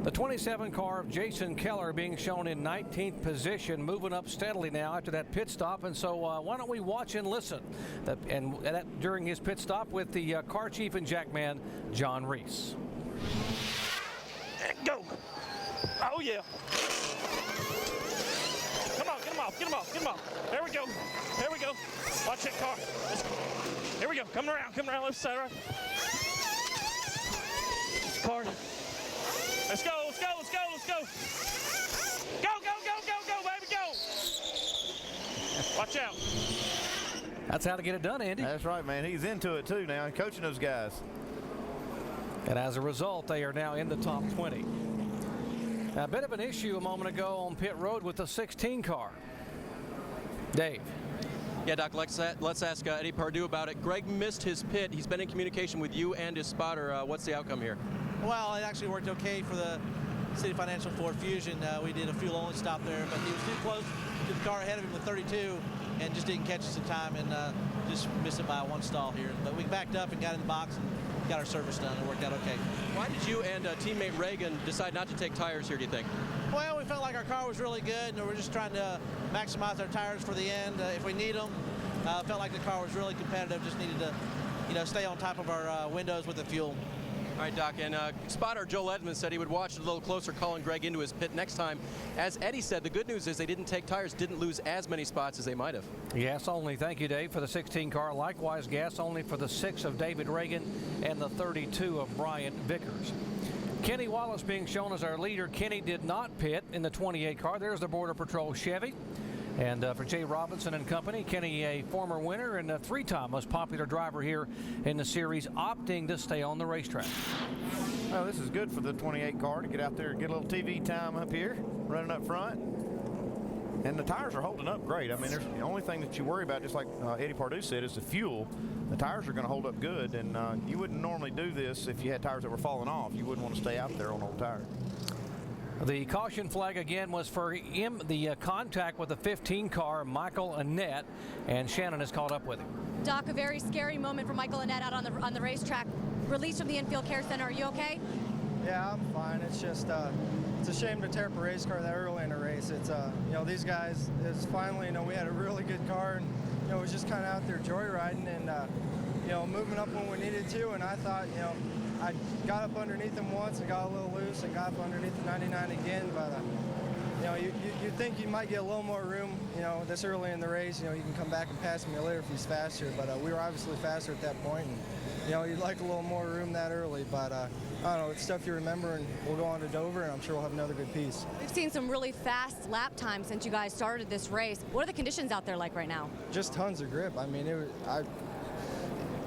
The 27 car of Jason Keller being shown in 19th position, moving up steadily now after that pit stop. And so why don't we watch and listen during his pit stop with the car chief and jackman, John Reese. And go. Oh, yeah. Come on, get him off, get him off, get him off. There we go. There we go. Watch that car. Here we go. Coming around left side, right. Car. Let's go, let's go, let's go, let's go. Go, go, go, go, go, baby, go. Watch out. That's how to get it done, Andy. That's right, man. He's into it, too, now, coaching those guys. And as a result, they are now in the top 20. Now, a bit of an issue a moment ago on pit road with the 16 car. Dave. Yeah, Doc, let's ask Eddie Pardue about it. Greg missed his pit. He's been in communication with you and his spotter. What's the outcome here? Well, it actually worked okay for the City Financial Ford Fusion. We did a fuel-only stop there, but he was too close to the car ahead of him with 32 and just didn't catch us in time and just missed it by 1 stall here. But we backed up and got in the box and got our service done. It worked out okay. Why did you and teammate Reagan decide not to take tires here, do you think? Well, we felt like our car was really good, and we're just trying to maximize our tires for the end if we need them. Felt like the car was really competitive, just needed to stay on top of our windows with the fuel. All right, Doc, and spotter Joel Edmonds said he would watch it a little closer, calling Greg into his pit next time. As Eddie said, the good news is they didn't take tires, didn't lose as many spots as they might have. Gas only, thank you, Dave, for the 16 car. Likewise, gas only for the 6 of David Reagan and the 32 of Brian Vickers. Kenny Wallace being shown as our leader. Kenny did not pit in the 28 car. There's the Border Patrol Chevy. And for Jay Robinson and company, Kenny, a former winner and a 3-time most popular driver here in the series, opting to stay on the racetrack. Well, this is good for the 28 car to get out there and get a little TV time up here, running up front. And the tires are holding up great. I mean, there's the only thing that you worry about, just like Eddie Pardue said, is the fuel. The tires are going to hold up good, and you wouldn't normally do this if you had tires that were falling off. You wouldn't want to stay out there on old tires. The caution flag again was for him, the contact with the 15 car, Michael Annett, and Shannon has caught up with him. Doc, a very scary moment for Michael Annett out on the racetrack. Released from the infield care center. Are you okay? Yeah, I'm fine. It's just it's a shame to tear up a race car that early in a race. It's these guys. It's finally we had a really good car, and it was just kind of out there joyriding and moving up when we needed to. And I thought I got up underneath him once and got a little loose and got up underneath the 99 again, but you think you might get a little more room, this early in the race. You can come back and pass me later if he's faster, but we were obviously faster at that point, and you'd like a little more room that early, but I don't know, it's stuff you remember, and we'll go on to Dover, and I'm sure we'll have another good piece. We've seen some really fast lap times since you guys started this race. What are the conditions out there like right now? Just tons of grip. I mean,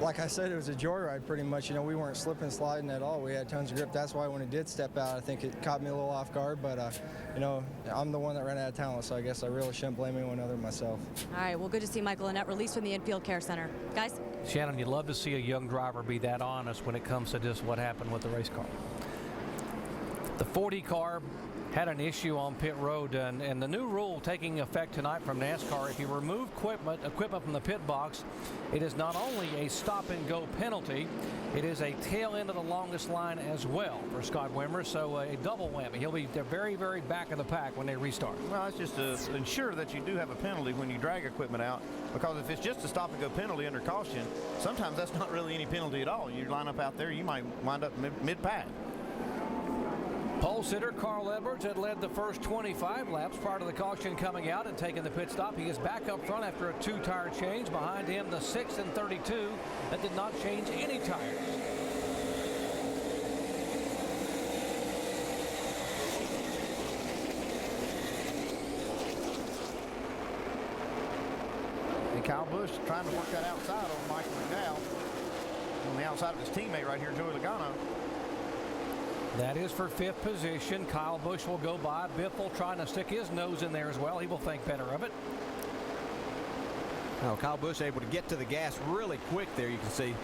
like I said, it was a joyride pretty much. We weren't slipping, sliding at all. We had tons of grip. That's why when it did step out, I think it caught me a little off guard. But, I'm the one that ran out of talent, so I guess I really shouldn't blame anyone other than myself. All right, well, good to see Michael Annett released from the infield care center. Guys? Shannon, you'd love to see a young driver be that honest when it comes to just what happened with the race car. The 40 car had an issue on pit road, and the new rule taking effect tonight from NASCAR, if you remove equipment from the pit box, it is not only a stop-and-go penalty, it is a tail end of the longest line as well for Scott Wimmer, so a double whammy. He'll be the very, very back of the pack when they restart. Well, it's just to ensure that you do have a penalty when you drag equipment out, because if it's just a stop-and-go penalty under caution, sometimes that's not really any penalty at all. You line up out there, you might wind up mid-pack. Pole sitter Carl Edwards had led the first 25 laps prior to the caution coming out and taking the pit stop. He is back up front after a 2-tire change. Behind him, the 6 and 32 that did not change any tires. And Kyle Busch trying to work that outside on Michael McDowell. On the outside of his teammate right here, Joey Logano. That is for 5th position. Kyle Busch will go by. Biffle trying to stick his nose in there as well. He will think better of it. Now, Kyle Busch able to get to the gas really quick there. You can see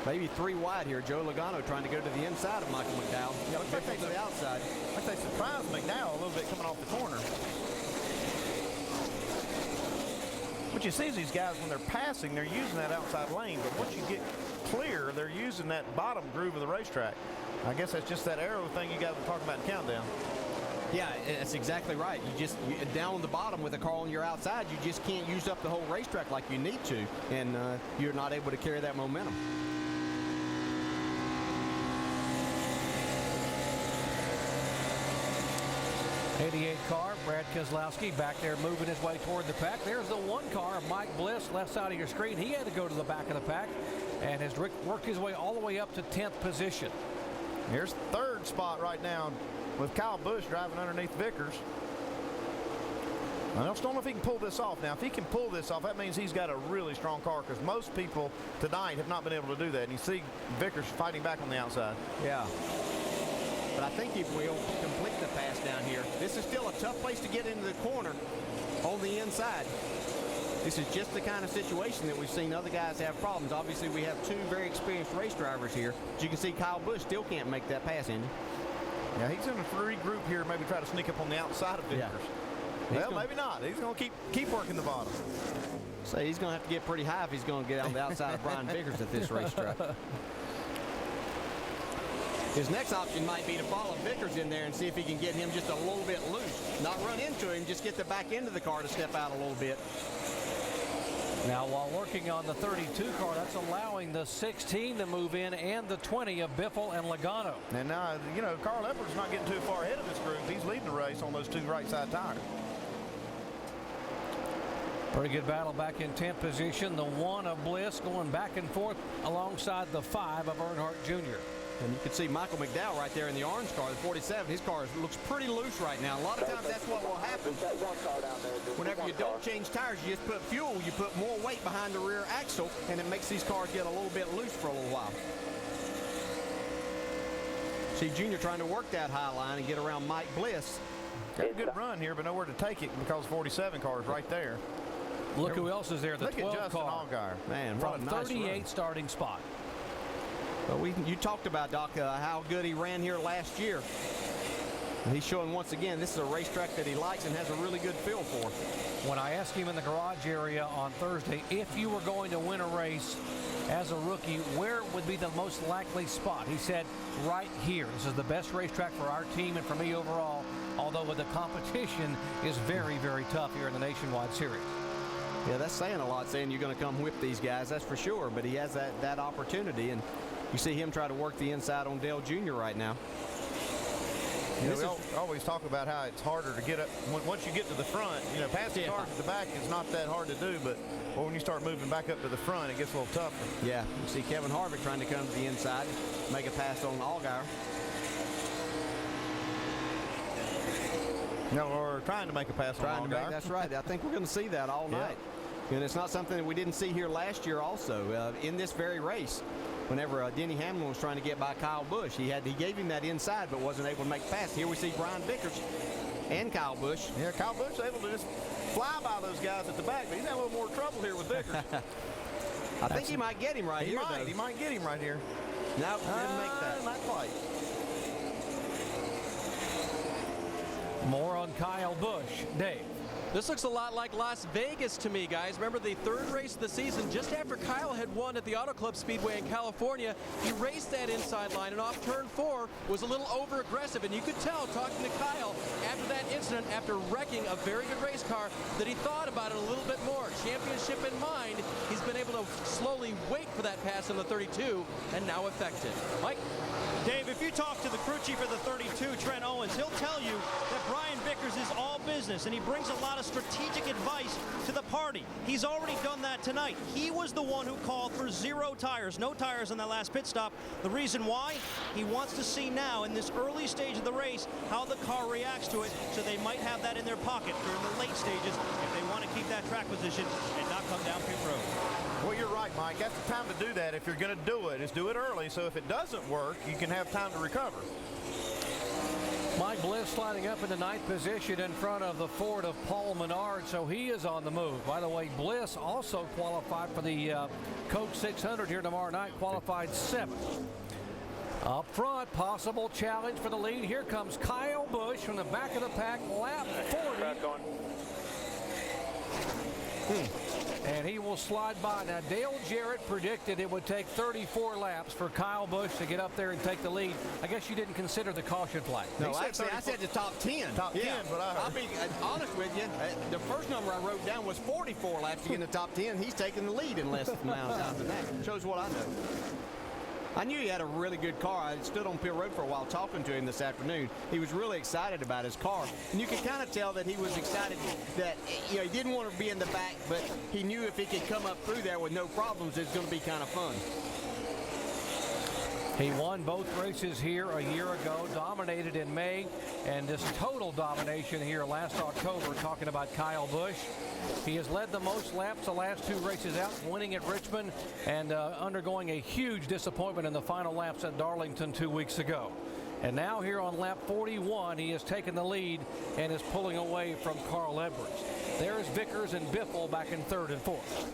maybe 3 wide here. Joe Logano trying to go to the inside of Michael McDowell. Yeah, looks like to the outside. Looks like they surprised McDowell a little bit coming off the corner. What you see is these guys, when they're passing, they're using that outside lane. But once you get clear, they're using that bottom groove of the racetrack. I guess that's just that arrow thing you guys were talking about in Countdown. Yeah, that's exactly right. Down on the bottom with a car on your outside, you just can't use up the whole racetrack like you need to, and you're not able to carry that momentum. '88 car, Brad Keselowski back there moving his way toward the pack. There's the 1 car of Mike Bliss, left side of your screen. He had to go to the back of the pack and has worked his way all the way up to 10th position. Here's 3rd spot right now with Kyle Busch driving underneath Vickers. I just don't know if he can pull this off. Now, if he can pull this off, that means he's got a really strong car, because most people tonight have not been able to do that. And you see Vickers fighting back on the outside. Yeah. But I think he will complete the pass down here. This is still a tough place to get into the corner on the inside. This is just the kind of situation that we've seen other guys have problems. Obviously, we have 2 very experienced race drivers here. As you can see, Kyle Busch still can't make that pass, Andy. Yeah, he's in a 3 group here, maybe try to sneak up on the outside of Vickers. Yeah. Well, maybe not. He's going to keep working the bottom. So he's going to have to get pretty high if he's going to get on the outside of Brian Vickers at this racetrack. His next option might be to follow Vickers in there and see if he can get him just a little bit loose. Not run into him, just get the back end of the car to step out a little bit. Now, while working on the 32 car, that's allowing the 16 to move in and the 20 of Biffle and Logano. And now, you know, Carl Eppert's not getting too far ahead of this group. He's leading the race on those 2 right side tires. Pretty good battle back in 10th position. The 1 of Bliss going back and forth alongside the 5 of Earnhardt Jr. And you can see Michael McDowell right there in the orange car, the 47. His car looks pretty loose right now. A lot of times that's what will happen. Whenever you don't change tires, you just put fuel, you put more weight behind the rear axle, and it makes these cars get a little bit loose for a little while. See Junior trying to work that high line and get around Mike Bliss. Got a good run here, but nowhere to take it because 47 car is right there. Look who else is there, the 12 at Justin car. Allgaier. Man, from what a nice 38 run. starting spot. Well, you talked about, Doc, how good he ran here last year. And he's showing once again this is a racetrack that he likes and has a really good feel for. When I asked him in the garage area on Thursday, if you were going to win a race as a rookie, where would be the most likely spot? He said, right here. This is the best racetrack for our team and for me overall, although the competition is very, very tough here in the Nationwide Series. Yeah, that's saying a lot, saying you're going to come whip these guys, that's for sure. But he has that opportunity, and you see him try to work the inside on Dale Jr. right now. You know, we always talk about how it's harder to get up. Once you get to the front, you know, passing cars at the back is not that hard to do, but when you start moving back up to the front, it gets a little tougher. Yeah, you see Kevin Harvick trying to come to the inside, make a pass on Allgaier. No, or trying to make a pass on Allgaier. That's right. I think we're going to see that all night. And it's not something that we didn't see here last year also in this very race. Whenever Denny Hamlin was trying to get by Kyle Busch, he gave him that inside but wasn't able to make the pass. Here we see Brian Vickers and Kyle Busch. Yeah, Kyle Busch able to just fly by those guys at the back, but he's having a little more trouble here with Vickers. I think he might get him right here, though. He might get him right here. No, didn't make that. Not quite. More on Kyle Busch. Dave. This looks a lot like Las Vegas to me, guys. Remember the 3rd race of the season, just after Kyle had won at the Auto Club Speedway in California, he raced that inside line and off turn 4 was a little over aggressive, and you could tell talking to Kyle after that incident, after wrecking a very good race car, that he thought about it a little bit more. Championship in mind, he's been able to slowly wait for that pass on the 32 and now effective. Mike? Dave, if you talk to the crew chief of the 32, Trent Owens, he'll tell you that Brian Vickers is all business, and he brings a lot of strategic advice to the party. He's already done that tonight. He was the one who called for 0 tires, no tires on that last pit stop. The reason why? He wants to see now in this early stage of the race how the car reacts to it, so they might have that in their pocket during the late stages if they want to keep that track position and not come down pit road. Well, you're right, Mike. That's the time to do that if you're going to do it, is do it early. So if it doesn't work, you can have time to recover. Mike Bliss sliding up into 9th position in front of the Ford of Paul Menard, so he is on the move. By the way, Bliss also qualified for the Coke 600 here tomorrow night, qualified 7th. Up front, possible challenge for the lead. Here comes Kyle Busch from the back of the pack, lap 40. And he will slide by. Now, Dale Jarrett predicted it would take 34 laps for Kyle Busch to get up there and take the lead. I guess you didn't consider the caution flag. No, actually, I said the top 10. Top 10, but I'll be honest with you. The first number I wrote down was 44 laps to get in the top 10. He's taking the lead in less amount of time than that. Shows what I know. I knew he had a really good car. I stood on pit road for a while talking to him this afternoon. He was really excited about his car. And you could kind of tell that he was excited that, he didn't want to be in the back, but he knew if he could come up through there with no problems, it's going to be kind of fun. He won both races here a year ago, dominated in May, and this total domination here last October, talking about Kyle Busch. He has led the most laps the last 2 races out, winning at Richmond and undergoing a huge disappointment in the final laps at Darlington 2 weeks ago. And now here on lap 41, he has taken the lead and is pulling away from Carl Edwards. There's Vickers and Biffle back in 3rd and 4th.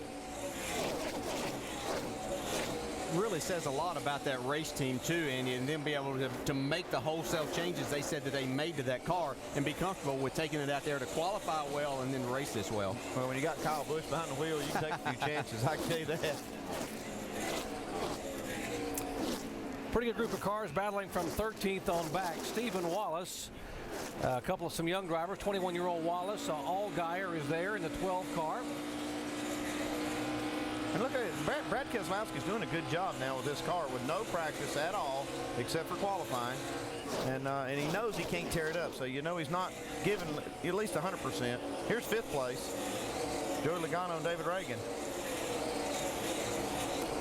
Really says a lot about that race team too, Andy, and then be able to make the wholesale changes they said that they made to that car and be comfortable with taking it out there to qualify well and then race this well. Well, when you got Kyle Busch behind the wheel, you can take a few chances. I can tell you that. Pretty good group of cars battling from 13th on back. Stephen Wallace, a couple of some young drivers, 21-year-old Wallace, Allgaier is there in the 12 car. And look at it, Brad Keselowski's doing a good job now with this car with no practice at all except for qualifying. And he knows he can't tear it up, so he's not giving at least 100%. Here's 5th place, Joey Logano and David Reagan.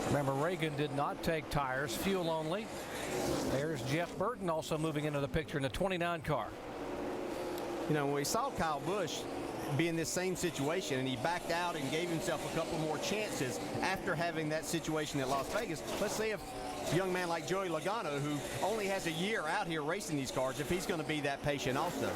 Remember, Reagan did not take tires, fuel only. There's Jeff Burton also moving into the picture in the 29 car. When we saw Kyle Busch be in this same situation and he backed out and gave himself a couple more chances after having that situation at Las Vegas, let's see if a young man like Joey Logano, who only has a year out here racing these cars, if he's going to be that patient also.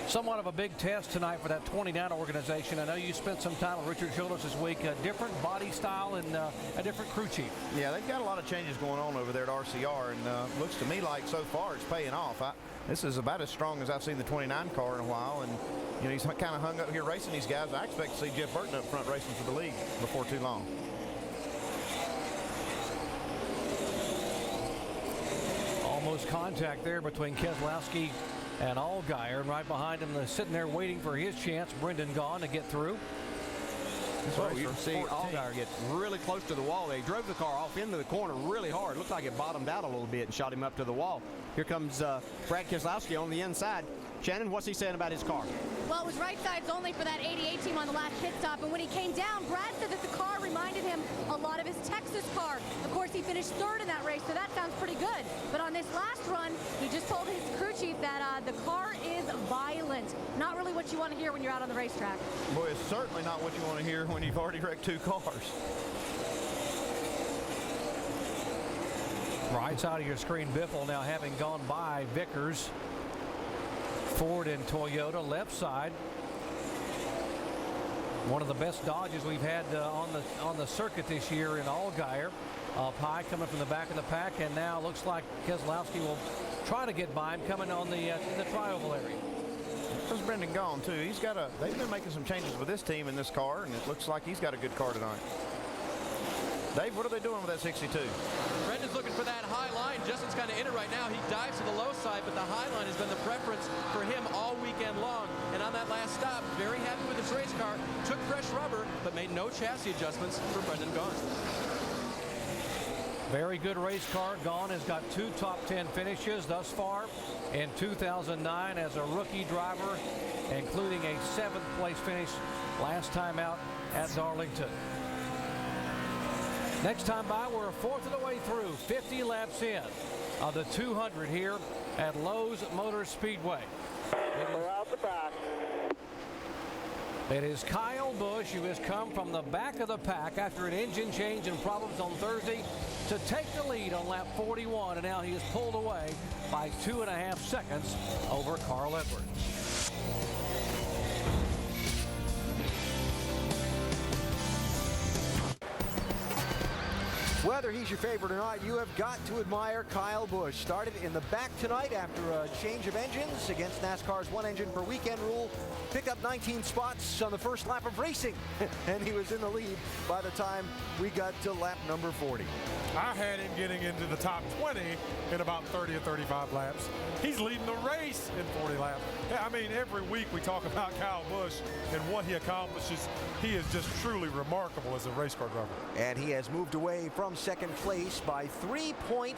Somewhat of a big test tonight for that 29 organization. I know you spent some time with Richard Childress this week. A different body style and a different crew chief. Yeah, they've got a lot of changes going on over there at RCR, and looks to me like so far it's paying off. This is about as strong as I've seen the 29 car in a while, and he's kind of hung up here racing these guys. I expect to see Jeff Burton up front racing for the league before too long. Almost contact there between Keselowski and Allgaier, and right behind him, sitting there waiting for his chance, Brendan Gaughan to get through. So you can see Allgaier get really close to the wall there. He drove the car off into the corner really hard. Looked like it bottomed out a little bit and shot him up to the wall. Here comes Brad Keselowski on the inside. Shannon, what's he saying about his car? Well, it was right sides only for that 88 team on the last pit stop, and when he came down, Brad said that the car reminded him a lot of his Texas car. Of course, he finished 3rd in that race, so that sounds pretty good. But on this last run, he just told his crew chief that the car is violent. Not really what you want to hear when you're out on the racetrack. Boy, it's certainly not what you want to hear when you've already wrecked 2 cars. Right side of your screen, Biffle now having gone by Vickers, Ford and Toyota. Left side, one of the best dodges we've had on the circuit this year in Allgaier. Pye coming from the back of the pack, and now looks like Keselowski will try to get by him coming on the in the tri-oval area. There's Brendan Gaughan too. They've been making some changes with this team in this car, and it looks like he's got a good car tonight. Dave, what are they doing with that 62? Brendan's looking for that high line. Justin's kind of in it right now. He dives to the low side, but the high line has been the preference for him all weekend long. And on that last stop, very happy with his race car. Took fresh rubber, but made no chassis adjustments for Brendan Gaughan. Very good race car. Gaughan has got 2 top 10 finishes thus far in 2009 as a rookie driver, including a 7th place finish last time out at Darlington. Next time by, we're a 4th of the way through, 50 laps in of the 200 here at Lowe's Motor Speedway. We're out the back. It is Kyle Busch, who has come from the back of the pack after an engine change and problems on Thursday to take the lead on lap 41, and now he is pulled away by 2.5 seconds over Carl Edwards. Whether he's your favorite or not, you have got to admire Kyle Busch. Started in the back tonight after a change of engines against NASCAR's one engine per weekend rule. Picked up 19 spots on the first lap of racing, and he was in the lead by the time we got to lap number 40. I had him getting into the top 20 in about 30 or 35 laps. He's leading the race in 40 laps. I mean, every week we talk about Kyle Busch and what he accomplishes. He is just truly remarkable as a race car driver. And he has moved away from second place by 3.8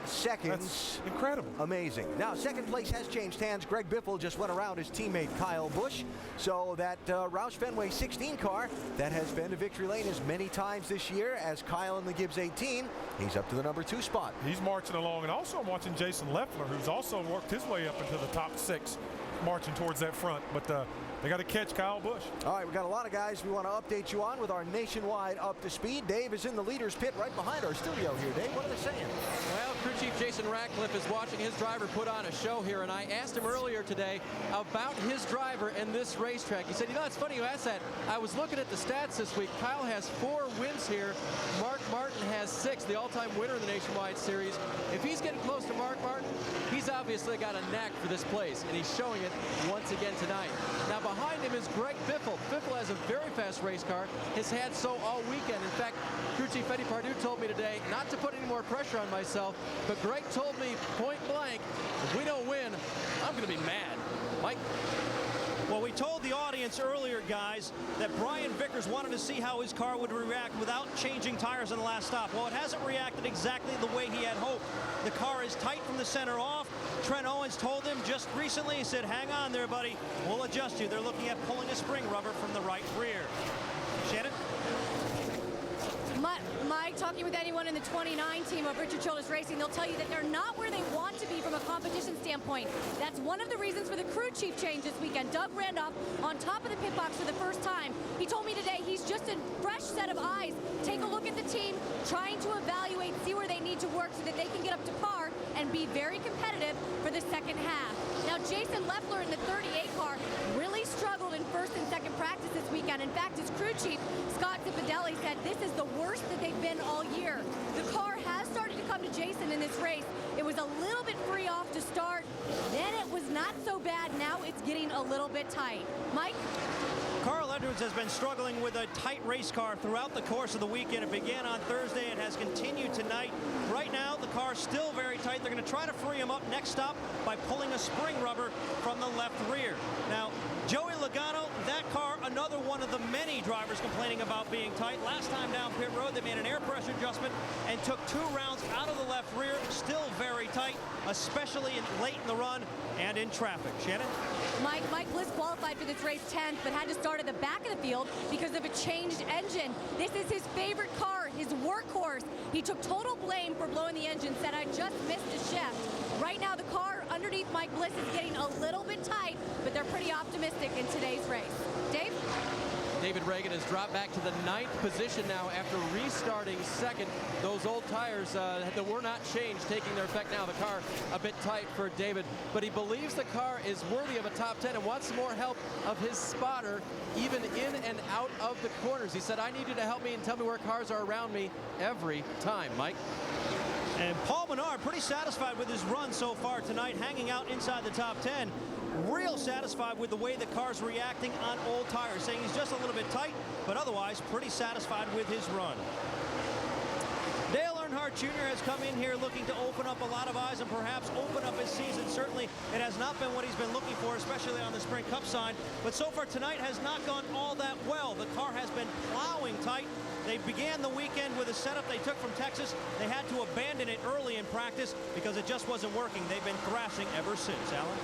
seconds. That's incredible. Amazing. Now, second place has changed hands. Greg Biffle just went around his teammate Kyle Busch. So that Roush Fenway 16 car that has been to victory lane as many times this year as Kyle in the Gibbs 18, he's up to the number 2 spot. He's marching along, and also I'm watching Jason Leffler, who's also worked his way up into the top 6, marching towards that front. But they got to catch Kyle Busch. All right, we've got a lot of guys we want to update you on with our nationwide up to speed. Dave is in the leader's pit right behind our studio here. Dave, what are they saying? Well, crew chief Jason Ratcliffe is watching his driver put on a show here, and I asked him earlier today about his driver and this racetrack. He said, you know, it's funny you asked that. I was looking at the stats this week. Kyle has 4 wins here. Mark Martin has 6, the all-time winner in the Nationwide Series. If he's getting close to Mark Martin, he's obviously got a knack for this place, and he's showing it once again tonight. Now, behind him is Greg Biffle. Biffle has a very fast race car, has had so all weekend. In fact, crew chief Eddie Pardue told me today not to put any more pressure on myself, but Greg told me point blank, if we don't win, I'm going to be mad. Mike? Well, we told the audience earlier, guys, that Brian Vickers wanted to see how his car would react without changing tires on the last stop. Well, it hasn't reacted exactly the way he had hoped. The car is tight from the center off. Trent Owens told him just recently, he said, hang on there, buddy. We'll adjust you. They're looking at pulling a spring rubber from the right rear. Shannon? Mike, talking with anyone in the 29 team of Richard Childress Racing, they'll tell you that they're not where they want to be from a competition standpoint. That's one of the reasons for the crew chief change this weekend. Doug Randolph on top of the pit box for the first time. He told me today he's just a fresh set of eyes. Take a look at the team, trying to evaluate, see where they need to work so that they can get up to par and be very competitive for the second half. Now, Jason Leffler in the 38 car really struggled in first and second practice this weekend. In fact, his crew chief, Scott Zipadelli, said this is the worst that they've been all year. The car has started to come to Jason in this race. It was a little bit free off to start. Then it was not so bad. Now it's getting a little bit tight. Mike? Carl Edwards has been struggling with a tight race car throughout the course of the weekend. It began on Thursday and has continued tonight. Right now, the car's still very tight. They're going to try to free him up next stop by pulling a spring rubber from the left rear. Now, Joey Logano, that car, another one of the many drivers complaining about being tight. Last time down pit road, they made an air pressure adjustment and took 2 rounds out of the left rear. Still very tight, especially late in the run and in traffic. Shannon? Mike Bliss qualified for this race 10th, but had to start at the back of the field because of a changed engine. This is his favorite car, his workhorse. He took total blame for blowing the engine, said, I just missed a shift. Right now, the car underneath Mike Bliss is getting a little bit tight, but they're pretty optimistic in today's race. Dave? David Reagan has dropped back to the 9th position now after restarting second. Those old tires that were not changed taking their effect now. The car a bit tight for David, but he believes the car is worthy of a top 10 and wants some more help of his spotter even in and out of the corners. He said, I need you to help me and tell me where cars are around me every time. Mike? And Paul Menard pretty satisfied with his run so far tonight, hanging out inside the top 10. Real satisfied with the way the car's reacting on old tires, saying he's just a little bit tight, but otherwise pretty satisfied with his run. Dale Earnhardt Jr. has come in here looking to open up a lot of eyes and perhaps open up his season. Certainly, it has not been what he's been looking for, especially on the Sprint Cup side. But so far tonight has not gone all that well. The car has been plowing tight. They began the weekend with a setup they took from Texas. They had to abandon it early in practice because it just wasn't working. They've been thrashing ever since. Alan?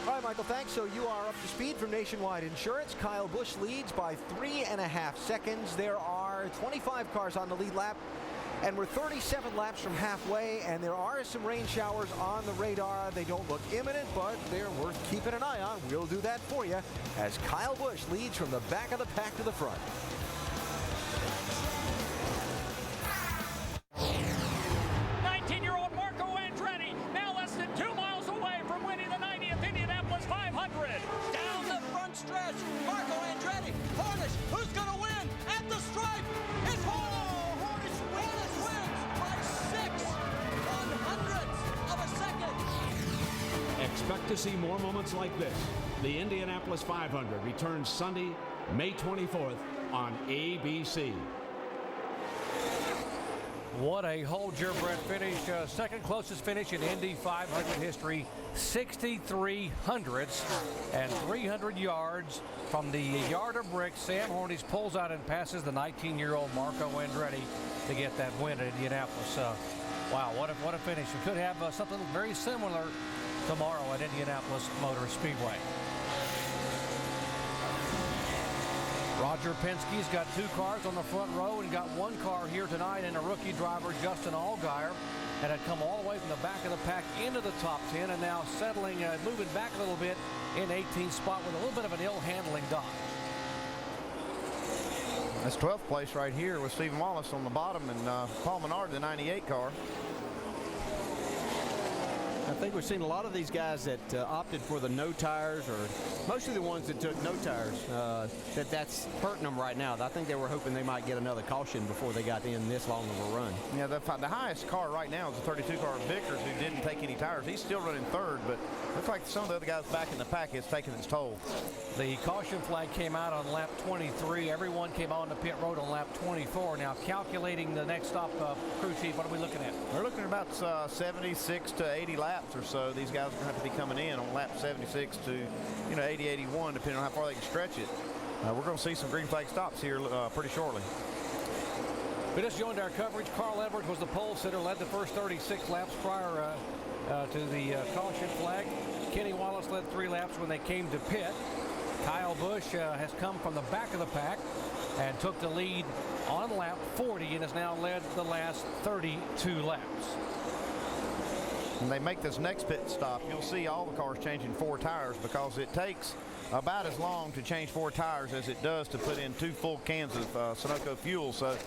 All right, Michael, thanks. So you are up to speed from Nationwide Insurance. Kyle Busch leads by 3.5 seconds. There are 25 cars on the lead lap. And we're 37 laps from halfway, and there are some rain showers on the radar. They don't look imminent, but they're worth keeping an eye on. We'll do that for you as Kyle Busch leads from the back of the pack to the front. Stretch. Marco Andretti. Hornish, who's going to win at the stripe? It's Hornish wins by 6/100ths of a second. Expect to see more moments like this. The Indianapolis 500 returns Sunday, May 24th on ABC. What a hold-your-breath finish. Second closest finish in Indy 500 history. 63 hundredths and 300 yards from the yard of bricks. Sam Hornish pulls out and passes the 19-year-old Marco Andretti to get that win at Indianapolis. Wow, what a finish. We could have something very similar tomorrow at Indianapolis Motor Speedway. Roger Penske's got 2 cars on the front row and got 1 car here tonight, and a rookie driver, Justin Allgaier, and had come all the way from the back of the pack into the top 10 and now settling, moving back a little bit in 18th spot with a little bit of an ill-handling dodge. That's 12th place right here with Stephen Wallace on the bottom and Paul Menard, the 98 car. I think we've seen a lot of these guys that opted for the no tires, or mostly the ones that took no tires, that's hurting them right now. I think they were hoping they might get another caution before they got in this long of a run. Yeah, the highest car right now is the 32 car Vickers, who didn't take any tires. He's still running third, but looks like some of the other guys back in the pack is taking its toll. The caution flag came out on lap 23. Everyone came on the pit road on lap 24. Now calculating the next stop, crew chief, what are we looking at? We're looking at about 76 to 80 laps or so. These guys are going to have to be coming in on lap 76 to 80, 81, depending on how far they can stretch it. We're going to see some green flag stops here pretty shortly. We just joined our coverage. Carl Edwards was the pole sitter, led the first 36 laps prior to the caution flag. Kenny Wallace led 3 laps when they came to pit. Kyle Busch has come from the back of the pack and took the lead on lap 40 and has now led the last 32 laps. When they make this next pit stop, you'll see all the cars changing 4 tires, because it takes about as long to change 4 tires as it does to put in 2 full cans of Sunoco fuel. So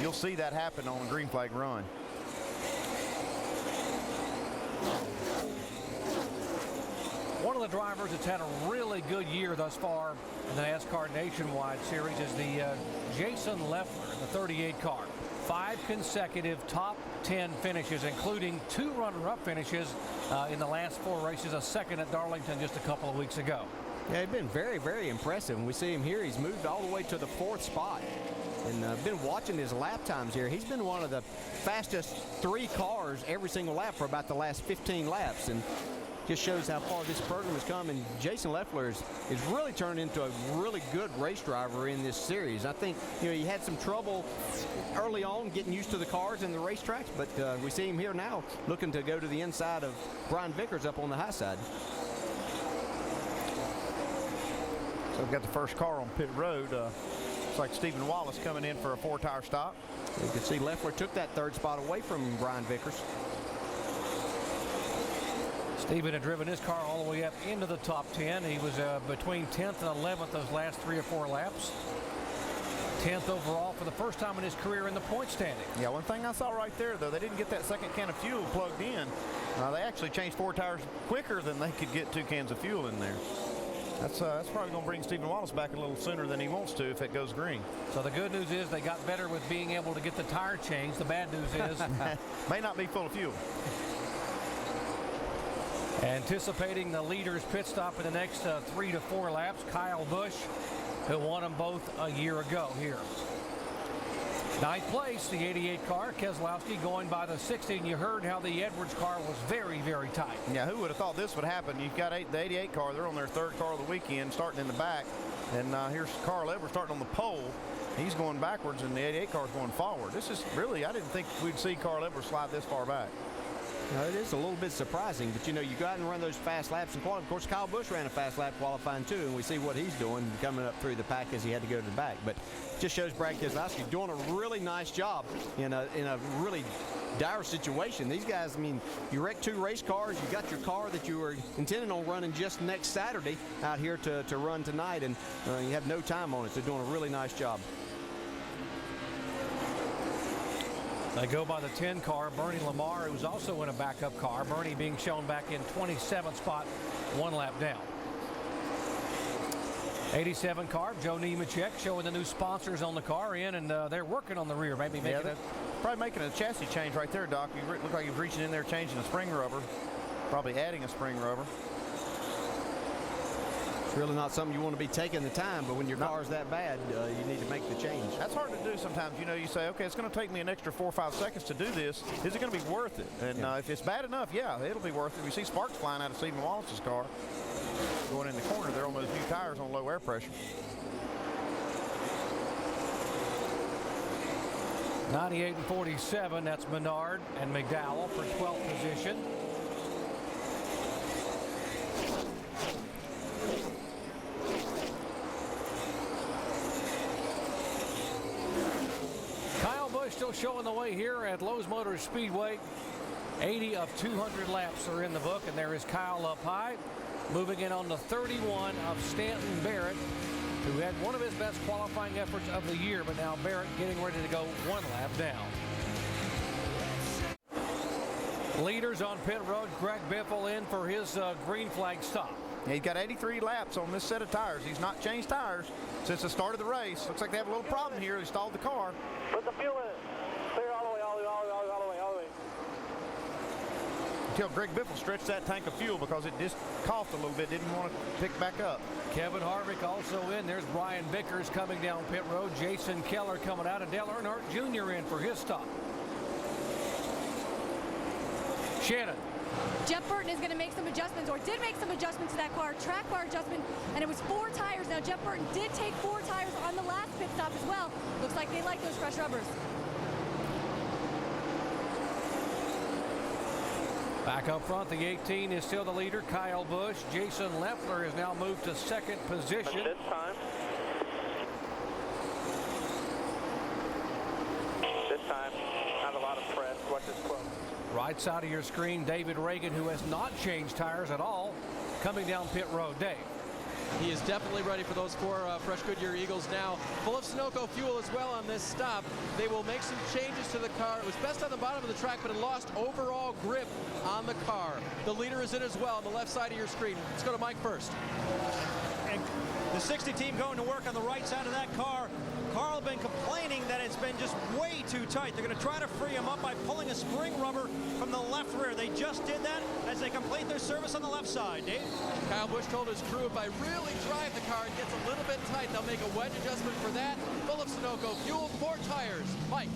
you'll see that happen on a green flag run. One of the drivers that's had a really good year thus far in the NASCAR Nationwide Series is the Jason Leffler in the 38 car. 5 consecutive top 10 finishes, including 2 runner-up finishes in the last 4 races, a second at Darlington just a couple of weeks ago. Yeah, he's been very, very impressive. When we see him here, he's moved all the way to the 4th spot. And been watching his lap times here. He's been one of the fastest 3 cars every single lap for about the last 15 laps. And just shows how far this program has come, and Jason Leffler is really turned into a really good race driver in this series. I think he had some trouble early on getting used to the cars and the racetracks, but we see him here now looking to go to the inside of Brian Vickers up on the high side. So we've got the first car on pit road. Looks like Stephen Wallace coming in for a 4-tire stop. You can see Leffler took that 3rd spot away from Brian Vickers. Stephen had driven his car all the way up into the top 10. He was between 10th and 11th those last 3 or 4 laps. 10th overall for the first time in his career in the point standing. Yeah, one thing I saw right there, though, they didn't get that second can of fuel plugged in. They actually changed 4 tires quicker than they could get 2 cans of fuel in there. That's probably going to bring Stephen Wallace back a little sooner than he wants to if it goes green. So the good news is they got better with being able to get the tire changed. The bad news is may not be full of fuel. Anticipating the leader's pit stop in the next 3 to 4 laps, Kyle Busch, who won them both a year ago here. 9th place, the 88 car, Keselowski going by the 60, and you heard how the Edwards car was very, very tight. Yeah, who would have thought this would happen? You've got the 88 car, they're on their 3rd car of the weekend, starting in the back, and here's Carl Edwards starting on the pole. He's going backwards, and the 88 car is going forward. This is really, I didn't think we'd see Carl Edwards slide this far back. It is a little bit surprising, but you go out and run those fast laps in qualifying. Of course, Kyle Busch ran a fast lap qualifying too, and we see what he's doing coming up through the pack as he had to go to the back. But just shows Brad Keselowski doing a really nice job in a really dire situation. These guys, I mean, you wrecked 2 race cars, you got your car that you were intending on running just next Saturday out here to run tonight, and you have no time on it. They're doing a really nice job. They go by the 10 car, Bernie Lamar, who's also in a backup car. Bernie being shown back in 27th spot, 1 lap down. 87 car, Joe Nemechek showing the new sponsors on the car in, and they're working on the rear, maybe making it. Probably making a chassis change right there, Doc. You look like he was reaching in there changing the spring rubber, probably adding a spring rubber. It's really not something you want to be taking the time, but when your car's that bad, you need to make the change. That's hard to do sometimes. You say, okay, it's going to take me an extra 4 or 5 seconds to do this. Is it going to be worth it? And if it's bad enough, yeah, it'll be worth it. We see sparks flying out of Stephen Wallace's car. Going in the corner there on those new tires on low air pressure. 98 and 47, that's Menard and McDowell for 12th position. Kyle Busch still showing the way here at Lowe's Motor Speedway. 80 of 200 laps are in the book, and there is Kyle up high. Moving in on the 31 of Stanton Barrett, who had one of his best qualifying efforts of the year, but now Barrett getting ready to go 1 lap down. Leaders on pit road, Greg Biffle in for his green flag stop. Yeah, he's got 83 laps on this set of tires. He's not changed tires since the start of the race. Looks like they have a little problem here. They stalled the car. Put the fuel in. Clear all the way, all the way, all the way, all the way, all the way. Until Greg Biffle stretched that tank of fuel because it just coughed a little bit, didn't want to pick back up. Kevin Harvick also in. There's Brian Vickers coming down pit road. Jason Keller coming out, and Dale Earnhardt Jr. in for his stop. Shannon. Jeff Burton is going to make some adjustments, or did make some adjustments to that car, track bar adjustment, and it was 4 tires. Now, Jeff Burton did take 4 tires on the last pit stop as well. Looks like they like those fresh rubbers. Back up front, the 18 is still the leader, Kyle Busch. Jason Leffler has now moved to 2nd position. This time. This time, not a lot of press. Watch this close. Right side of your screen, David Reagan, who has not changed tires at all, coming down pit road. Dave. He is definitely ready for those 4 fresh Goodyear Eagles now. Full of Sunoco fuel as well on this stop. They will make some changes to the car. It was best on the bottom of the track, but it lost overall grip on the car. The leader is in as well on the left side of your screen. Let's go to Mike first. And the 60 team going to work on the right side of that car. Carl been complaining that it's been just way too tight. They're going to try to free him up by pulling a spring rubber from the left rear. They just did that as they complete their service on the left side. Dave? Kyle Busch told his crew, if I really drive the car, it gets a little bit tight. They'll make a wedge adjustment for that. Full of Sunoco fuel, 4 tires. Mike.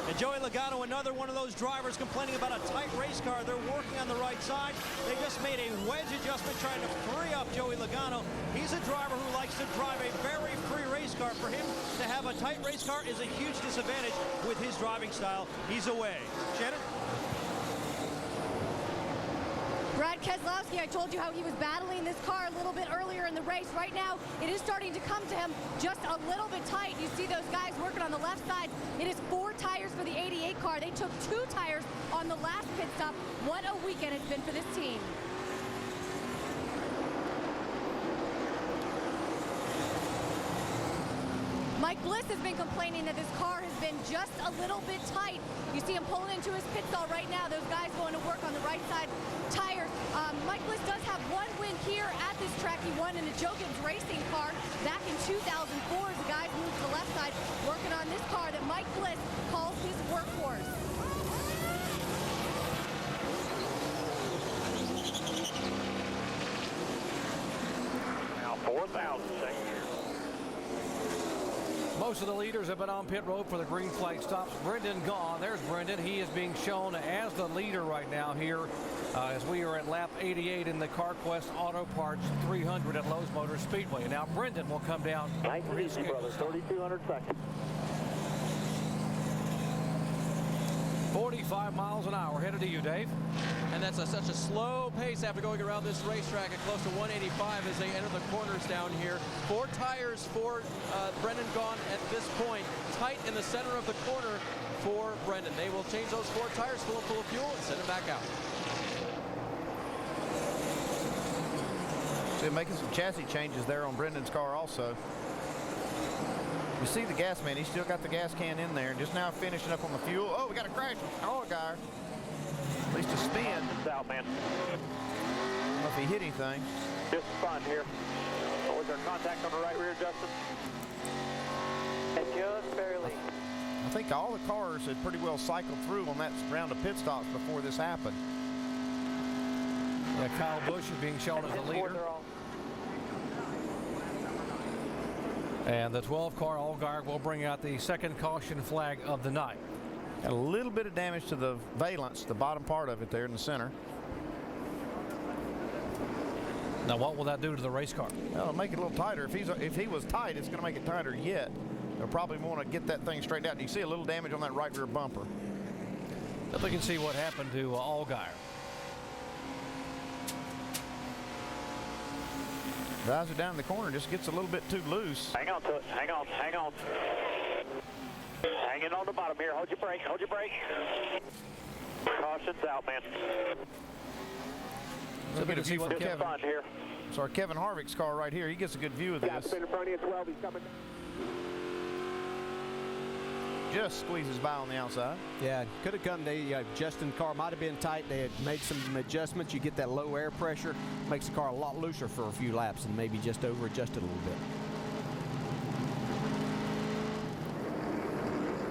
And Joey Logano, another one of those drivers complaining about a tight race car. They're working on the right side. They just made a wedge adjustment trying to free up Joey Logano. He's a driver who likes to drive a very free race car. For him to have a tight race car is a huge disadvantage with his driving style. He's away. Shannon? Brad Keselowski, I told you how he was battling this car a little bit earlier in the race. Right now, it is starting to come to him just a little bit tight. You see those guys working on the left side. It is 4 tires for the 88 car. They took 2 tires on the last pit stop. What a weekend it's been for this team. Mike Bliss has been complaining that this car has been just a little bit tight. You see him pulling into his pit stall right now. Those guys going to work on the right side tires. Mike Bliss does have 1 win here at this track. He won in a Joe Gibbs racing car back in 2004 as the guys moved to the left side working on this car that Mike Bliss calls his workhorse. Now 4,000 seconds. Most of the leaders have been on pit road for the green flag stops. Brendan gone. There's Brendan. He is being shown as the leader right now here as we are at lap 88 in the Carquest Auto Parts 300 at Lowe's Motor Speedway. And now Brendan will come down. Nice and easy, brother. 3,200 seconds. 45 miles an hour. Headed to you, Dave. And that's such a slow pace after going around this racetrack at close to 185 as they enter the corners down here. 4 tires for Brendan Gaughan at this point. Tight in the center of the corner for Brendan. They will change those 4 tires full of fuel and send him back out. So making some chassis changes there on Brendan's car also. You see the gas man, he's still got the gas can in there, and just now finishing up on the fuel. Oh, we got a crash. Oh, guy. At least a spin. It's out, man. I don't know if he hit anything. Just fun here. What was our contact on the right rear, Justin? And just barely. I think all the cars had pretty well cycled through on that round of pit stops before this happened. Yeah, Kyle Busch is being shown as the leader. And the 12 car Allgaier will bring out the second caution flag of the night. Got a little bit of damage to the valance, the bottom part of it there in the center. Now what will that do to the race car? Well, it'll make it a little tighter. If he was tight, it's going to make it tighter yet. They'll probably want to get that thing straightened out. You see a little damage on that right rear bumper. If we can see what happened to Allgaier. Drives it down the corner, just gets a little bit too loose. Hang on to it. Hang on. Hang on. Hanging on the bottom here. Hold your brake. Hold your brake. Caution's out, man. So we can see what Kevin. Here. So our Kevin Harvick's car right here, he gets a good view of this. In front of you at 12. He's coming. Just squeezes by on the outside. Yeah, could have come. Justin car might have been tight. They had made some adjustments. You get that low air pressure, makes the car a lot looser for a few laps, and maybe just over adjusted a little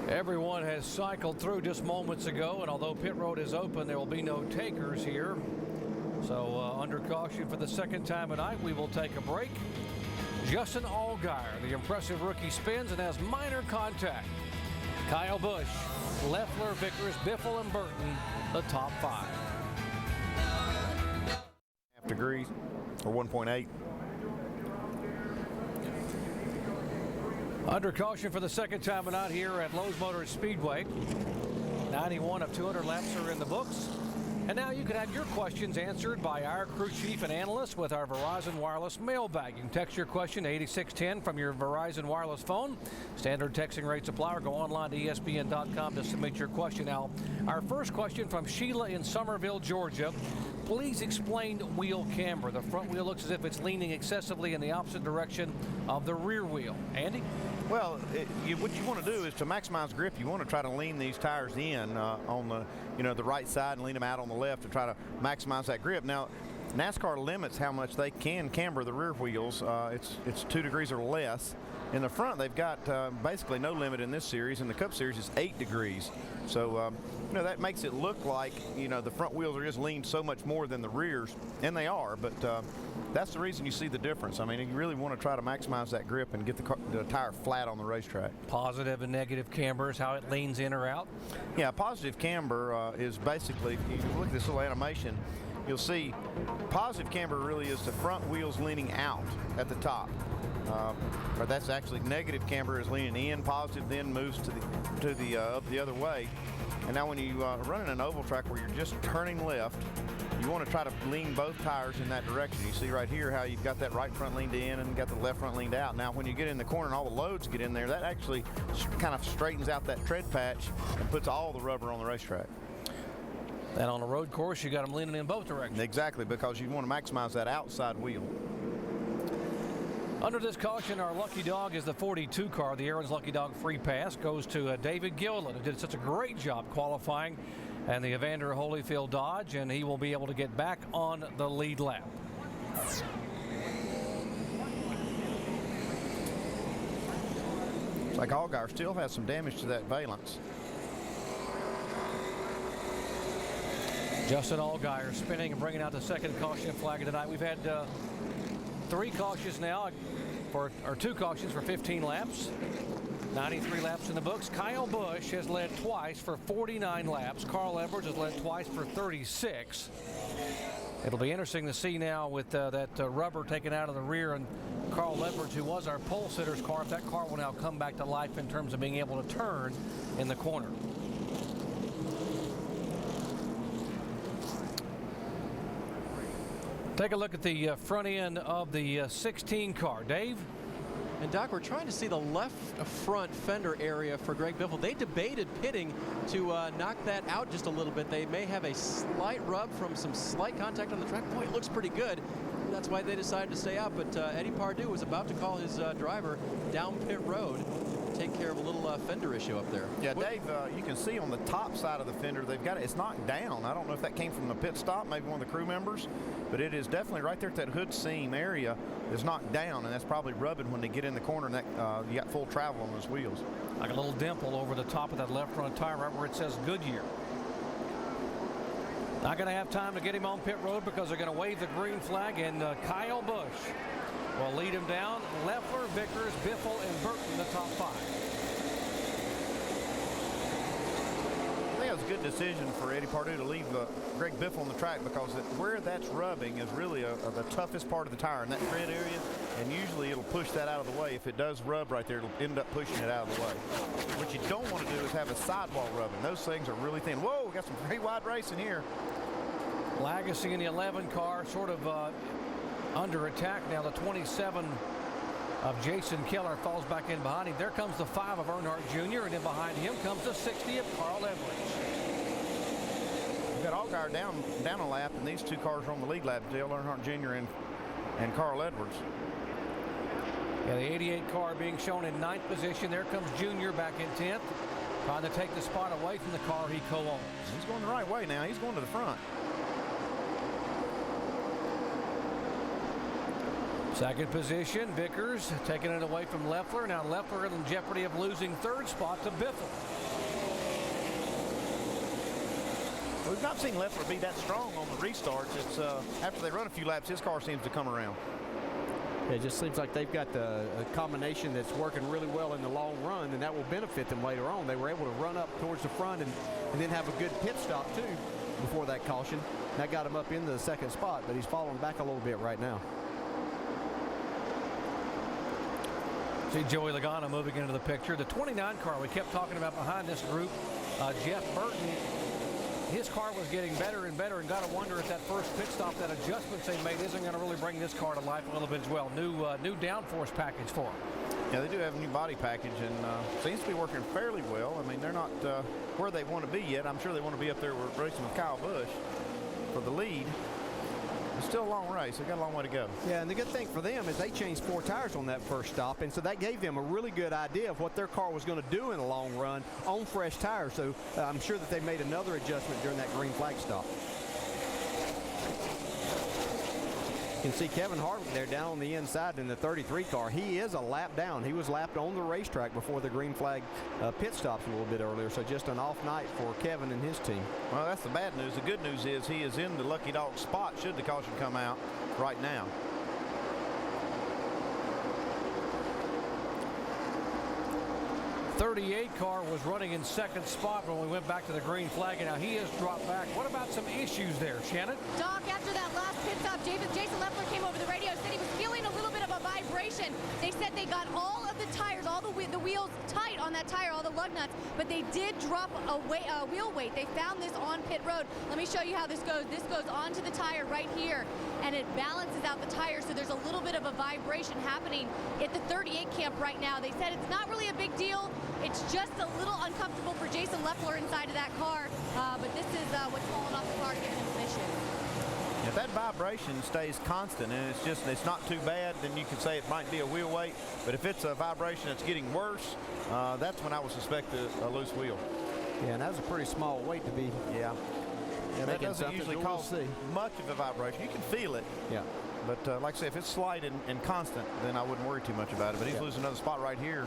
bit. Everyone has cycled through just moments ago, and although pit road is open, there will be no takers here. So under caution for the second time tonight, we will take a break. Justin Allgaier, the impressive rookie, spins and has minor contact. Kyle Busch, Leffler, Vickers, Biffle, and Burton, the top 5. Half degrees, or 1.8. Under caution for the second time tonight here at Lowe's Motor Speedway. 91 of 200 laps are in the books. And now you can have your questions answered by our crew chief and analyst with our Verizon Wireless mailbag. You can text your question to 8610 from your Verizon Wireless phone. Standard texting rates apply, or go online to ESPN.com to submit your question. Now, our first question from Sheila in Somerville, Georgia. Please explain wheel camber. The front wheel looks as if it's leaning excessively in the opposite direction of the rear wheel. Andy? Well, what you want to do is to maximize grip, you want to try to lean these tires in on the right side and lean them out on the left to try to maximize that grip. Now, NASCAR limits how much they can camber the rear wheels. It's 2 degrees or less. In the front, they've got basically no limit in this series. In the Cup Series, it's 8 degrees. So, that makes it look like, the front wheels are just leaned so much more than the rears, and they are, but that's the reason you see the difference. I mean, you really want to try to maximize that grip and get the tire flat on the racetrack. Positive and negative camber is how it leans in or out? Yeah, positive camber is basically, if you look at this little animation, you'll see positive camber really is the front wheels leaning out at the top. Or that's actually negative camber is leaning in, positive then moves to the other way. And now when you run in an oval track where you're just turning left, you want to try to lean both tires in that direction. You see right here how you've got that right front leaned in and got the left front leaned out. Now when you get in the corner and all the loads get in there, that actually kind of straightens out that tread patch and puts all the rubber on the racetrack. And on a road course, you got them leaning in both directions. Exactly, because you want to maximize that outside wheel. Under this caution, our lucky dog is the 42 car. The Aaron's Lucky Dog Free Pass goes to David Gilliland, who did such a great job qualifying, and the Evander Holyfield Dodge, and he will be able to get back on the lead lap. It's like Allgaier still has some damage to that valance. Justin Allgaier spinning and bringing out the second caution flag of tonight. We've had 3 cautions now, or 2 cautions for 15 laps. 93 laps in the books. Kyle Busch has led twice for 49 laps. Carl Edwards has led twice for 36. It'll be interesting to see now with that rubber taken out of the rear, and Carl Edwards, who was our pole sitter's car, if that car will now come back to life in terms of being able to turn in the corner. Take a look at the front end of the 16 car. Dave? And Doc, we're trying to see the left front fender area for Greg Biffle. They debated pitting to knock that out just a little bit. They may have a slight rub from some slight contact on the track. Boy, it looks pretty good. That's why they decided to stay out. But Eddie Pardue was about to call his driver down pit road to take care of a little fender issue up there. Yeah, Dave, you can see on the top side of the fender, they've got it's knocked down. I don't know if that came from the pit stop, maybe one of the crew members, but it is definitely right there at that hood seam area is knocked down, and that's probably rubbing when they get in the corner, and that you got full travel on those wheels. Like a little dimple over the top of that left front tire right where it says Goodyear. Not going to have time to get him on pit road because they're going to wave the green flag, and Kyle Busch will lead him down. Leffler, Vickers, Biffle, and Burton the top 5. I think it was a good decision for Eddie Pardue to leave Greg Biffle on the track because where that's rubbing is really the toughest part of the tire in that tread area, and usually it'll push that out of the way. If it does rub right there, it'll end up pushing it out of the way. What you don't want to do is have a sidewall rubbing. Those things are really thin. Whoa, we got some pretty wide racing here. Lagasse in the 11 car sort of under attack now. The 27 of Jason Keller falls back in behind him. There comes the 5 of Earnhardt Jr., and then behind him comes the 60 of Carl Edwards. We've got Allgaier down a lap, and these two cars are on the lead lap, Dale Earnhardt Jr. and Carl Edwards. Yeah, the 88 car being shown in 9th position. There comes Jr. back in 10th, trying to take the spot away from the car he co-owns. He's going the right way now. He's going to the front. Second position, Vickers taking it away from Leffler. Now Leffler in jeopardy of losing 3rd spot to Biffle. We've not seen Leffler be that strong on the restarts. It's after they run a few laps, his car seems to come around. It just seems like they've got a combination that's working really well in the long run, and that will benefit them later on. They were able to run up towards the front and then have a good pit stop too before that caution. That got him up into the 2nd spot, but he's falling back a little bit right now. See Joey Logano moving into the picture. The 29 car we kept talking about behind this group, Jeff Burton, his car was getting better and better, and got to wonder if that first pit stop, that adjustments they made, isn't going to really bring this car to life a little bit as well. New downforce package for them. Yeah, they do have a new body package, and seems to be working fairly well. I mean, they're not where they want to be yet. I'm sure they want to be up there racing with Kyle Busch for the lead. It's still a long race. They've got a long way to go. Yeah, and the good thing for them is they changed 4 tires on that first stop, and so that gave them a really good idea of what their car was going to do in the long run on fresh tires. So I'm sure that they made another adjustment during that green flag stop. You can see Kevin Harvick there down on the inside in the 33 car. He is a lap down. He was lapped on the racetrack before the green flag pit stops a little bit earlier. So just an off night for Kevin and his team. Well, that's the bad news. The good news is he is in the lucky dog spot should the caution come out right now. The 38 car was running in 2nd spot when we went back to the green flag, and now he has dropped back. What about some issues there, Shannon? Doc, after that last pit stop, Jason Leffler came over the radio, said he was feeling a little bit of a vibration. They said they got all of the tires, all the wheels tight on that tire, all the lug nuts, but they did drop a wheel weight. They found this on pit road. Let me show you how this goes. This goes onto the tire right here, and it balances out the tire, so there's a little bit of a vibration happening at the 38 camp right now. They said it's not really a big deal. It's just a little uncomfortable for Jason Leffler inside of that car, but this is what's falling off the car to give him some issues. If that vibration stays constant and it's not too bad, then you can say it might be a wheel weight. But if it's a vibration that's getting worse, that's when I would suspect a loose wheel. Yeah, and that was a pretty small weight to be. Yeah, that doesn't usually cause much of a vibration. You can feel it. Yeah. But like I say, if it's slight and constant, then I wouldn't worry too much about it. But he's losing another spot right here.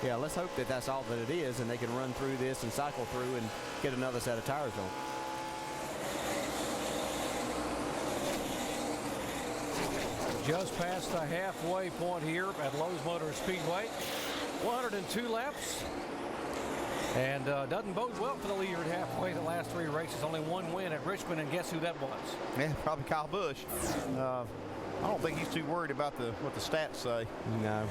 Yeah, let's hope that that's all that it is, and they can run through this and cycle through and get another set of tires on. Just past the halfway point here at Lowe's Motor Speedway. 102 laps. And doesn't bode well for the leader at halfway the last 3 races. Only 1 win at Richmond, and guess who that was? Yeah, probably Kyle Busch. I don't think he's too worried about what the stats say. No.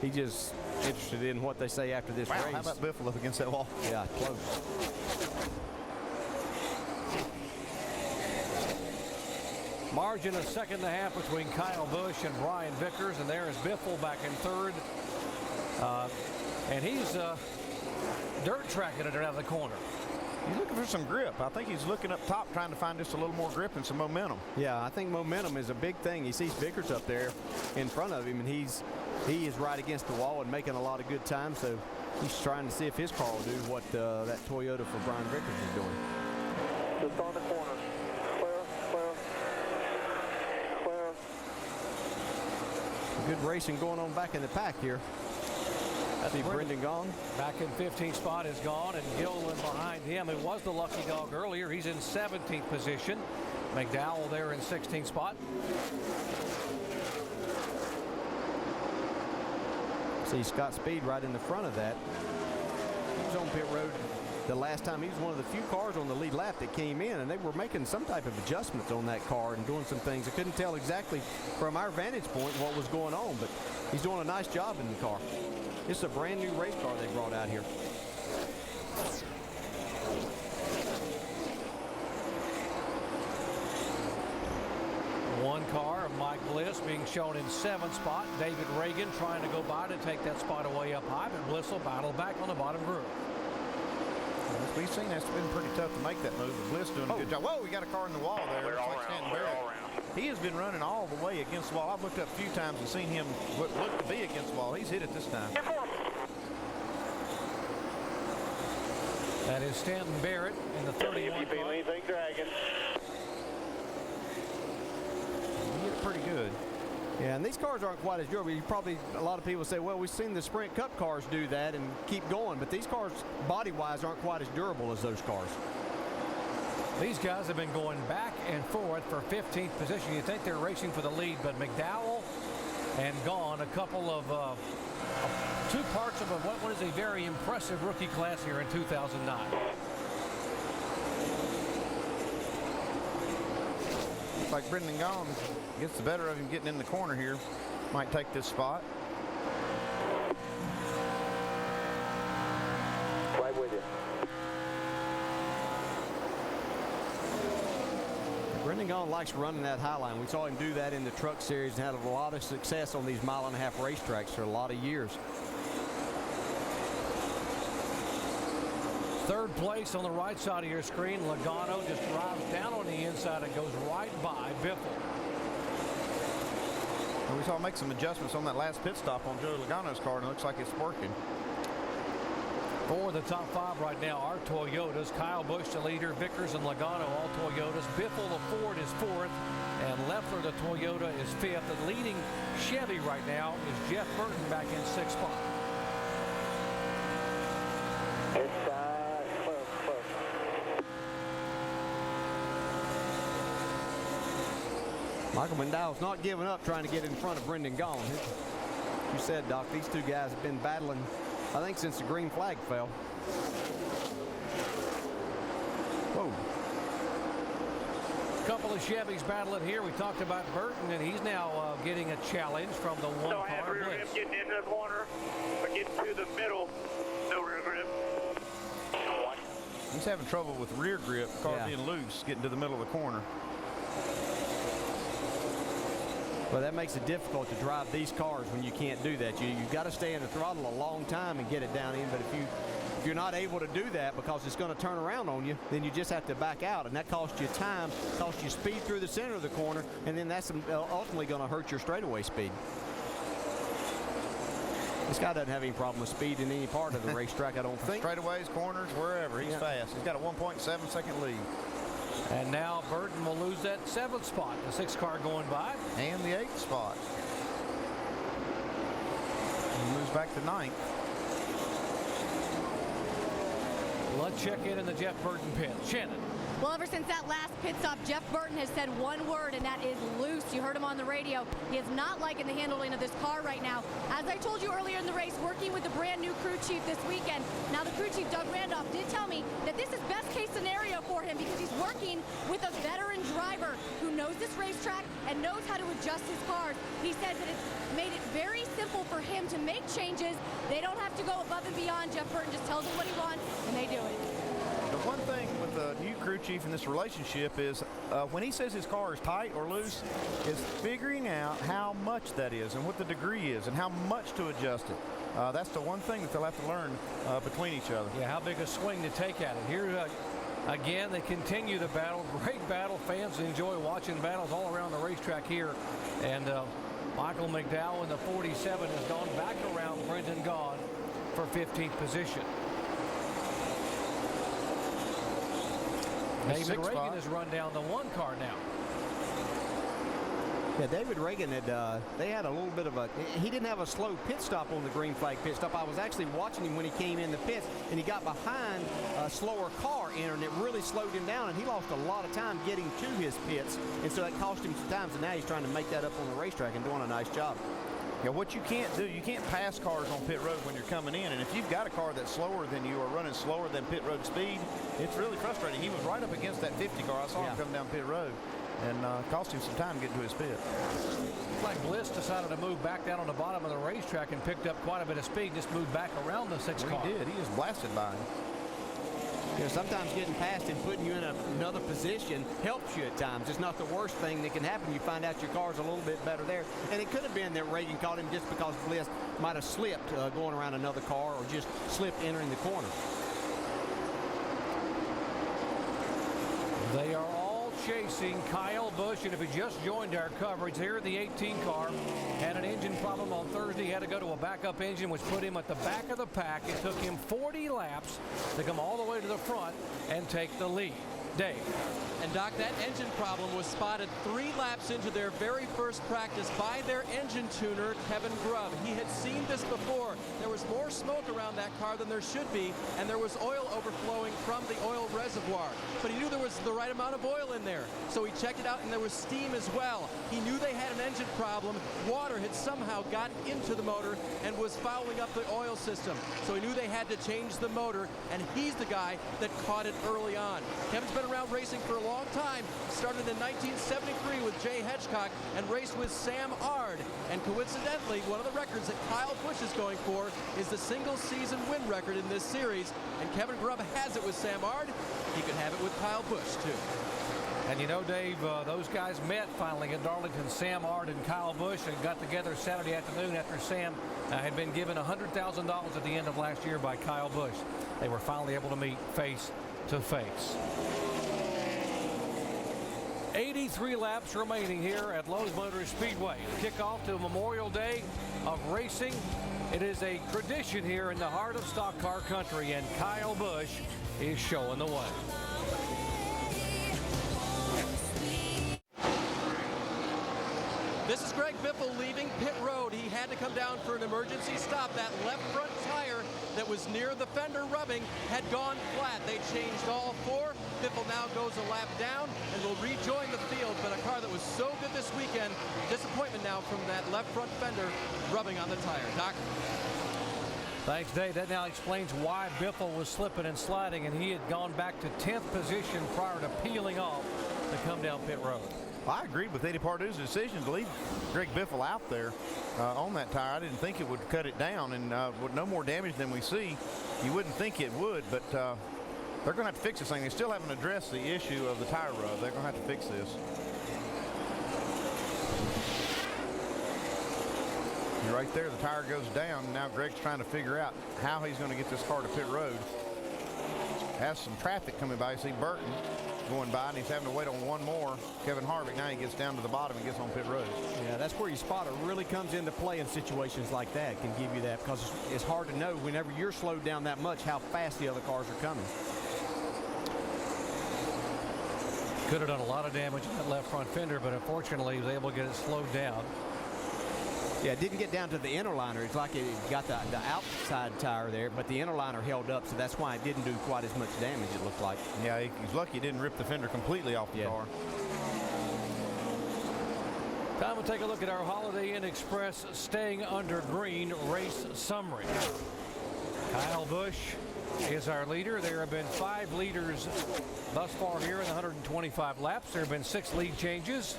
He's just interested in what they say after this race. How about Biffle up against that wall? Yeah, close. Margin a second and a half between Kyle Busch and Brian Vickers, and there is Biffle back in third. And he's dirt tracking it out of the corner. He's looking for some grip. I think he's looking up top trying to find just a little more grip and some momentum. Yeah, I think momentum is a big thing. He sees Vickers up there in front of him, and he is right against the wall and making a lot of good time, so he's trying to see if his car will do what that Toyota for Brian Vickers is doing. Just on the corner. Clear, clear, clear. Good racing going on back in the pack here. See Brendan Gaughan. Back in 15th spot is Gaughan, and Gilliland behind him, who was the lucky dog earlier. He's in 17th position. McDowell there in 16th spot. See Scott Speed right in the front of that. He was on pit road the last time. He was one of the few cars on the lead lap that came in, and they were making some type of adjustments on that car and doing some things. I couldn't tell exactly from our vantage point what was going on, but he's doing a nice job in the car. This is a brand new race car they brought out here. One car of Mike Bliss being shown in 7th spot. David Reagan trying to go by to take that spot away up high, but Bliss will battle back on the bottom groove. As we've seen, that's been pretty tough to make that move. But Bliss doing a good job. Whoa, we got a car in the wall there. We're all like around. We're all around. He has been running all the way against the wall. I've looked up a few times and seen him look to be against the wall. He's hit it this time. That is Stanton Barrett in the 31 If you feel anything dragging. He hit it pretty good. Yeah, and these cars aren't quite as durable. You probably, a lot of people say, well, we've seen the Sprint Cup cars do that and keep going, but these cars, body-wise, aren't quite as durable as those cars. These guys have been going back and forth for 15th position. You think they're racing for the lead, but McDowell and Gaughan, a couple of two parts of what is a very impressive rookie class here in 2009. Looks like Brendan Gaughan gets the better of him getting in the corner here. Might take this spot. Right with you. Brendan Gaughan likes running that high line. We saw him do that in the Truck Series and had a lot of success on these 1.5 mile racetracks for a lot of years. Third place on the right side of your screen. Logano just drives down on the inside and goes right by Biffle. And we saw him make some adjustments on that last pit stop on Joey Logano's car, and it looks like it's working. For the top 5 right now are Toyotas. Kyle Busch the leader, Vickers and Logano all Toyotas. Biffle the Ford is 4th, and Leffler the Toyota is 5th. The leading Chevy right now is Jeff Burton back in 6th spot. It's close. Michael McDowell's not giving up trying to get in front of Brendan Gaughan. You said, Doc, these two guys have been battling, I think, since the green flag fell. Whoa. Couple of Chevys battling here. We talked about Burton, and he's now getting a challenge from the one Don't have car rear grip Bliss. getting into the corner, but getting to the middle. No rear grip. He's having trouble with rear grip, car being loose, getting to the middle of the corner. Well, that makes it difficult to drive these cars when you can't do that. You've got to stay in the throttle a long time and get it down in, but if you're not able to do that because it's going to turn around on you, then you just have to back out, and that costs you time, costs you speed through the center of the corner, and then that's ultimately going to hurt your straightaway speed. This guy doesn't have any problem with speed in any part of the racetrack, I don't think. Straightaways, corners, wherever. He's fast. He's got a 1.7-second lead. And now Burton will lose that 7th spot. The 6th car going by. And the 8th spot. He moves back to 9th. Let's check in the Jeff Burton pit. Shannon. Well, ever since that last pit stop, Jeff Burton has said one word, and that is loose. You heard him on the radio. He is not liking the handling of this car right now. As I told you earlier in the race, working with the brand new crew chief this weekend. Now, the crew chief, Doug Randolph, did tell me that this is best case scenario for him because he's working with a veteran driver who knows this racetrack and knows how to adjust his cars. He says that it's made it very simple for him to make changes. They don't have to go above and beyond. Jeff Burton just tells them what he wants, and they do it. The one thing with the new crew chief in this relationship is when he says his car is tight or loose, is figuring out how much that is and what the degree is and how much to adjust it. That's the one thing that they'll have to learn between each other. Yeah, how big a swing to take at it. Here, again, they continue the battle. Great battle. Fans enjoy watching battles all around the racetrack here. And Michael McDowell in the 47 has gone back around Brendan Gaughan for 15th position. David Reagan has run down the 1 car now. Yeah, David Reagan they had a little bit of he didn't have a slow pit stop on the green flag pit stop. I was actually watching him when he came in the pits, and he got behind a slower car and it really slowed him down, and he lost a lot of time getting to his pits, and so that cost him some time, so now he's trying to make that up on the racetrack and doing a nice job. Yeah, what you can't do, you can't pass cars on pit road when you're coming in, and if you've got a car that's slower than you or running slower than pit road speed, it's really frustrating. He was right up against that 50 car. I saw him come down pit road, and cost him some time getting to his pit. Looks like Bliss decided to move back down on the bottom of the racetrack and picked up quite a bit of speed, just moved back around the 6 car. He did. He just blasted by him. You know, sometimes getting past and putting you in another position helps you at times. It's not the worst thing that can happen. You find out your car's a little bit better there. And it could have been that Reagan caught him just because Bliss might have slipped going around another car or just slipped entering the corner. They are all chasing Kyle Busch, and if he just joined our coverage, here the 18 car had an engine problem on Thursday. He had to go to a backup engine, which put him at the back of the pack. It took him 40 laps to come all the way to the front and take the lead. Dave. And Doc, that engine problem was spotted 3 laps into their very first practice by their engine tuner, Kevin Grubb. He had seen this before. There was more smoke around that car than there should be, and there was oil overflowing from the oil reservoir. But he knew there was the right amount of oil in there, so he checked it out, and there was steam as well. He knew they had an engine problem. Water had somehow gotten into the motor and was fouling up the oil system. So he knew they had to change the motor, and he's the guy that caught it early on. Kevin's been around racing for a long time. Started in 1973 with Jay Hedgecock and raced with Sam Ard. And coincidentally, one of the records that Kyle Busch is going for is the single season win record in this series. And Kevin Grubb has it with Sam Ard. He could have it with Kyle Busch too. And you know, Dave, those guys met finally in Darlington, Sam Ard and Kyle Busch, and got together Saturday afternoon after Sam had been given $100,000 at the end of last year by Kyle Busch. They were finally able to meet face to face. 83 laps remaining here at Lowe's Motor Speedway. Kickoff to Memorial Day of racing. It is a tradition here in the heart of stock car country, and Kyle Busch is showing the way. This is Greg Biffle leaving pit road. He had to come down for an emergency stop. That left front tire that was near the fender rubbing had gone flat. They changed all 4. Biffle now goes a lap down and will rejoin the field. But a car that was so good this weekend, disappointment now from that left front fender rubbing on the tire. Doc? Thanks, Dave. That now explains why Biffle was slipping and sliding, and he had gone back to 10th position prior to peeling off to come down pit road. I agreed with Eddie Pardue's decision to leave Greg Biffle out there on that tire. I didn't think it would cut it down, and with no more damage than we see, you wouldn't think it would, but they're going to have to fix this thing. They still haven't addressed the issue of the tire rub. They're going to have to fix this. You're right there, the tire goes down. Now Greg's trying to figure out how he's going to get this car to pit road. Has some traffic coming by. You see Burton going by, and he's having to wait on one more. Kevin Harvick, now he gets down to the bottom and gets on pit road. Yeah, that's where your spotter really comes into play in situations like that. Can give you that, because it's hard to know whenever you're slowed down that much how fast the other cars are coming. Could have done a lot of damage in that left front fender, but unfortunately he was able to get it slowed down. Yeah, it didn't get down to the inner liner. It's like it got the outside tire there, but the inner liner held up, so that's why it didn't do quite as much damage, it looked like. Yeah, he's lucky he didn't rip the fender completely off the car. Time to take a look at our Holiday Inn Express staying under green race summary. Kyle Busch is our leader. There have been 5 leaders thus far here in 125 laps. There have been 6 lead changes.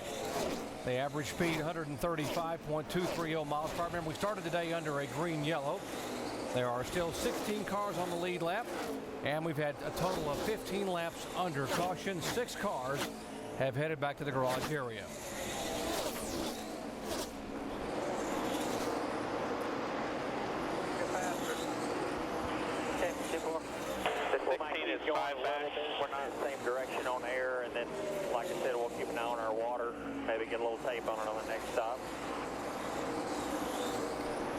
The average speed 135.230 miles per hour. Remember, we started today under a green-yellow. There are still 16 cars on the lead lap, and we've had a total of 15 laps under caution. 6 cars have headed back to the garage area. We're not in the same direction on air, and then, like I said, we'll keep an eye on our water, maybe get a little tape on it on the next stop.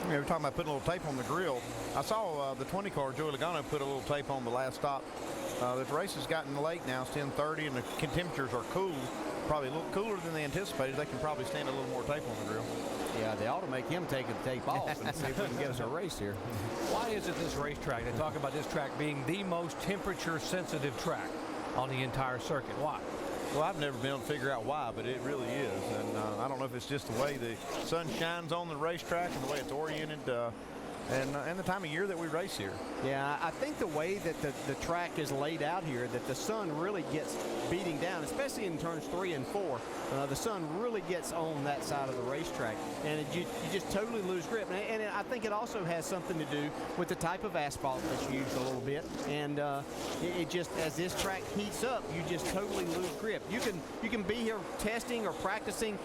Yeah, we're talking about putting a little tape on the grill. I saw the 20 car, Joey Logano, put a little tape on the last stop. The race has gotten late now. It's 10:30, and the temperatures are cool. Probably a little cooler than they anticipated. They can probably stand a little more tape on the grill. Yeah, they ought to make him take the tape off and see if we can get us a race here. Why is it this racetrack? They talk about this track being the most temperature-sensitive track on the entire circuit. Why? Well, I've never been able to figure out why, but it really is. And I don't know if it's just the way the sun shines on the racetrack and the way it's oriented and the time of year that we race here. Yeah, I think the way that the track is laid out here, that the sun really gets beating down, especially in turns 3 and 4. The sun really gets on that side of the racetrack, and you just totally lose grip. And I think it also has something to do with the type of asphalt that's used a little bit. And it just, as this track heats up, you just totally lose grip. You can be here testing or practicing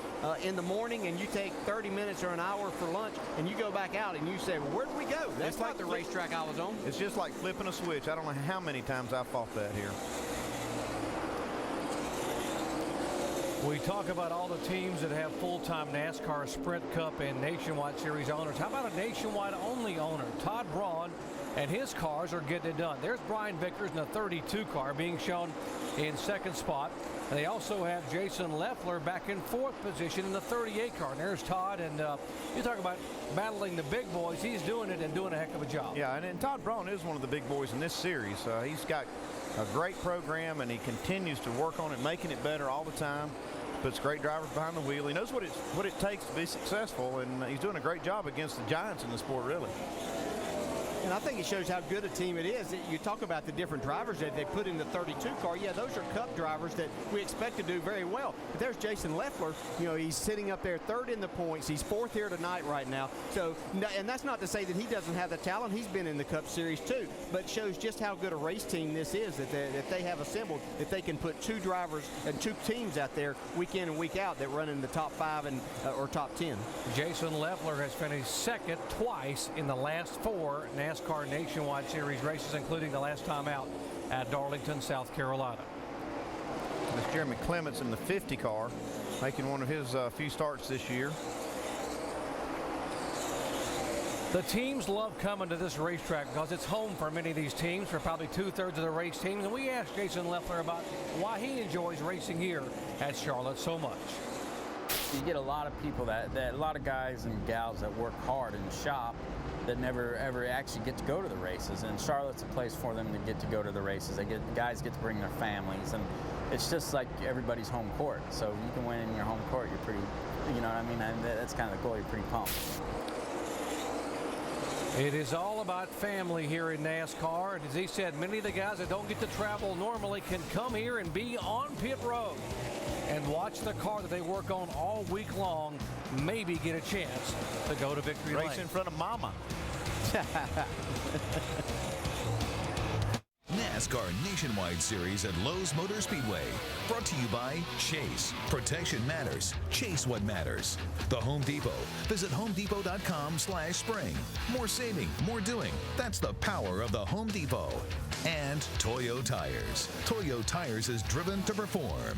in the morning, and you take 30 minutes or an hour for lunch, and you go back out and you say, well, where did we go? That's like the racetrack I was on. It's just like flipping a switch. I don't know how many times I've fought that here. We talk about all the teams that have full-time NASCAR Sprint Cup and Nationwide Series owners. How about a Nationwide-only owner? Todd Braun and his cars are getting it done. There's Brian Vickers in a 32 car being shown in second spot. And they also have Jason Leffler back in 4th position in the 38 car. And there's Todd, and you talk about battling the big boys. He's doing it and doing a heck of a job. Yeah, and Todd Braun is one of the big boys in this series. He's got a great program, and he continues to work on it, making it better all the time. Puts great drivers behind the wheel. He knows what it takes to be successful, and he's doing a great job against the giants in the sport, really. And I think it shows how good a team it is. You talk about the different drivers that they put in the 32 car. Yeah, those are Cup drivers that we expect to do very well. But there's Jason Leffler. You know, he's sitting up there 3rd in the points. He's 4th here tonight right now. So, and that's not to say that he doesn't have the talent. He's been in the Cup Series too. But it shows just how good a race team this is that they have assembled. That they can put 2 drivers and 2 teams out there week in and week out that run in the top 5 and or top 10. Jason Leffler has finished 2nd twice in the last 4 NASCAR Nationwide Series races, including the last time out at Darlington, South Carolina. That's Jeremy Clements in the 50 car, making one of his few starts this year. The teams love coming to this racetrack because it's home for many of these teams, for probably 2/3 of the race teams. And we asked Jason Leffler about why he enjoys racing here at Charlotte so much. You get a lot of people a lot of guys and gals that work hard in the shop that never ever actually get to go to the races, and Charlotte's a place for them to get to go to the races. Guys get to bring their families, and it's just like everybody's home court. So you can win in your home court. You're pretty, you know what I mean? That's kind of the goal. You're pretty pumped. It is all about family here in NASCAR, and as he said, many of the guys that don't get to travel normally can come here and be on pit road and watch the car that they work on all week long, maybe get a chance to go to victory lane. Race in front of Mama. NASCAR Nationwide Series at Lowe's Motor Speedway. Brought to you by Chase. Protection matters. Chase what matters. The Home Depot. Visit homedepot.com/spring. More saving, more doing. That's the power of the Home Depot. And Toyo Tires. Toyo Tires is driven to perform.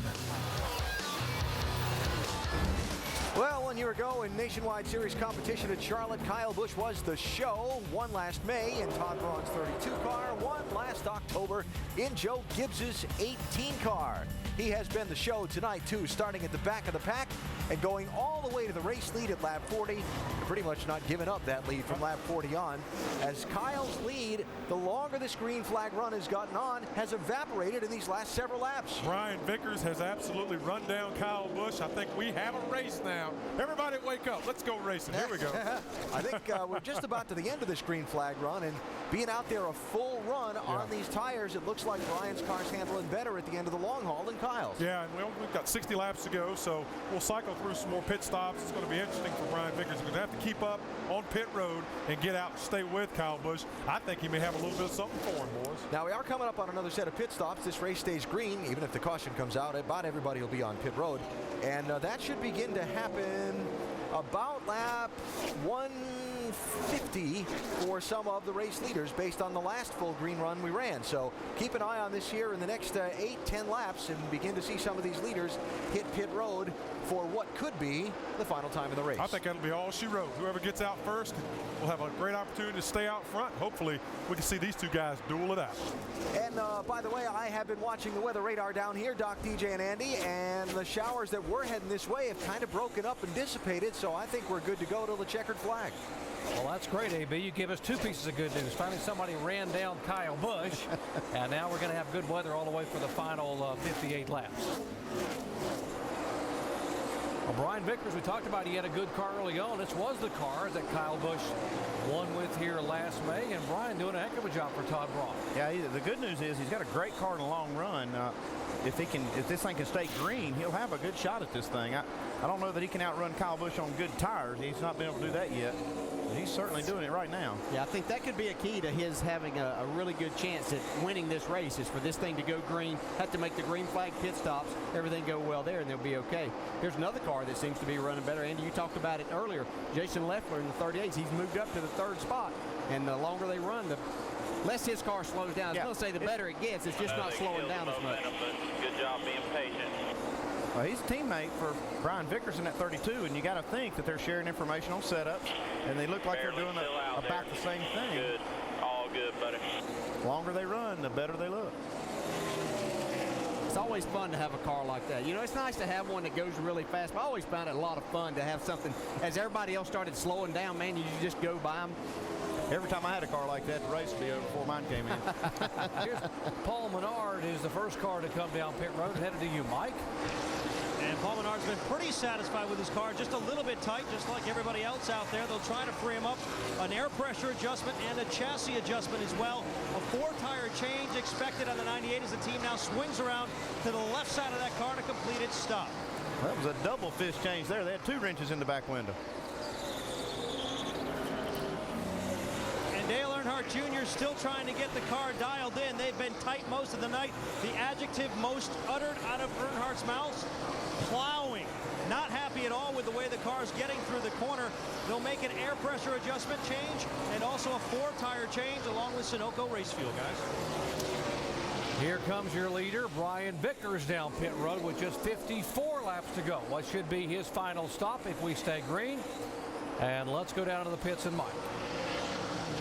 Well, 1 year ago in Nationwide Series competition at Charlotte, Kyle Busch was the show. Won last May in Todd Braun's 32 car. Won last October in Joe Gibbs's 18 car. He has been the show tonight, too, starting at the back of the pack and going all the way to the race lead at lap 40. Pretty much not giving up that lead from lap 40 on. As Kyle's lead, the longer this green flag run has gotten on, has evaporated in these last several laps. Brian Vickers has absolutely run down Kyle Busch. I think we have a race now. Everybody wake up. Let's go racing. Here we go. I think we're just about to the end of this green flag run, and being out there a full run on these tires, it looks like Brian's car's handling better at the end of the long haul than Kyle's. Yeah, and we've got 60 laps to go, so we'll cycle through some more pit stops. It's going to be interesting for Brian Vickers. He's going to have to keep up on pit road and get out and stay with Kyle Busch. I think he may have a little bit of something for him, boys. Now we are coming up on another set of pit stops. This race stays green, even if the caution comes out. About everybody will be on pit road. And that should begin to happen about lap 150 for some of the race leaders based on the last full green run we ran. So keep an eye on this here in the next 8-10 laps and begin to see some of these leaders hit pit road for what could be the final time of the race. I think that'll be all she wrote. Whoever gets out first will have a great opportunity to stay out front. Hopefully we can see these two guys duel it out. And by the way, I have been watching the weather radar down here, Doc, DJ, and Andy, and the showers that were heading this way have kind of broken up and dissipated, so I think we're good to go to the checkered flag. Well, that's great, AB. You give us two pieces of good news. Finally, somebody ran down Kyle Busch, and now we're going to have good weather all the way for the final 58 laps. Well, Brian Vickers, we talked about he had a good car early on. This was the car that Kyle Busch won with here last May, and Brian doing a heck of a job for Todd Braun. Yeah, the good news is he's got a great car in the long run. If this thing can stay green, he'll have a good shot at this thing. I don't know that he can outrun Kyle Busch on good tires. He's not been able to do that yet. He's certainly doing it right now. Yeah, I think that could be a key to his having a really good chance at winning this race, is for this thing to go green, have to make the green flag pit stops, everything go well there, and they'll be okay. Here's another car that seems to be running better. Andy, you talked about it earlier. Jason Leffler in the 38s, he's moved up to the third spot, and the longer they run, the less his car slows down. I was going to say the better it gets, it's just not slowing down as much. Good job being patient. Well, he's a teammate for Brian Vickers in that 32, and you got to think that they're sharing information on setups, and they look like they're doing about the same thing. Good. All good, buddy. The longer they run, the better they look. It's always fun to have a car like that. You know, it's nice to have one that goes really fast, but I always found it a lot of fun to have something. As everybody else started slowing down, man, you just go by them. Every time I had a car like that, the race would be over before mine came in. Here's Paul Menard is the first car to come down pit road. Headed to you, Mike. And Paul Menard's been pretty satisfied with his car, just a little bit tight, just like everybody else out there. They'll try to free him up. An air pressure adjustment and a chassis adjustment as well. A 4-tire change expected on the 98 as the team now swings around to the left side of that car to complete its stop. That was a double fist change there. They had 2 wrenches in the back window. And Dale Earnhardt Jr. still trying to get the car dialed in. They've been tight most of the night. The adjective most uttered out of Earnhardt's mouth, plowing. Not happy at all with the way the car's getting through the corner. They'll make an air pressure adjustment change and also a 4-tire change along with Sunoco race fuel, guys. Here comes your leader, Brian Vickers, down pit road with just 54 laps to go. What should be his final stop if we stay green. And let's go down to the pits and Mike.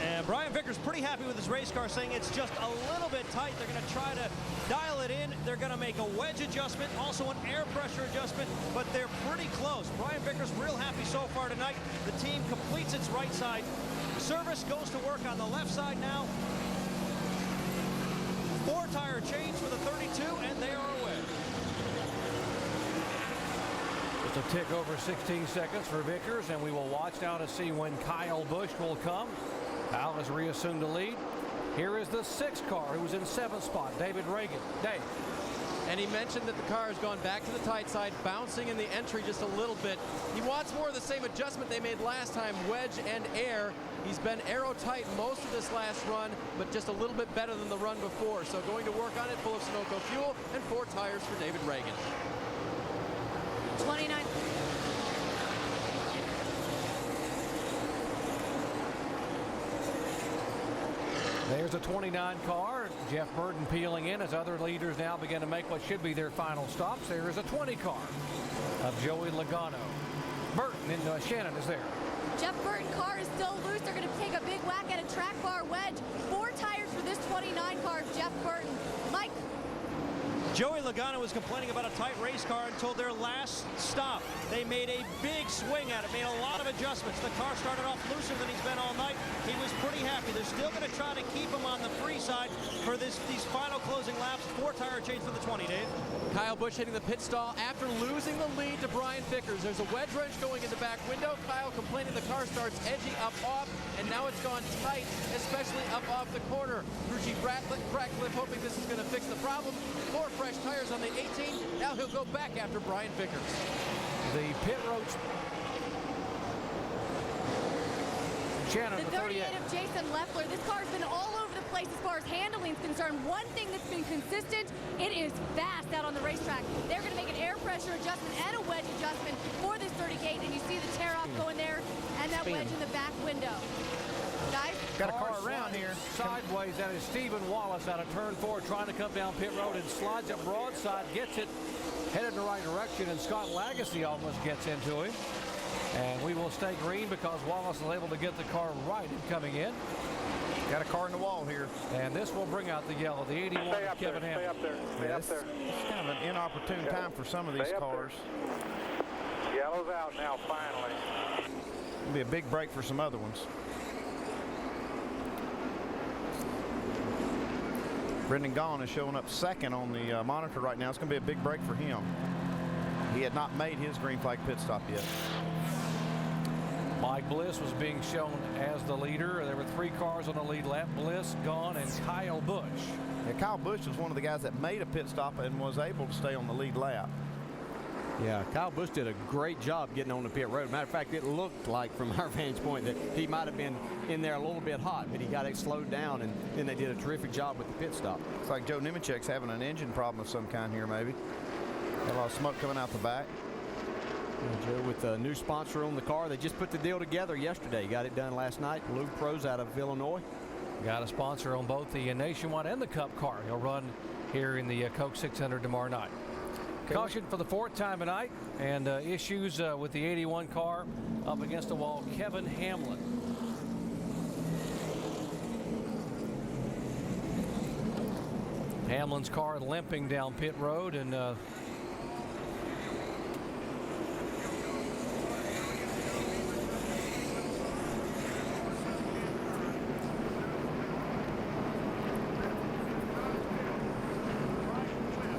And Brian Vickers pretty happy with his race car, saying it's just a little bit tight. They're going to try to dial it in. They're going to make a wedge adjustment, also an air pressure adjustment, but they're pretty close. Brian Vickers real happy so far tonight. The team completes its right side. Service goes to work on the left side now. 4-tire change for the 32, and they are away. Just a tick over 16 seconds for Vickers, and we will watch now to see when Kyle Busch will come. Kyle has reassumed the lead. Here is the 6th car, who was in 7th spot, David Reagan. Dave. And he mentioned that the car has gone back to the tight side, bouncing in the entry just a little bit. He wants more of the same adjustment they made last time, wedge and air. He's been aero tight most of this last run, but just a little bit better than the run before. So going to work on it, full of Sunoco fuel and 4 tires for David Reagan. 29. There's a 29 car. Jeff Burton peeling in as other leaders now begin to make what should be their final stops. There is a 20 car of Joey Logano. Burton and Shannon is there. Jeff Burton's car is still loose. They're going to take a big whack at a track bar wedge. 4 tires for this 29 car of Jeff Burton. Mike. Joey Logano was complaining about a tight race car until their last stop. They made a big swing at it, made a lot of adjustments. The car started off looser than he's been all night. He was pretty happy. They're still going to try to keep him on the free side for these final closing laps. 4-tire change for the 20, Dave. Kyle Busch hitting the pit stall after losing the lead to Brian Vickers. There's a wedge wrench going in the back window. Kyle complaining the car starts edgy up off, and now it's gone tight, especially up off the corner. Ruchi Ratcliffe hoping this is going to fix the problem. 4 fresh tires on the 18. Now he'll go back after Brian Vickers. The pit road. Shannon, the 38 of Jason Leffler. This car's been all over the place as far as handling is concerned. One thing that's been consistent, it is fast out on the racetrack. They're going to make an air pressure adjustment and a wedge adjustment for this 38, and you see the tear off going there and that wedge in the back window. Guys, got a car around here sideways. That is Stephen Wallace out of turn 4 trying to come down pit road and slides up broadside, gets it headed in the right direction, and Scott Lagacy almost gets into him. And we will stay green because Wallace is able to get the car right in coming in. Got a car in the wall here. And this will bring out the yellow, the 81 of Kevin Hamlin. Stay up there. Stay up there. It's kind of an inopportune time for some of these cars. Yellow's out now, finally. It'll be a big break for some other ones. Brendan Gaughan is showing up second on the monitor right now. It's going to be a big break for him. He had not made his green flag pit stop yet. Mike Bliss was being shown as the leader. There were 3 cars on the lead lap. Bliss, Gaughan, and Kyle Busch. Yeah, Kyle Busch was one of the guys that made a pit stop and was able to stay on the lead lap. Yeah, Kyle Busch did a great job getting on the pit road. Matter of fact, it looked like from our vantage point that he might have been in there a little bit hot, but he got it slowed down, and then they did a terrific job with the pit stop. It's like Joe Nemechek's having an engine problem of some kind here, maybe. Got a lot of smoke coming out the back. And Joe with a new sponsor on the car. They just put the deal together yesterday. Got it done last night. Lowe Pros out of Illinois. Got a sponsor on both the Nationwide and the Cup car. He'll run here in the Coke 600 tomorrow night. Caution for the 4th time tonight, and issues with the 81 car up against the wall. Kevin Hamlin. Hamlin's car limping down pit road, and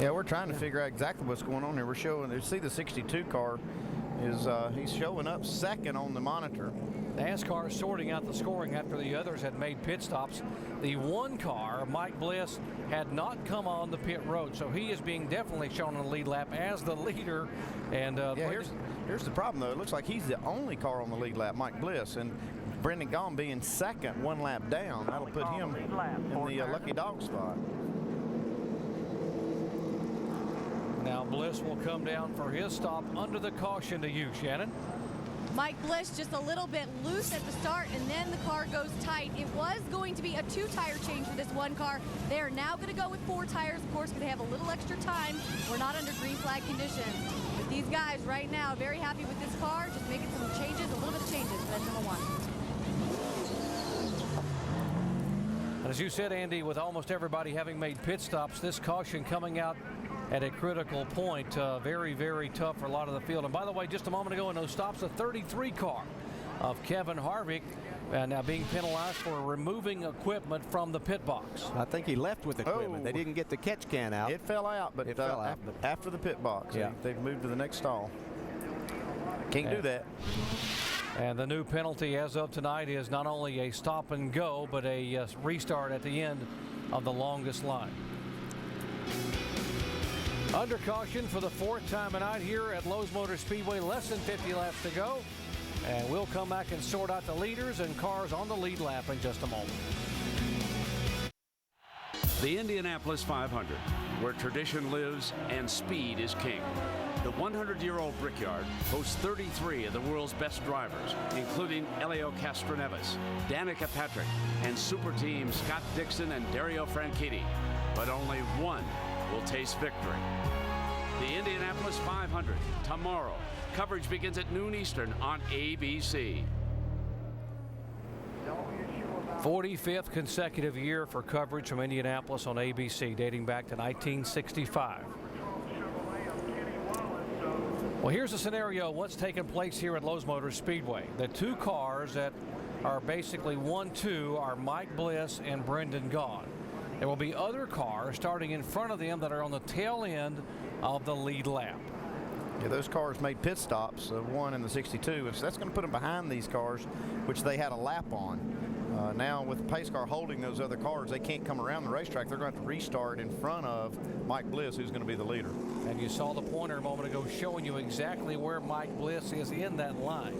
yeah, we're trying to figure out exactly what's going on here. We're showing, you see the 62 car is he's showing up second on the monitor. NASCAR is sorting out the scoring after the others had made pit stops. The 1 car, Mike Bliss, had not come on the pit road, so he is being definitely shown on the lead lap as the leader. And yeah, here's the problem though. It looks like he's the only car on the lead lap, Mike Bliss, and Brendan Gaughan being second, 1 lap down. That'll put him in the lucky dog spot. Now Bliss will come down for his stop under the caution to you, Shannon. Mike Bliss just a little bit loose at the start, and then the car goes tight. It was going to be a 2-tire change for this 1 car. They are now going to go with 4 tires, of course, because they have a little extra time. We're not under green flag conditions. But these guys right now very happy with this car, just making some changes, a little bit of changes for that number 1. And as you said, Andy, with almost everybody having made pit stops, this caution coming out at a critical point. Very, very tough for a lot of the field. And by the way, just a moment ago in those stops, the 33 car of Kevin Harvick now being penalized for removing equipment from the pit box. I think he left with equipment. They didn't get the catch can out. It fell out, but after the pit box, yeah, they've moved to the next stall. Can't do that. And the new penalty as of tonight is not only a stop and go, but a restart at the end of the longest line. Under caution for the 4th time tonight here at Lowe's Motor Speedway. Less than 50 laps to go. And we'll come back and sort out the leaders and cars on the lead lap in just a moment. The Indianapolis 500, where tradition lives and speed is king. The 100-year-old Brickyard hosts 33 of the world's best drivers, including Elio Castroneves, Danica Patrick, and super team Scott Dixon and Dario Franchitti. But only one will taste victory. The Indianapolis 500, tomorrow. Coverage begins at noon Eastern on ABC. 45th consecutive year for coverage from Indianapolis on ABC, dating back to 1965. Well, here's a scenario of what's taking place here at Lowe's Motor Speedway. The 2 cars that are basically 1-2 are Mike Bliss and Brendan Gaughan. There will be other cars starting in front of them that are on the tail end of the lead lap. Yeah, those cars made pit stops, 1 and the 62. So that's going to put them behind these cars, which they had a lap on. Now with the pace car holding those other cars, they can't come around the racetrack. They're going to have to restart in front of Mike Bliss, who's going to be the leader. And you saw the pointer a moment ago showing you exactly where Mike Bliss is in that line.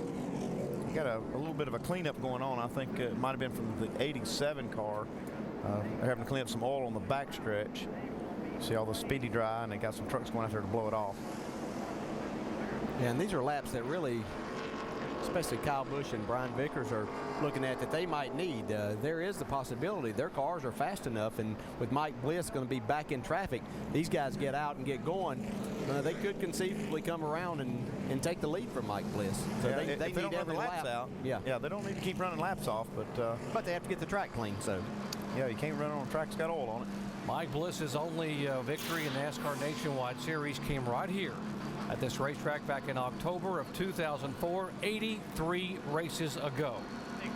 We got a little bit of a cleanup going on. I think it might have been from the 87 car. They're having to clean up some oil on the back stretch. See all the speedy dry, and they got some trucks going out there to blow it off. Yeah, and these are laps that really, especially Kyle Busch and Brian Vickers, are looking at that they might need. There is the possibility their cars are fast enough, and with Mike Bliss going to be back in traffic, these guys get out and get going. They could conceivably come around and take the lead from Mike Bliss. So yeah, they need need every laps lap out. Yeah, they don't need to keep running laps off, but they have to get the track clean. So yeah, you can't run on a track that's got oil on it. Mike Bliss's only victory in NASCAR Nationwide Series came right here at this racetrack back in October of 2004, 83 races ago.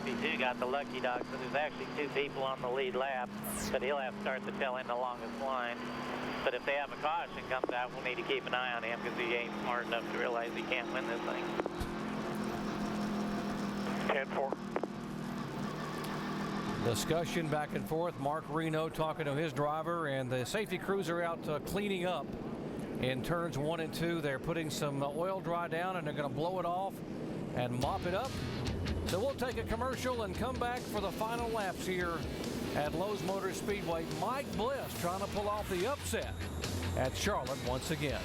62 got the lucky dog, so there's actually 2 people on the lead lap, but he'll have to start the tail end the longest line. But if they have a caution comes out, we'll need to keep an eye on him because he ain't smart enough to realize he can't win this thing. 10-4. Discussion back and forth. Mark Reno talking to his driver, and the safety crews are out cleaning up in turns 1 and 2. They're putting some oil dry down, and they're going to blow it off and mop it up. So we'll take a commercial and come back for the final laps here at Lowe's Motor Speedway. Mike Bliss trying to pull off the upset at Charlotte once again.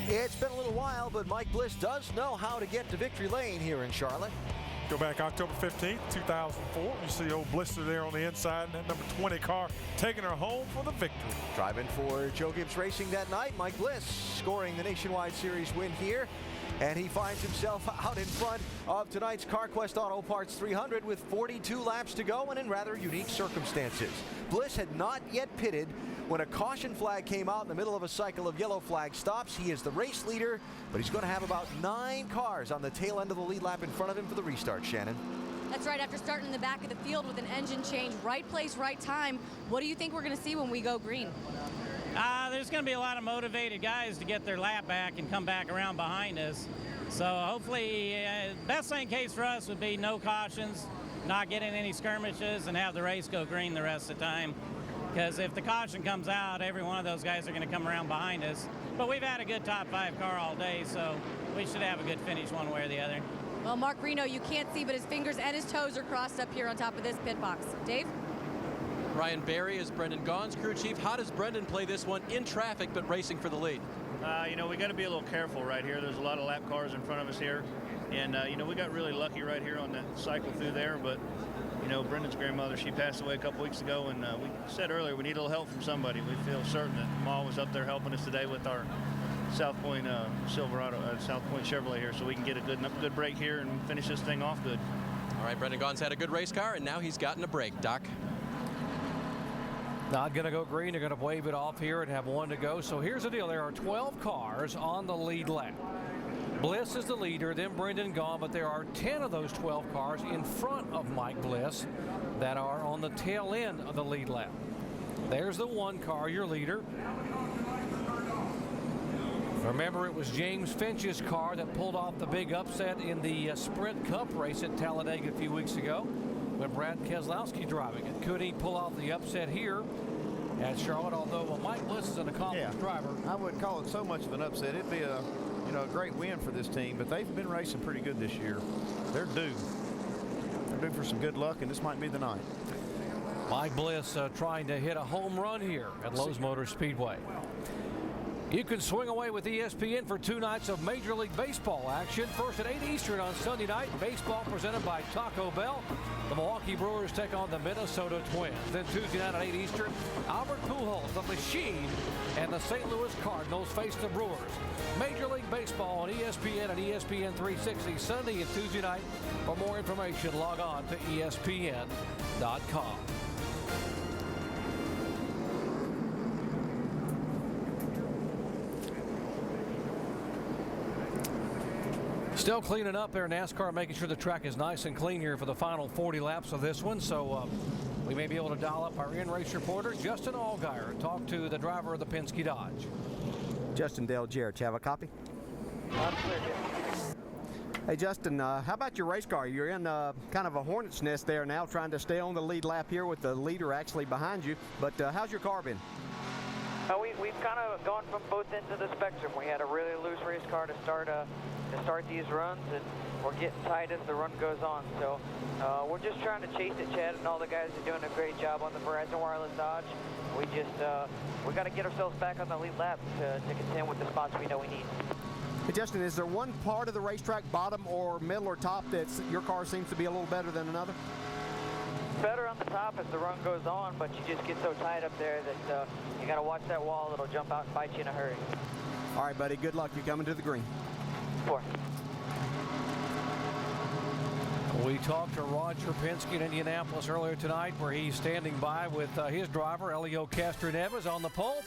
It's been a little while, but Mike Bliss does know how to get to victory lane here in Charlotte. Go back October 15th, 2004. You see old Blister there on the inside, and that number 20 car taking her home for the victory. Driving for Joe Gibbs Racing that night, Mike Bliss scoring the Nationwide Series win here. And he finds himself out in front of tonight's Carquest Auto Parts 300 with 42 laps to go and in rather unique circumstances. Bliss had not yet pitted when a caution flag came out in the middle of a cycle of yellow flag stops. He is the race leader, but he's going to have about 9 cars on the tail end of the lead lap in front of him for the restart, Shannon. That's right, after starting in the back of the field with an engine change, right place, right time. What do you think we're going to see when we go green? There's going to be a lot of motivated guys to get their lap back and come back around behind us. So hopefully, best thing case for us would be no cautions, not getting any skirmishes, and have the race go green the rest of the time. Because if the caution comes out, every one of those guys are going to come around behind us. But we've had a good top 5 car all day, so we should have a good finish one way or the other. Well, Mark Reno, you can't see, but his fingers and his toes are crossed up here on top of this pit box. Dave? Ryan Barry is Brendan Gaughan's crew chief. How does Brendan play this one in traffic but racing for the lead? We got to be a little careful right here. There's a lot of lap cars in front of us here. And, we got really lucky right here on that cycle through there. But, Brendan's grandmother, she passed away a couple weeks ago. And we said earlier we need a little help from somebody. We feel certain that Ma was up there helping us today with our South Point Silverado, South Point Chevrolet here. So we can get a good break here and finish this thing off good. All right, Brendan Gaughan's had a good race car, and now he's gotten a break. Doc? Not going to go green. They're going to wave it off here and have 1 to go. So here's the deal. There are 12 cars on the lead lap. Bliss is the leader, then Brendan Gaughan, but there are 10 of those 12 cars in front of Mike Bliss that are on the tail end of the lead lap. There's the 1 car, your leader. Remember, it was James Finch's car that pulled off the big upset in the Sprint Cup race at Talladega a few weeks ago when Brad Keselowski driving it. Could he pull off the upset here at Charlotte? Although Mike Bliss is an accomplished driver. I wouldn't call it so much of an upset. It'd be a great win for this team, but they've been racing pretty good this year. They're due. They're due for some good luck, and this might be the night. Mike Bliss trying to hit a home run here at Lowe's Motor Speedway. You can swing away with ESPN for 2 nights of Major League Baseball action. First at 8 Eastern on Sunday night, baseball presented by Taco Bell. The Milwaukee Brewers take on the Minnesota Twins. Then Tuesday night at 8 Eastern, Albert Pujols, the Machine, and the St. Louis Cardinals face the Brewers. Major League Baseball on ESPN and ESPN 360 Sunday and Tuesday night. For more information, log on to ESPN.com. Still cleaning up there, NASCAR, making sure the track is nice and clean here for the final 40 laps of this one. So we may be able to dial up our in-race reporter, Justin Allgaier, and talk to the driver of the Penske Dodge. Justin Dale Jarrett, you have a copy? Hey, Justin, how about your race car? You're in kind of a hornet's nest there now, trying to stay on the lead lap here with the leader actually behind you. But how's your car been? We've kind of gone from both ends of the spectrum. We had a really loose race car to start these runs, and we're getting tight as the run goes on. So we're just trying to chase it. Chad and all the guys are doing a great job on the Verizon Wireless Dodge. We got to get ourselves back on the lead lap to contend with the spots we know we need. Hey, Justin, is there one part of the racetrack, bottom or middle or top, that your car seems to be a little better than another? Better on the top as the run goes on, but you just get so tight up there that you got to watch that wall. It'll jump out and bite you in a hurry. All right, buddy. Good luck. You're coming to the green. 4. We talked to Roger Penske in Indianapolis earlier tonight, where he's standing by with his driver, Helio Castroneves, on the pole.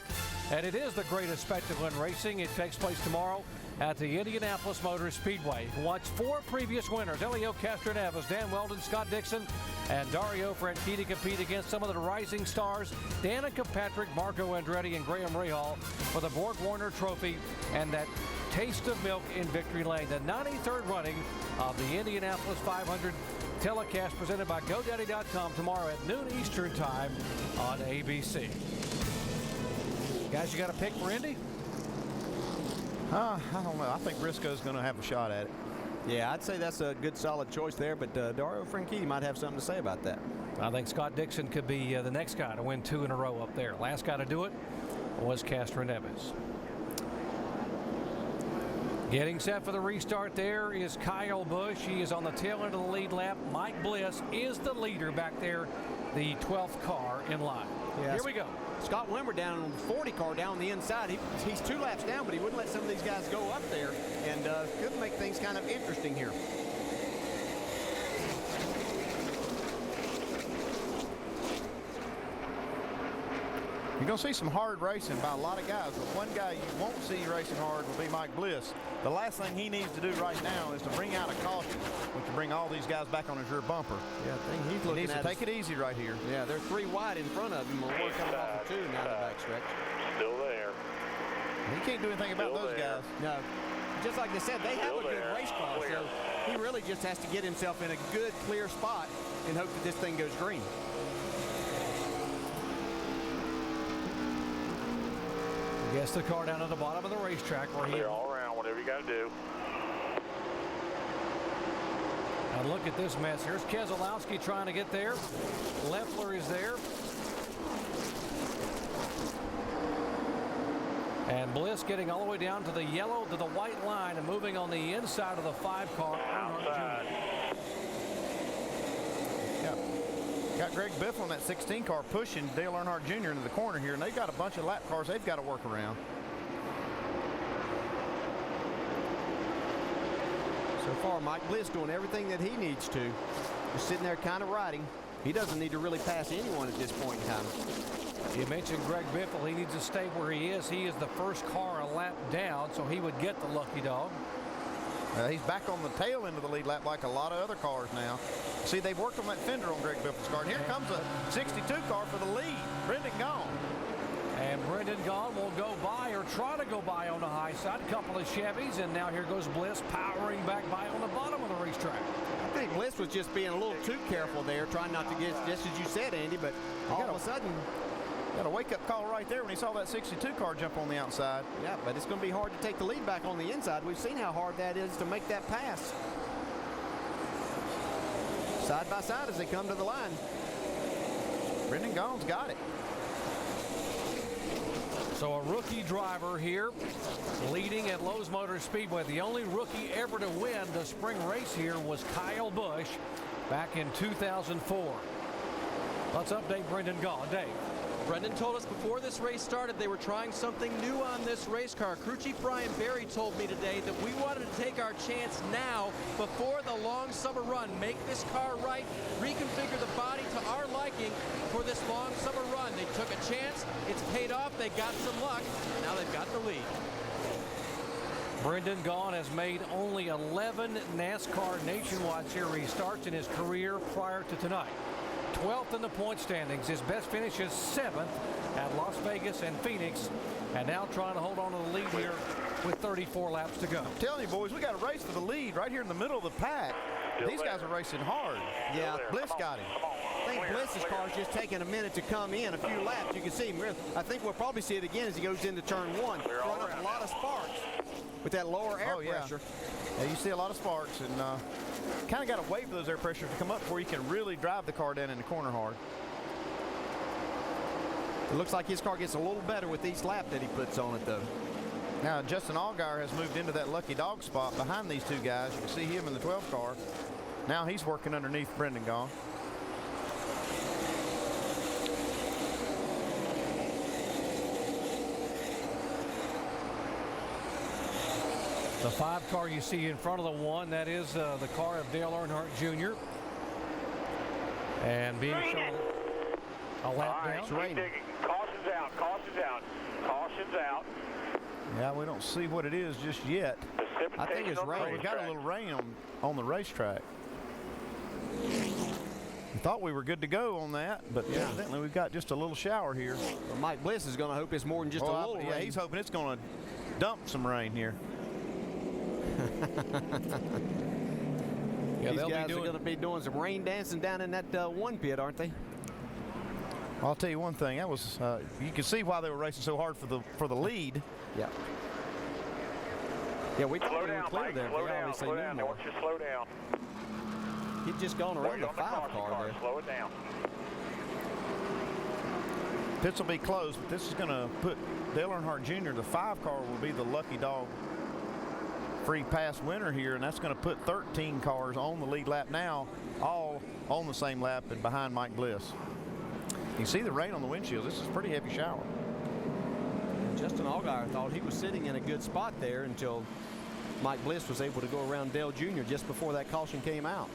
And it is the greatest spectacle in racing. It takes place tomorrow at the Indianapolis Motor Speedway. Watch 4 previous winners, Helio Castroneves, Dan Weldon, Scott Dixon, and Dario Franchitti compete against some of the rising stars, Danica Patrick, Marco Andretti, and Graham Rahal for the Borg Warner Trophy and that taste of milk in Victory Lane. The 93rd running of the Indianapolis 500 telecast presented by GoDaddy.com tomorrow at noon Eastern Time on ABC. Guys, you got a pick for Indy? I don't know. I think Briscoe's going to have a shot at it. Yeah, I'd say that's a good, solid choice there, but Dario Franchitti might have something to say about that. I think Scott Dixon could be the next guy to win 2 in a row up there. Last guy to do it was Castroneves. Getting set for the restart there is Kyle Busch. He is on the tail end of the lead lap. Mike Bliss is the leader back there, the 12th car in line. Yes. Here we go. Scott Wimmer down on the 40 car down on the inside. He's 2 laps down, but he wouldn't let some of these guys go up there, and could make things kind of interesting here. You're going to see some hard racing by a lot of guys, but one guy you won't see racing hard will be Mike Bliss. The last thing he needs to do right now is to bring out a caution, which will bring all these guys back on his rear bumper. Yeah, I think he's looking needs to take it easy right here. Yeah, they're 3 wide in front of him. We're coming off of 2 now the backstretch. Still there. He can't do anything about those guys. No. Just like they said, they have a good race car, so he really just has to get himself in a good, clear spot and hope that this thing goes green. Gets the car down to the bottom of the racetrack where Clear all around, whatever you got to do. And look at this mess. Here's Keselowski trying to get there. Leffler is there. And Bliss getting all the way down to the yellow to the white line and moving on the inside of the 5 car. Outside. Yeah. Got Greg Biffle in that 16 car pushing Dale Earnhardt Jr. into the corner here, and they've got a bunch of lap cars they've got to work around. So far, Mike Bliss doing everything that he needs to. Just sitting there kind of riding. He doesn't need to really pass anyone at this point in time. You mentioned Greg Biffle. He needs to stay where he is. He is the first car a lap down, so he would get the lucky dog. He's back on the tail end of the lead lap like a lot of other cars now. See, they've worked on that fender on Greg Biffle's car. And here comes a 62 car for the lead. Brendan Gaughan. And Brendan Gaughan will go by or try to go by on the high side. A couple of Chevys, and now here goes Bliss powering back by on the bottom of the racetrack. I think Bliss was just being a little too careful there, trying not to get, just as you said, Andy, but all of a sudden, got a wake-up call right there when he saw that 62 car jump on the outside. Yeah, but it's going to be hard to take the lead back on the inside. We've seen how hard that is to make that pass. Side by side as they come to the line. Brendan Gaughan's got it. So a rookie driver here leading at Lowe's Motor Speedway. The only rookie ever to win the spring race here was Kyle Busch back in 2004. Let's update Brendan Gaughan. Dave. Brendan told us before this race started they were trying something new on this race car. Crew Chief Brian Berry told me today that we wanted to take our chance now before the long summer run. Make this car right, reconfigure the body to our liking for this long summer run. They took a chance. It's paid off. They got some luck. Now they've got the lead. Brendan Gaughan has made only 11 NASCAR Nationwide Series starts in his career prior to tonight. 12th in the point standings. His best finish is 7th at Las Vegas and Phoenix, and now trying to hold on to the lead here with 34 laps to go. I'm telling you, boys, we got a race for the lead right here in the middle of the pack. These guys are racing hard. Yeah, Bliss got him. I think Bliss's car is just taking a minute to come in, a few laps. You can see him. I think we'll probably see it again as he goes into turn 1. Throwing up a lot of sparks with that lower air pressure. Yeah, you see a lot of sparks, and kind of got to wait for those air pressures to come up before you can really drive the car down in the corner hard. It looks like his car gets a little better with each lap that he puts on it, though. Now, Justin Allgaier has moved into that lucky dog spot behind these two guys. You can see him in the 12 car. Now he's working underneath Brendan Gaughan. The 5 car you see in front of the 1, that is the car of Dale Earnhardt Jr. And being shown a lap down. It's raining. Caution's out, caution's out, caution's out. Yeah, we don't see what it is just yet. I think it's rain. We've got a little rain on the racetrack. We thought we were good to go on that, but evidently we've got just a little shower here. Well, Mike Bliss is going to hope it's more than just a little rain. Yeah, he's hoping it's going to dump some rain here. These guys are going to be doing some rain dancing down in that 1 pit, aren't they? I'll tell you one thing. That was you can see why they were racing so hard for the lead. Yeah. Yeah, we slow down, Mike. Slow down. Slow down. I want you to slow down. He'd just gone around the 5 car there. Slow it down. Pits will be closed, but this is going to put Dale Earnhardt Jr. The 5 car will be the lucky dog free pass winner here, and that's going to put 13 cars on the lead lap now, all on the same lap and behind Mike Bliss. You can see the rain on the windshields. This is a pretty heavy shower. Justin Allgaier thought he was sitting in a good spot there until Mike Bliss was able to go around Dale Jr. just before that caution came out.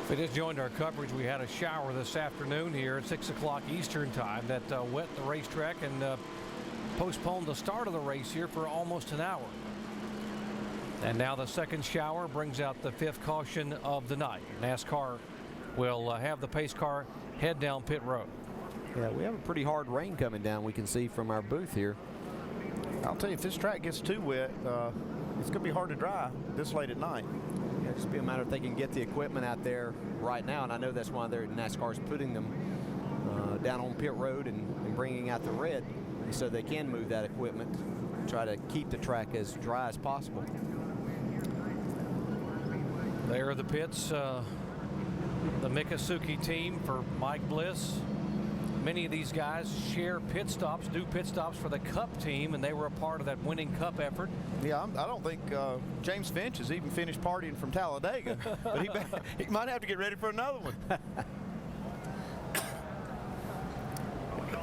If you just joined our coverage, we had a shower this afternoon here at 6 o'clock Eastern time that wet the racetrack and postponed the start of the race here for almost an hour. And now the second shower brings out the 5th caution of the night. NASCAR will have the pace car head down pit road. Yeah, we have a pretty hard rain coming down, we can see from our booth here. I'll tell you, if this track gets too wet, it's going to be hard to drive this late at night. Yeah, it's just be a matter if they can get the equipment out there right now, and I know that's why NASCAR's putting them down on pit road and bringing out the red so they can move that equipment, try to keep the track as dry as possible. There are the pits, the Mikasuki team for Mike Bliss. Many of these guys share pit stops, do pit stops for the Cup team, and they were a part of that winning Cup effort. Yeah, I don't think James Finch has even finished partying from Talladega, but he might have to get ready for another one.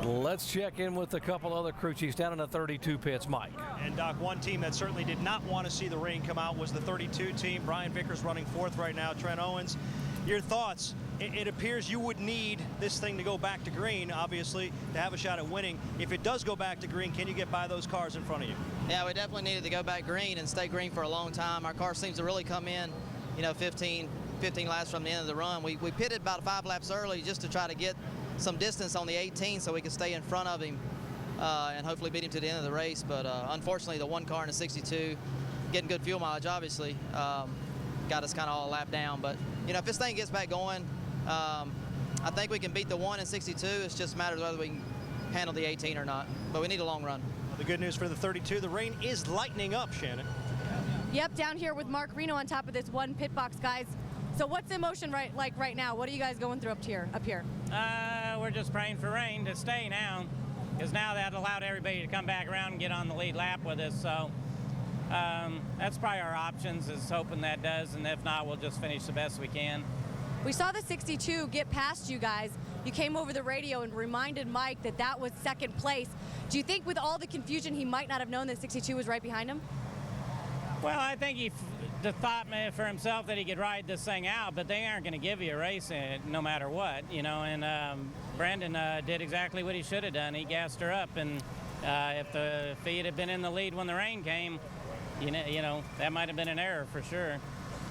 Let's check in with a couple other crew chiefs down in the 32 pits, Mike. And Doc, one team that certainly did not want to see the rain come out was the 32 team. Brian Vickers running 4th right now. Trent Owens, your thoughts? It appears you would need this thing to go back to green, obviously, to have a shot at winning. If it does go back to green, can you get by those cars in front of you? Yeah, we definitely needed to go back green and stay green for a long time. Our car seems to really come in, 15 laps from the end of the run. We pitted about 5 laps early just to try to get some distance on the 18 so we could stay in front of him and hopefully beat him to the end of the race. But unfortunately, the 1 car in the 62, getting good fuel mileage, obviously, got us kind of all a lap down. But, if this thing gets back going, I think we can beat the 1 in 62. It's just a matter of whether we can handle the 18 or not. But we need a long run. Well, the good news for the 32, the rain is lightening up, Shannon. Yep, down here with Mark Reno on top of this 1 pit box, guys. So what's the emotion like right now? What are you guys going through up here? We're just praying for rain to stay now, because now that allowed everybody to come back around and get on the lead lap with us. So that's probably our options, is hoping that does, and if not, we'll just finish the best we can. We saw the 62 get past you guys. You came over the radio and reminded Mike that was 2nd place. Do you think with all the confusion he might not have known that 62 was right behind him? Well, I think he thought for himself that he could ride this thing out, but they aren't going to give you a race no matter what, and Brandon did exactly what he should have done. He gassed her up, and if he had been in the lead when the rain came, that might have been an error for sure.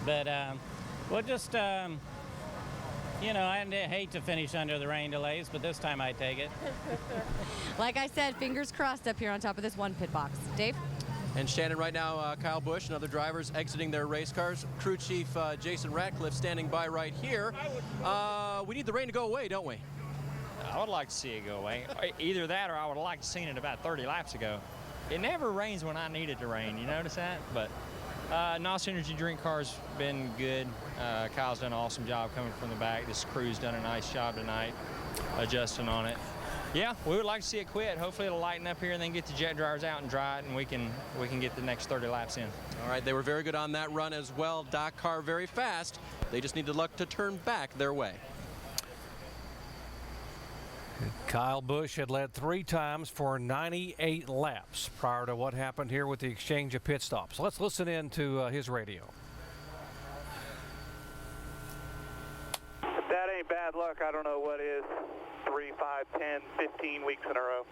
But we'll just You know, I hate to finish under the rain delays, but this time I take it. Like I said, fingers crossed up here on top of this one pit box. Dave? And Shannon, right now, Kyle Busch and other drivers exiting their race cars. Crew Chief Jason Ratcliffe standing by right here. We need the rain to go away, don't we? I would like to see it go away. Either that or I would have liked to seen it about 30 laps ago. It never rains when I need it to rain, you notice that? But NOS Energy Drink Car's been good. Kyle's done an awesome job coming from the back. This crew's done a nice job tonight adjusting on it. Yeah, we would like to see it quit. Hopefully it'll lighten up here and then get the jet dryers out and dry it, and we can get the next 30 laps in. All right, they were very good on that run as well. Dakar very fast. They just needed luck to turn back their way. Kyle Busch had led 3 times for 98 laps prior to what happened here with the exchange of pit stops. Let's listen in to his radio. If that ain't bad luck, I don't know what is. 3, 5, 10, 15 weeks in a row.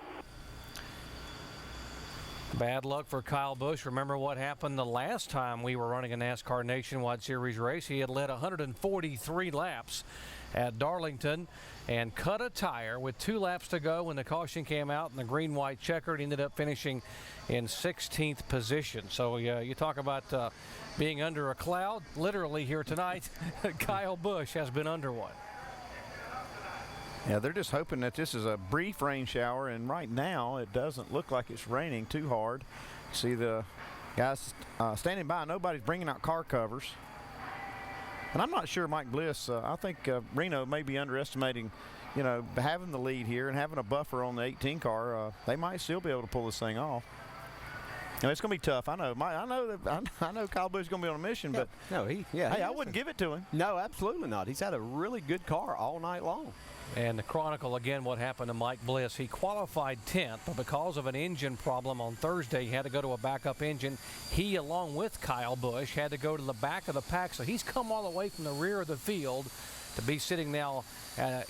Bad luck for Kyle Busch. Remember what happened the last time we were running a NASCAR Nationwide Series race. He had led 143 laps at Darlington and cut a tire with 2 laps to go when the caution came out and the green-white checkered. Ended up finishing in 16th position. So you talk about being under a cloud. Literally here tonight, Kyle Busch has been under one. Yeah, they're just hoping that this is a brief rain shower, and right now it doesn't look like it's raining too hard. See the guys standing by. Nobody's bringing out car covers. And I'm not sure Mike Bliss, I think Reno may be underestimating, you know, having the lead here and having a buffer on the 18 car. They might still be able to pull this thing off. And it's going to be tough. I know Kyle Busch is going to be on a mission, but hey, I wouldn't give it to him. No, absolutely not. He's had a really good car all night long. And the Chronicle, again, what happened to Mike Bliss. He qualified 10th, but because of an engine problem on Thursday, he had to go to a backup engine. He, along with Kyle Busch, had to go to the back of the pack, so he's come all the way from the rear of the field to be sitting now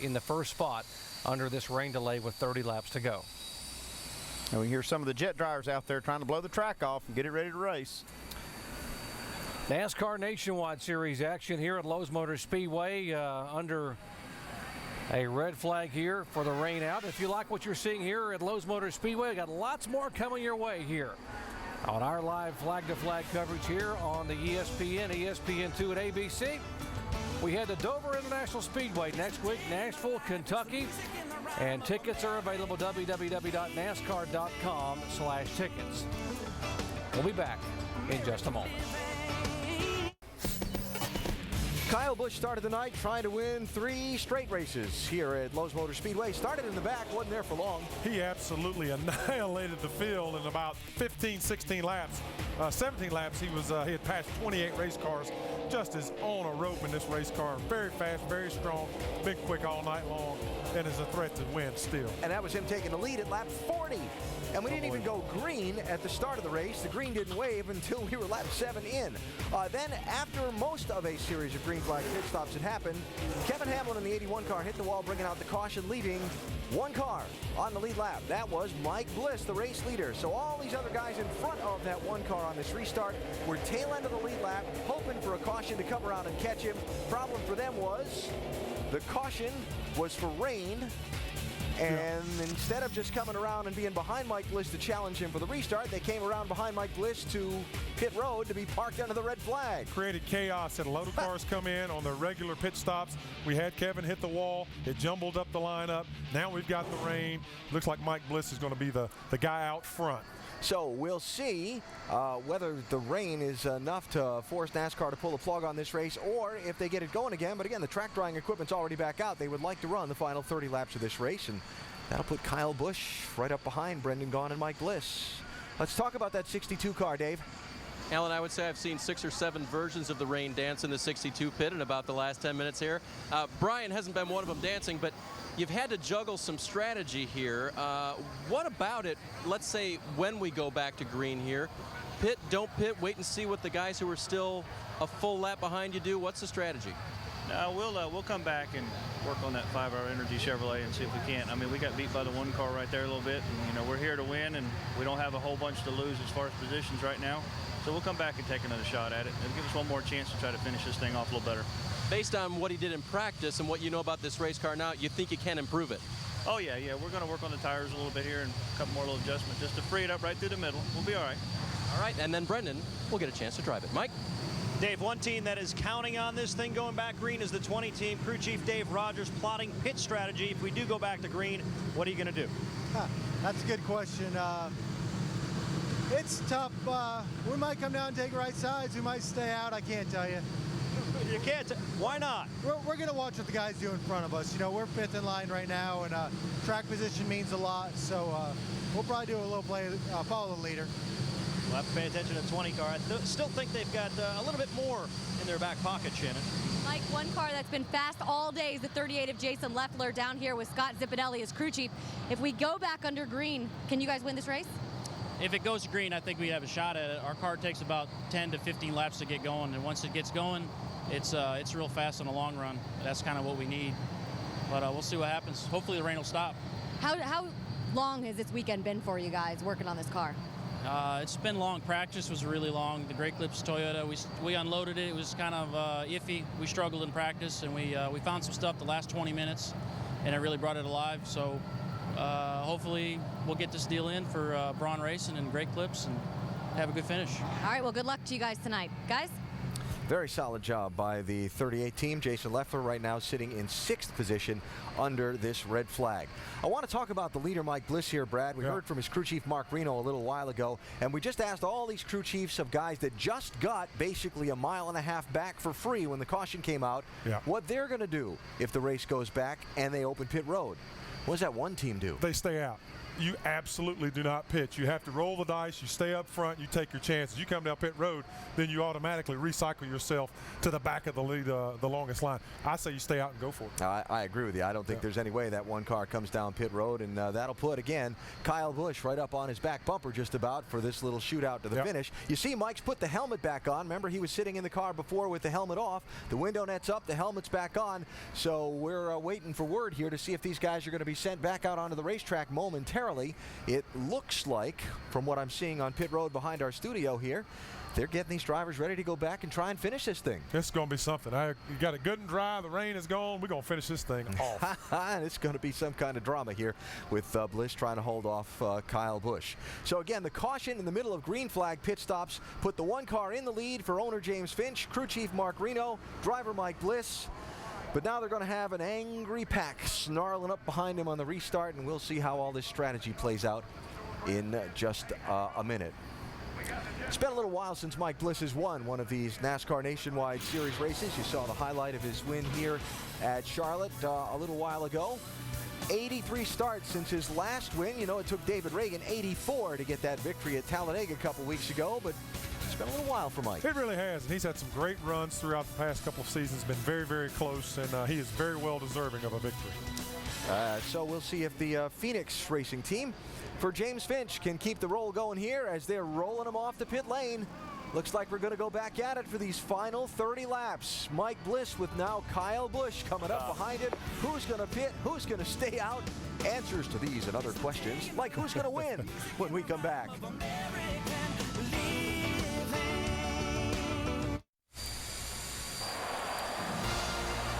in the first spot under this rain delay with 30 laps to go. And we hear some of the jet drivers out there trying to blow the track off and get it ready to race. NASCAR Nationwide Series action here at Lowe's Motor Speedway under a red flag here for the rain out. If you like what you're seeing here at Lowe's Motor Speedway, we got lots more coming your way here on our live flag-to-flag coverage here on the ESPN, ESPN2 at ABC. We head to Dover International Speedway next week, Nashville, Kentucky, and tickets are available at www.nascar.com/tickets. We'll be back in just a moment. Kyle Busch started the night trying to win 3 straight races here at Lowe's Motor Speedway. Started in the back, wasn't there for long. He absolutely annihilated the field in about 15, 16 laps. 17 laps, he had passed 28 race cars just as on a rope in this race car. Very fast, very strong, been quick all night long, and is a threat to win still. And that was him taking the lead at lap 40. And we didn't even go green at the start of the race. The green didn't wave until we were lap 7 in. Then after most of a series of green flag pit stops had happened, Kevin Hamlin in the 81 car hit the wall, bringing out the caution, leaving 1 car on the lead lap. That was Mike Bliss, the race leader. So all these other guys in front of that 1 car on this restart were tail end of the lead lap, hoping for a caution to come around and catch him. Problem for them was the caution was for rain. And instead of just coming around and being behind Mike Bliss to challenge him for the restart, they came around behind Mike Bliss to pit road to be parked under the red flag. Created chaos, and a load of cars come in on their regular pit stops. We had Kevin hit the wall. It jumbled up the lineup. Now we've got the rain. Looks like Mike Bliss is going to be the guy out front. So we'll see whether the rain is enough to force NASCAR to pull the plug on this race, or if they get it going again. But again, the track drying equipment's already back out. They would like to run the final 30 laps of this race, and that'll put Kyle Busch right up behind Brendan Gaughan and Mike Bliss. Let's talk about that 62 car, Dave. Alan, I would say I've seen 6 or 7 versions of the rain dance in the 62 pit in about the last 10 minutes here. Brian hasn't been one of them dancing, but you've had to juggle some strategy here. What about it, let's say, when we go back to green here? Pit, don't pit, wait and see what the guys who are still a full lap behind you do? What's the strategy? We'll come back and work on that 5-hour Energy Chevrolet and see if we can't. I mean, we got beat by the 1 car right there a little bit, and we're here to win, and we don't have a whole bunch to lose as far as positions right now. So we'll come back and take another shot at it. It'll give us one more chance to try to finish this thing off a little better. Based on what he did in practice and what you know about this race car now, you think you can improve it? Oh, yeah. We're going to work on the tires a little bit here and a couple more little adjustments just to free it up right through the middle. We'll be all right. All right, and then Brendan will get a chance to drive it. Mike? Dave, one team that is counting on this thing going back green is the 20 team. Crew Chief Dave Rogers plotting pit strategy. If we do go back to green, what are you going to do? That's a good question. It's tough. We might come down and take right sides. We might stay out. I can't tell you. You can't. Why not? We're going to watch what the guys do in front of us. You know, we're 5th in line right now, and track position means a lot. So we'll probably do a little play, follow the leader. We'll have to pay attention to 20 car. I still think they've got a little bit more in their back pocket, Shannon. Mike, one car that's been fast all day is the 38 of Jason Leffler down here with Scott Zippinelli as crew chief. If we go back under green, can you guys win this race? If it goes to green, I think we have a shot at it. Our car takes about 10 to 15 laps to get going, and once it gets going, it's real fast in the long run. That's kind of what we need. But we'll see what happens. Hopefully the rain will stop. How long has this weekend been for you guys working on this car? It's been long. Practice was really long. The Great Clips Toyota, we unloaded it. It was kind of iffy. We struggled in practice, and we found some stuff the last 20 minutes, and it really brought it alive. So hopefully we'll get this deal in for Braun Racing and Great Clips and have a good finish. All right, well, good luck to you guys tonight. Guys? Very solid job by the 38 team. Jason Leffler right now sitting in 6th position under this red flag. I want to talk about the leader, Mike Bliss, here, Brad. We heard from his crew chief, Mark Reno, a little while ago, and we just asked all these crew chiefs of guys that just got basically a mile and a half back for free when the caution came out, what they're going to do if the race goes back and they open pit road. What does that one team do? They stay out. You absolutely do not pitch. You have to roll the dice. You stay up front. You take your chances. You come down pit road, then you automatically recycle yourself to the back of the lead, the longest line. I say you stay out and go for it. I agree with you. I don't think there's any way that one car comes down pit road, and that'll put, again, Kyle Busch right up on his back bumper just about for this little shootout to the finish. You see Mike's put the helmet back on. Remember, he was sitting in the car before with the helmet off. The window net's up. The helmet's back on. So we're waiting for word here to see if these guys are going to be sent back out onto the racetrack momentarily. It looks like, from what I'm seeing on pit road behind our studio here, they're getting these drivers ready to go back and try and finish this thing. It's going to be something. You got it good and dry. The rain is gone. We're going to finish this thing off. It's going to be some kind of drama here with Bliss trying to hold off Kyle Busch. So again, the caution in the middle of green flag pit stops put the one car in the lead for owner James Finch, crew chief Mark Reno, driver Mike Bliss. But now they're going to have an angry pack snarling up behind him on the restart, and we'll see how all this strategy plays out in just a minute. It's been a little while since Mike Bliss has won one of these NASCAR Nationwide Series races. You saw the highlight of his win here at Charlotte a little while ago. 83 starts since his last win. You know, it took David Reagan 84 to get that victory at Talladega a couple weeks ago, but it's been a little while for Mike. It really has, and he's had some great runs throughout the past couple of seasons. Been very, very close, and he is very well deserving of a victory. So we'll see if the Phoenix Racing Team for James Finch can keep the roll going here as they're rolling him off the pit lane. Looks like we're going to go back at it for these final 30 laps. Mike Bliss with now Kyle Busch coming up behind it. Who's going to pit? Who's going to stay out? Answers to these and other questions, like who's going to win when we come back.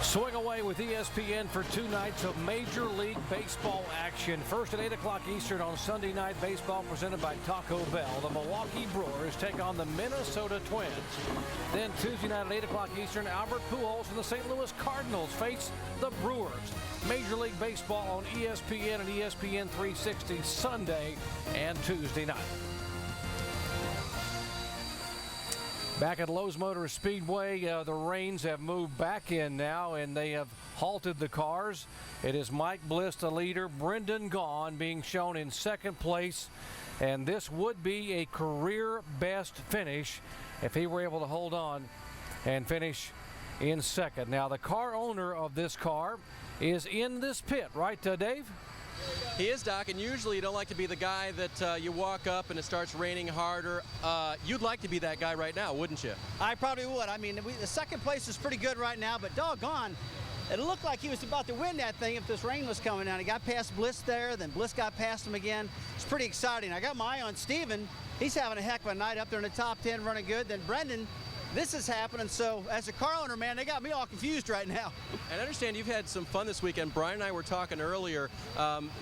Swing away with ESPN for 2 nights of Major League Baseball action. First at 8 o'clock Eastern on Sunday Night Baseball presented by Taco Bell. The Milwaukee Brewers take on the Minnesota Twins. Then Tuesday night at 8 o'clock Eastern, Albert Pujols and the St. Louis Cardinals face the Brewers. Major League Baseball on ESPN and ESPN 360 Sunday and Tuesday night. Back at Lowe's Motor Speedway, the rains have moved back in now, and they have halted the cars. It is Mike Bliss, the leader, Brendan Gaughan being shown in second place, and this would be a career best finish if he were able to hold on and finish in second. Now, the car owner of this car is in this pit, right, Dave? He is, Doc, and usually you don't like to be the guy that you walk up and it starts raining harder. You'd like to be that guy right now, wouldn't you? I probably would. I mean, the second place is pretty good right now, but doggone, it looked like he was about to win that thing if this rain was coming down. He got past Bliss there, then Bliss got past him again. It's pretty exciting. I got my eye on Steven. He's having a heck of a night up there in the top 10, running good. Then Brendan, this is happening. So as a car owner, man, they got me all confused right now. And I understand you've had some fun this weekend. Brian and I were talking earlier.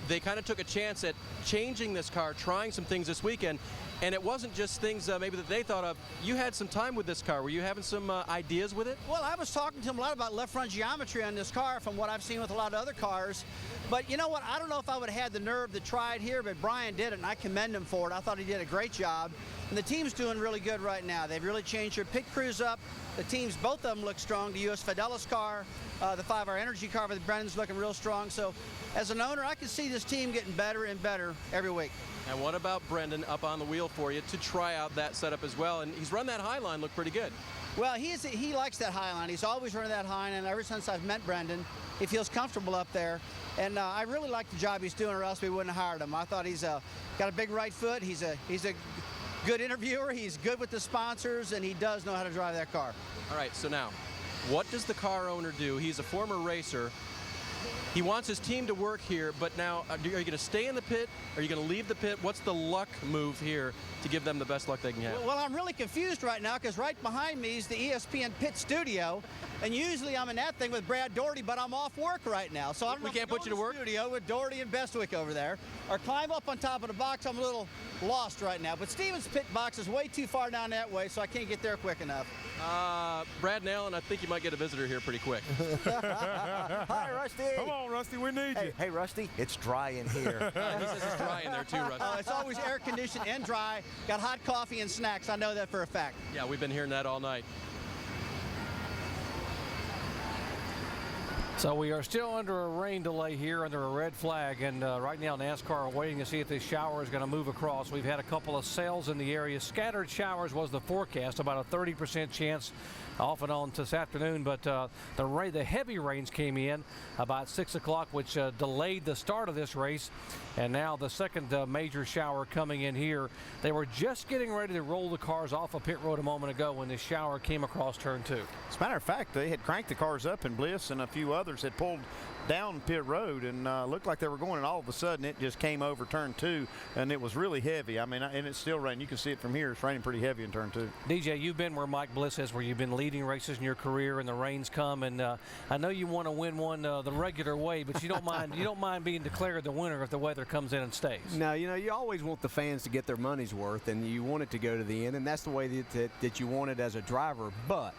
They kind of took a chance at changing this car, trying some things this weekend. And it wasn't just things maybe that they thought of. You had some time with this car. Were you having some ideas with it? Well, I was talking to him a lot about left front geometry on this car from what I've seen with a lot of other cars. But you know what? I don't know if I would have had the nerve to try it here, but Brian did it, and I commend him for it. I thought he did a great job. And the team's doing really good right now. They've really changed their pit crews up. The teams, both of them look strong. The U.S. Fidelis car, the 5-hour energy car with Brendan's looking real strong. So as an owner, I can see this team getting better and better every week. And what about Brendan up on the wheel for you to try out that setup as well? And he's run that high line look pretty good. Well, he likes that high line. He's always running that high line. Ever since I've met Brendan, he feels comfortable up there. And I really like the job he's doing, or else we wouldn't have hired him. I thought he's got a big right foot. He's a good interviewer. He's good with the sponsors, and he does know how to drive that car. All right, so now, what does the car owner do? He's a former racer. He wants his team to work here, but now, are you going to stay in the pit? Are you going to leave the pit? What's the luck move here to give them the best luck they can have? Well, I'm really confused right now because right behind me is the ESPN pit studio, and usually I'm in that thing with Brad Doherty, but I'm off work right now. So I don't know if can't put you to work? Studio with Doherty and Bestwick over there, or climb up on top of the box. I'm a little lost right now, but Steven's pit box is way too far down that way, so I can't get there quick enough. Brad and Allen, I think you might get a visitor here pretty quick. Hi, Rusty. Come on, Rusty, we need you. Hey, Rusty, it's dry in here. He says it's dry in there too, Rusty. It's always air conditioned and dry. Got hot coffee and snacks. I know that for a fact. Yeah, we've been hearing that all night. So we are still under a rain delay here, under a red flag, and right now NASCAR are waiting to see if this shower is going to move across. We've had a couple of sails in the area. Scattered showers was the forecast, about a 30% chance off and on this afternoon, but the heavy rains came in about 6 o'clock, which delayed the start of this race. And now the second major shower coming in here. They were just getting ready to roll the cars off of pit road a moment ago when this shower came across turn 2. As a matter of fact, they had cranked the cars up, and Bliss and a few others had pulled down pit road and looked like they were going, and all of a sudden it just came over turn 2, and it was really heavy. I mean, and it's still raining. You can see it from here. It's raining pretty heavy in turn 2. DJ, you've been where Mike Bliss is, where you've been leading races in your career, and the rains come, and I know you want to win one the regular way, but you don't mind being declared the winner if the weather comes in and stays. No, you always want the fans to get their money's worth, and you want it to go to the end, and that's the way that you want it as a driver. But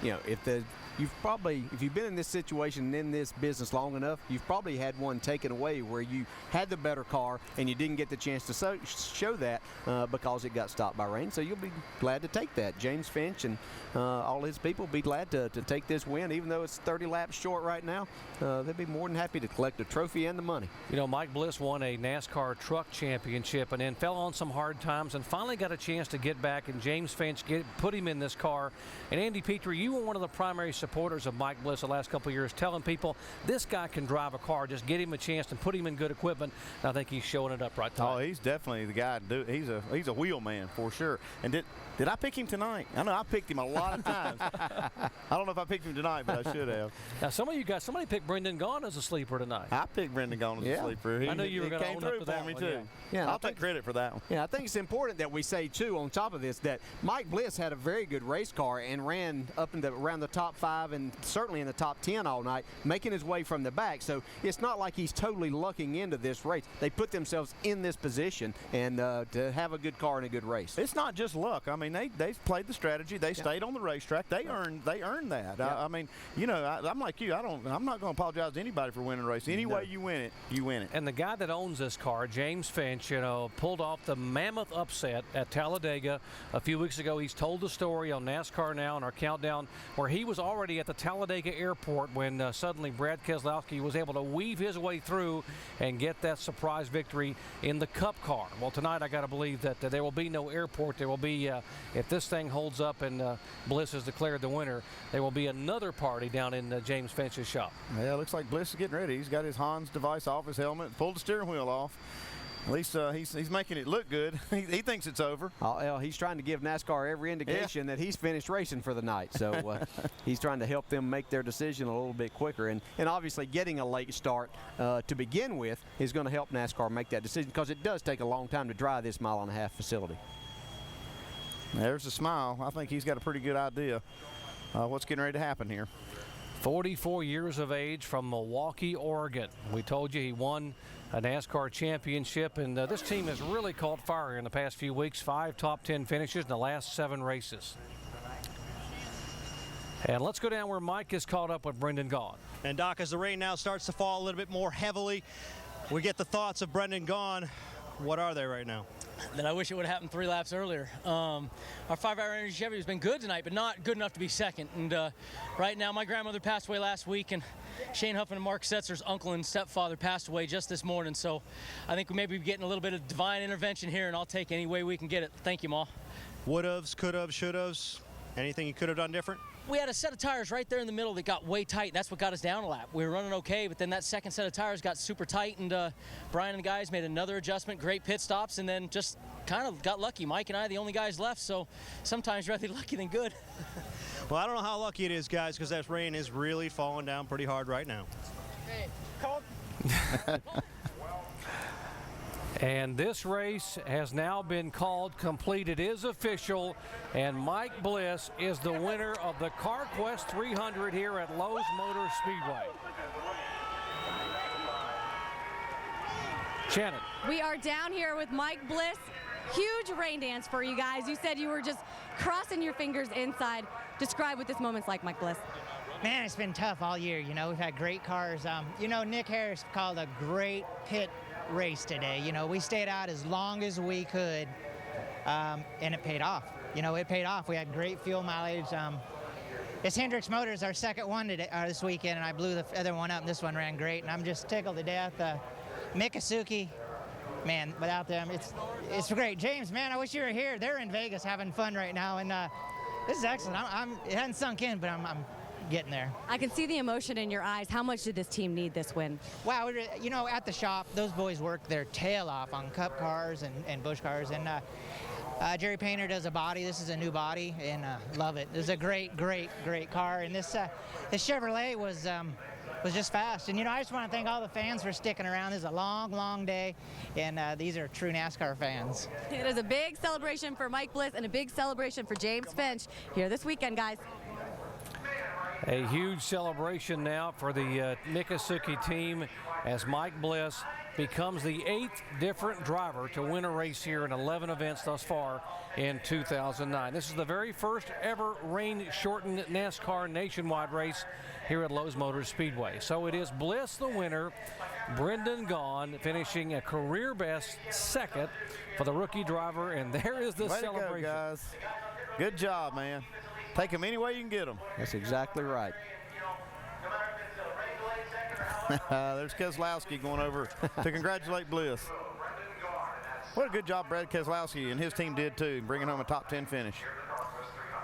if you've been in this situation and in this business long enough, you've probably had one taken away where you had the better car and you didn't get the chance to show that because it got stopped by rain. So you'll be glad to take that. James Finch and all his people will be glad to take this win, even though it's 30 laps short right now. They'll be more than happy to collect the trophy and the money. Mike Bliss won a NASCAR truck championship and then fell on some hard times and finally got a chance to get back, and James Finch put him in this car. And Andy Petrie, you were one of the primary supporters of Mike Bliss the last couple of years, telling people this guy can drive a car, just get him a chance and put him in good equipment. And I think he's showing it up right now. Oh, he's definitely the guy to do it. He's a wheel man for sure. And did I pick him tonight? I know I picked him a lot of times. I don't know if I picked him tonight, but I should have. Now, somebody picked Brendan Gaughan as a sleeper tonight. I picked Brendan Gaughan as a sleeper. I know you were going to own up to that me one, too. Yeah, I'll take credit for that one. Yeah, I think it's important that we say too, on top of this, that Mike Bliss had a very good race car and ran up around the top 5 and certainly in the top 10 all night, making his way from the back. So it's not like he's totally lucking into this race. They put themselves in this position and to have a good car and a good race. It's not just luck. I mean, they played the strategy. They stayed on the racetrack. They earned that. Yeah. I mean, I'm like you. I'm not going to apologize to anybody for winning a race. Any way you win it, you win it. And the guy that owns this car, James Finch, pulled off the mammoth upset at Talladega a few weeks ago. He's told the story on NASCAR Now and our countdown, where he was already at the Talladega airport when suddenly Brad Keselowski was able to weave his way through and get that surprise victory in the Cup car. Well, tonight I got to believe that there will be no airport. There will be, if this thing holds up and Bliss is declared the winner, there will be another party down in James Finch's shop. Yeah, it looks like Bliss is getting ready. He's got his Hans device off his helmet, pulled the steering wheel off. At least he's making it look good. He thinks it's over. He's trying to give NASCAR every indication that he's finished racing for the night. So he's trying to help them make their decision a little bit quicker. And obviously getting a late start to begin with is going to help NASCAR make that decision, because it does take a long time to drive this mile-and-a-half facility. There's a smile. I think he's got a pretty good idea what's getting ready to happen here. 44 years of age from Milwaukee, Oregon. We told you he won a NASCAR championship, and this team has really caught fire in the past few weeks. 5 top 10 finishes in the last 7 races. And let's go down where Mike is caught up with Brendan Gaughan. And Doc, as the rain now starts to fall a little bit more heavily, we get the thoughts of Brendan Gaughan. What are they right now? That I wish it would have happened 3 laps earlier. Our 5-hour energy Chevy has been good tonight, but not good enough to be second. And right now, my grandmother passed away last week, and Shane Huffman and Mark Setzer's uncle and stepfather passed away just this morning. So I think we may be getting a little bit of divine intervention here, and I'll take any way we can get it. Thank you, Ma. Would-haves, could-haves, should-haves, anything you could have done different? We had a set of tires right there in the middle that got way tight. That's what got us down a lap. We were running okay, but then that second set of tires got super tight, and Brian and the guys made another adjustment, great pit stops, and then just kind of got lucky. Mike and I, the only guys left, so sometimes rather lucky than good. Well, I don't know how lucky it is, guys, because that rain is really falling down pretty hard right now. Hey, call. And this race has now been called complete. It is official, and Mike Bliss is the winner of the Carquest 300 here at Lowe Motor Speedway. Shannon. We are down here with Mike Bliss. Huge rain dance for you guys. You said you were just crossing your fingers inside. Describe what this moment's like, Mike Bliss. Man, it's been tough all year. You know, we've had great cars. You know, Nick Harris called a great pit race today. You know, we stayed out as long as we could, and it paid off. You know, it paid off. We had great fuel mileage. It's Hendricks Motors, our second one today, this weekend, and I blew the other one up, and this one ran great, and I'm just tickled to death. Mikasuki, man, without them, it's great. James, man, I wish you were here. They're in Vegas having fun right now, and this is excellent. It hasn't sunk in, but I'm getting there. I can see the emotion in your eyes. How much did this team need this win? Wow, you know, at the shop, those boys work their tail off on Cup cars and Busch cars, and Jerry Painter does a body. This is a new body, and love it. This is a great, great, great car, and this Chevrolet was just fast. And, you know, I just want to thank all the fans for sticking around. This is a long, long day, and these are true NASCAR fans. It is a big celebration for Mike Bliss and a big celebration for James Finch here this weekend, guys. A huge celebration now for the Mikasuki team as Mike Bliss becomes the 8th different driver to win a race here in 11 events thus far in 2009. This is the very first ever rain-shortened NASCAR nationwide race here at Lowe Motor Speedway. So it is Bliss the winner, Brendan Gaughan finishing a career best second for the rookie driver, and there is the celebration. Way to go, guys. Good job, man. Take them any way you can get them. That's exactly right. There's Keselowski going over to congratulate Bliss. What a good job Brad Keselowski and his team did too, bringing home a top 10 finish.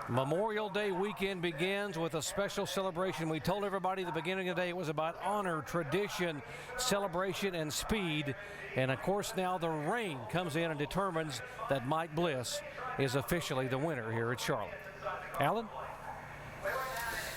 Memorial Day weekend begins with a special celebration. We told everybody at the beginning of the day it was about honor, tradition, celebration, and speed. And of course now the rain comes in and determines that Mike Bliss is officially the winner here at Charlotte. Alan?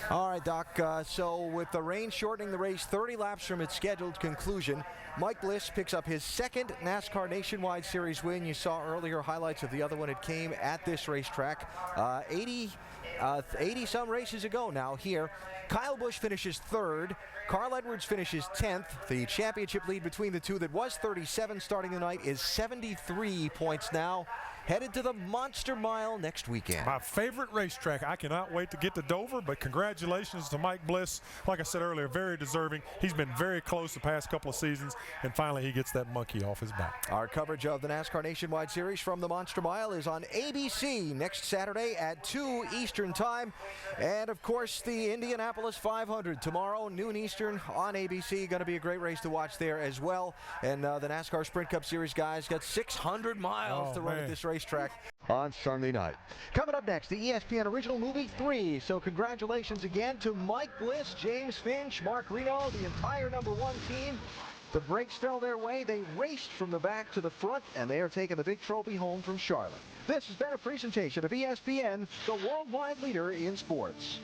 All right, Doc. So with the rain shortening the race 30 laps from its scheduled conclusion, Mike Bliss picks up his second NASCAR Nationwide Series win. You saw earlier highlights of the other one. It came at this racetrack 80-some races ago now here. Kyle Busch finishes 3rd. Carl Edwards finishes 10th. The championship lead between the two that was 37 starting the night is 73 points now. Headed to the Monster Mile next weekend. My favorite racetrack. I cannot wait to get to Dover, but congratulations to Mike Bliss. Like I said earlier, very deserving. He's been very close the past couple of seasons, and finally he gets that monkey off his back. Our coverage of the NASCAR Nationwide Series from the Monster Mile is on ABC next Saturday at 2 Eastern Time. And, of course, the Indianapolis 500 tomorrow, noon Eastern on ABC. Going to be a great race to watch there as well. And the NASCAR Sprint Cup Series guys got 600 miles to run at this racetrack on Sunday night. Coming up next, the ESPN Original Movie 3. So congratulations again to Mike Bliss, James Finch, Mark Reno, the entire #1 team. The brakes fell their way. They raced from the back to the front, and they are taking the big trophy home from Charlotte. This has been a presentation of ESPN, the worldwide leader in sports.